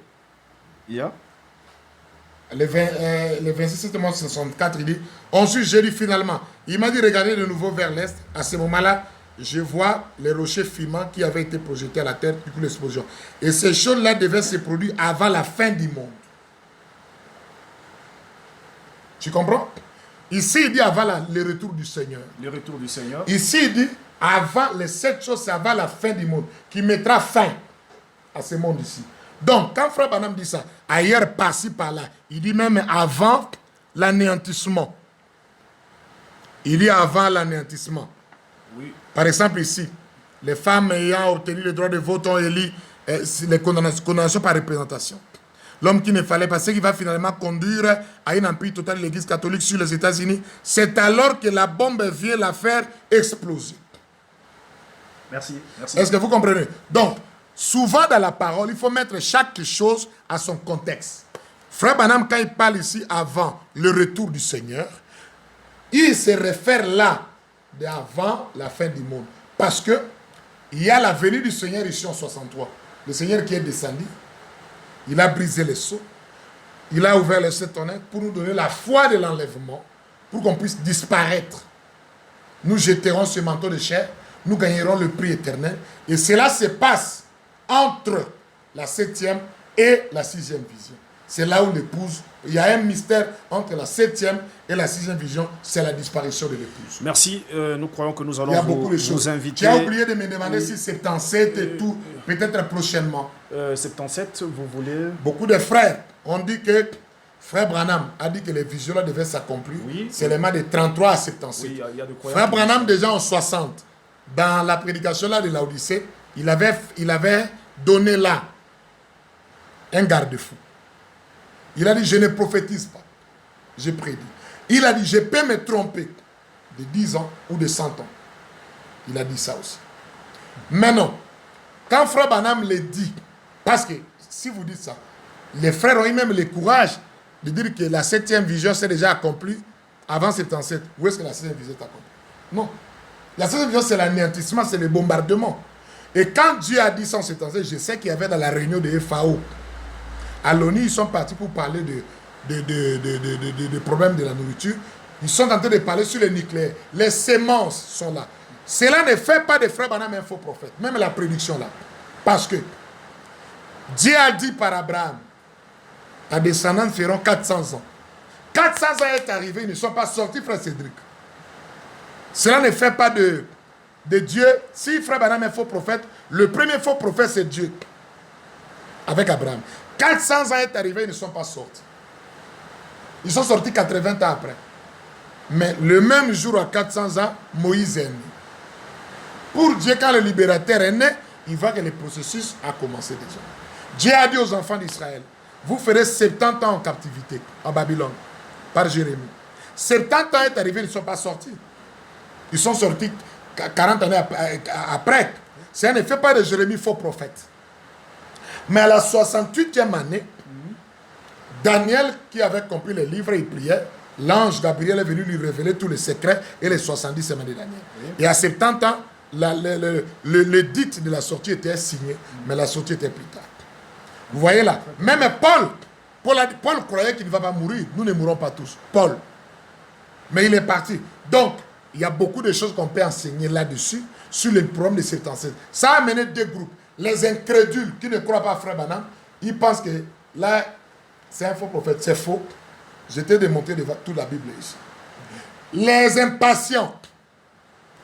Le 26 mars 64, il dit, ensuite j'ai dit finalement, il m'a dit regardez de nouveau vers l'est. À ce moment-là, je vois les rochers fumants qui avaient été projetés à la terre, du coup l'explosion. Et ces choses-là devaient se produire avant la fin du monde. Tu comprends? Ici, il dit avant le retour du Seigneur. Le retour du Seigneur. Ici, il dit avant les 7 choses, c'est avant la fin du monde, qui mettra fin à ce monde ici. Donc, quand Frère Branham dit ça, ailleurs, par-ci, par-là, il dit même avant l'anéantissement. Il dit avant l'anéantissement. Oui. Par exemple, ici, les femmes ayant obtenu le droit de vote ont élu les condamnations par représentation. L'homme qui ne fallait pas, ce qui va finalement conduire à une empire totale de l'Église catholique sur les États-Unis, c'est alors que la bombe vient la faire exploser. Merci. Est-ce que vous comprenez? Donc, souvent dans la parole, il faut mettre chaque chose à son contexte. Frère Branham, quand il parle ici avant le retour du Seigneur, il se réfère là d'avant la fin du monde. Parce que il y a la venue du Seigneur ici en 63. Le Seigneur qui est descendu, il a brisé les sceaux, il a ouvert les 7 tonneaux pour nous donner la foi de l'enlèvement, pour qu'on puisse disparaître. Nous jeterons ce manteau de chair, nous gagnerons le prix éternel. Et cela se passe entre la 7e et la 6e vision. C'est là où l'épouse, il y a un mystère entre la 7e et la 6e vision, c'est la disparition de l'épouse. Merci, nous croyons que nous allons vous inviter. Tu as oublié de me demander si 77 et tout, peut-être prochainement. 77, vous voulez? Beaucoup de frères ont dit que Frère Branham a dit que les visions là devaient s'accomplir. Oui. C'est les mains de 33 à 77. Oui, il y a de quoi. Frère Branham, déjà en 60, dans la prédication là de l'Odyssée, il avait donné là un garde-fou. Il a dit, je ne prophétise pas, je prédis. Il a dit, je peux me tromper de 10 ans ou de 100 ans. Il a dit ça aussi. Mais non, quand Frère Branham le dit, parce que si vous dites ça, les frères ont eu même le courage de dire que la 7e vision s'est déjà accomplie avant 77. Où est-ce que la 7e vision est accomplie? Non. La 7e vision, c'est l'anéantissement, c'est le bombardement. Et quand Dieu a dit 177, je sais qu'il y avait dans la réunion de FAO, à l'ONU, ils sont partis pour parler de problèmes de la nourriture. Ils sont en train de parler sur le nucléaire. Les semences sont là. Cela ne fait pas de Frère Branham un faux prophète. Même la prédiction là. Parce que Dieu a dit par Abraham, ta descendance feront 400 ans. 400 ans est arrivé, ils ne sont pas sortis, Frère Cédric. Cela ne fait pas de Dieu. Si Frère Branham est un faux prophète, le premier faux prophète c'est Dieu. Avec Abraham. 400 ans est arrivé, ils ne sont pas sortis. Ils sont sortis 80 ans après. Mais le même jour, à 400 ans, Moïse est né. Pour Dieu, quand le libérateur est né, il voit que le processus a commencé déjà. Dieu a dit aux enfants d'Israël, vous ferez 70 ans en captivité en Babylone, par Jérémie. 70 ans est arrivé, ils ne sont pas sortis. Ils sont sortis 40 années après. C'est un effet pas de Jérémie, faux prophète. Mais à la 68e année, Daniel, qui avait compris les livres, il priait. L'ange Gabriel est venu lui révéler tous les secrets et les 70 semaines de Daniel. Et à 70 ans, le dit de la sortie était signé, mais la sortie était plus tard. Vous voyez là, même Paul croyait qu'il ne va pas mourir. Nous ne mourrons pas tous. Paul. Mais il est parti. Donc, il y a beaucoup de choses qu'on peut enseigner là-dessus, sur le problème de 77. Ça a amené deux groupes. Les incrédules qui ne croient pas à Frère Branham, ils pensent que là, c'est un faux prophète. C'est faux. Je t'ai démontré devant toute la Bible ici. Les impatients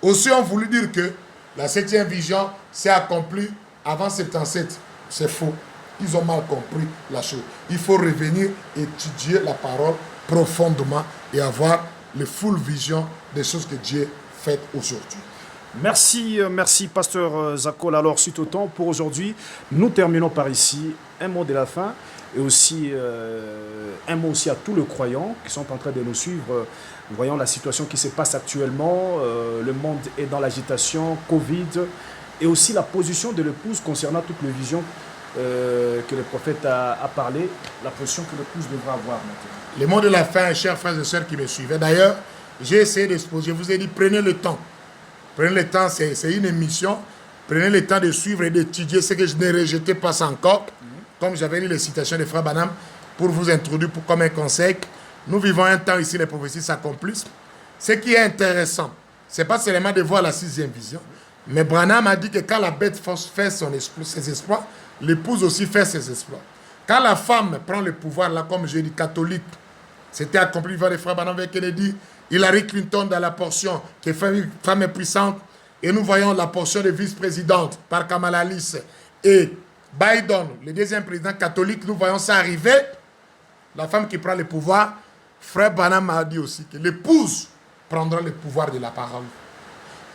aussi ont voulu dire que la 7e vision s'est accomplie avant 77. C'est faux. Ils ont mal compris la chose. Il faut revenir étudier la parole profondément et avoir le full vision des choses que Dieu fait aujourd'hui. Merci pasteur Zakol. Alors, suite au temps pour aujourd'hui, nous terminons par ici. Un mot de la fin et aussi un mot aussi à tous les croyants qui sont en train de nous suivre. Voyons la situation qui se passe actuellement. Le monde est dans l'agitation, Covid, et aussi la position de l'épouse concernant toutes les visions que le prophète a parlé, la position que l'épouse devra avoir maintenant. Le mot de la fin, chers frères et sœurs qui me suivaient. D'ailleurs, j'ai essayé d'exposer. Je vous ai dit, prenez le temps. Prenez le temps, c'est une émission. Prenez le temps de suivre et d'étudier ce que je ne rejetais pas encore. Comme j'avais lu les citations de Frère Branham pour vous introduire comme un conseil. Nous vivons un temps ici, les prophéties s'accomplissent. Ce qui est intéressant, ce n'est pas seulement de voir la 6e vision, mais Branham a dit que quand la bête fait ses exploits, l'épouse aussi fait ses exploits. Quand la femme prend le pouvoir, là, comme je dis, catholique, c'était accompli par les frères Branham avec Kennedy, Hillary Clinton dans la portion qui est femme puissante, et nous voyons la portion de vice-présidente par Kamala Harris et Biden, le deuxième président catholique, nous voyons ça arriver. La femme qui prend le pouvoir, frère Branham a dit aussi que l'épouse prendra le pouvoir de la parole.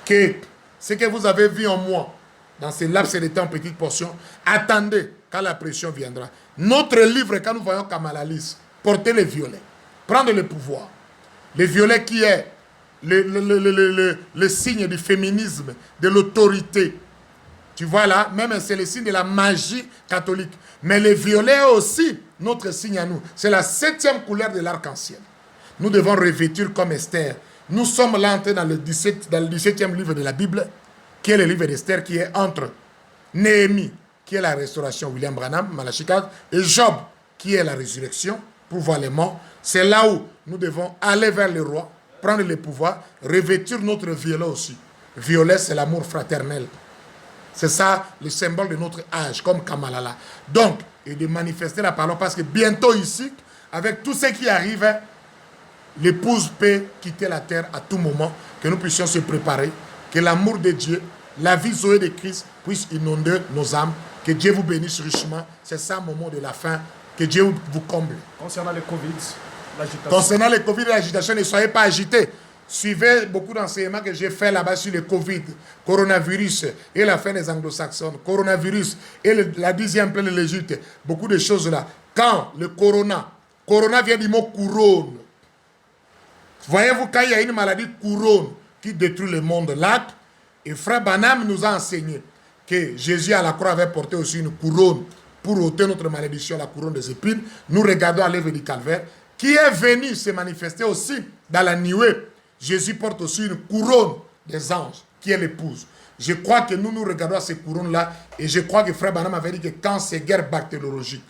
Que ce que vous avez vu en moi, dans ces laps de temps en petite portion, attendez quand la pression viendra. Notre livre, quand nous voyons Kamala Harris porter les violets, prendre le pouvoir, le violet qui est le signe du féminisme, de l'autorité. Tu vois là, même c'est le signe de la magie catholique. Mais le violet est aussi notre signe à nous. C'est la 7e couleur de l'arc-en-ciel. Nous devons revêtir comme Esther. Nous sommes là entrés dans le 17e livre de la Bible, qui est le livre d'Esther, qui est entre Néhémie, qui est la restauration, William Branham, Malachi 4, et Job, qui est la résurrection, pour voir les morts. C'est là où nous devons aller vers le roi, prendre le pouvoir, revêtir notre violet aussi. Violet, c'est l'amour fraternel. C'est ça le symbole de notre âge, comme Kamalala. Donc, et de manifester la parole, parce que bientôt ici, avec tout ce qui arrive, l'épouse peut quitter la terre à tout moment, que nous puissions se préparer, que l'amour de Dieu, la vie Zoé de Christ puisse inonder nos âmes, que Dieu vous bénisse richement. C'est ça mon mot de la fin, que Dieu vous comble. Concernant le Covid, l'agitation. Concernant le Covid et l'agitation, ne soyez pas agités. Suivez beaucoup d'enseignements que j'ai fait là-bas sur le Covid, coronavirus et la fin des anglo-saxons, coronavirus et la 10e plaine de l'Égypte, beaucoup de choses là. Quand le corona vient du mot couronne. Voyez-vous, quand il y a une maladie couronne qui détruit le monde là, et Frère Branham nous a enseigné que Jésus à la croix avait porté aussi une couronne pour ôter notre malédiction, la couronne des épines. Nous regardons à l'œuvre du calvaire, qui est venu se manifester aussi dans la nuée. Jésus porte aussi une couronne des anges, qui est l'épouse. Je crois que nous regardons à ces couronnes-là, et je crois que Frère Branham avait dit que quand ces guerres bactériologiques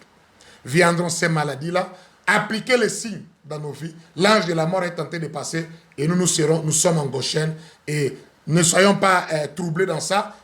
viendront, ces maladies-là, appliquez les signes dans nos vies. L'ange de la mort est tenté de passer, et nous sommes en Goshen, et ne soyons pas troublés dans ça,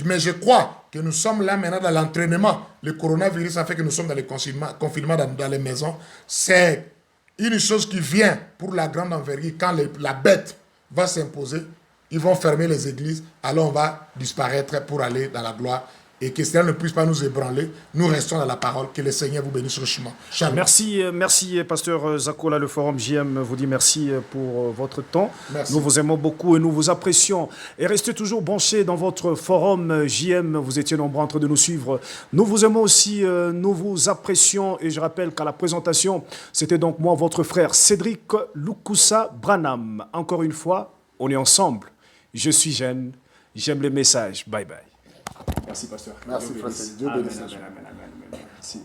mais je crois que nous sommes là maintenant dans l'entraînement. Le coronavirus a fait que nous sommes dans le confinement dans les maisons. C'est une chose qui vient pour la grande envergure. Quand la bête va s'imposer, ils vont fermer les églises, alors on va disparaître pour aller dans la gloire. et que cela ne puisse pas nous ébranler. Nous restons dans la parole. Que le Seigneur vous bénisse richement. Shalom. Merci, pasteur Zakola. Le Forum JM vous dit merci pour votre temps. Merci. Nous vous aimons beaucoup et nous vous apprécions. Et restez toujours branchés dans votre Forum JM. Vous étiez nombreux en train de nous suivre. Nous vous aimons aussi, nous vous apprécions. Et je rappelle qu'à la présentation, c'était donc moi, votre frère Cédric Lukusa Branham. Encore une fois, on est ensemble. Je suis jeune, j'aime les messages. Bye bye. Merci, pasteur. Merci, frère. Dieu bénisse. Merci.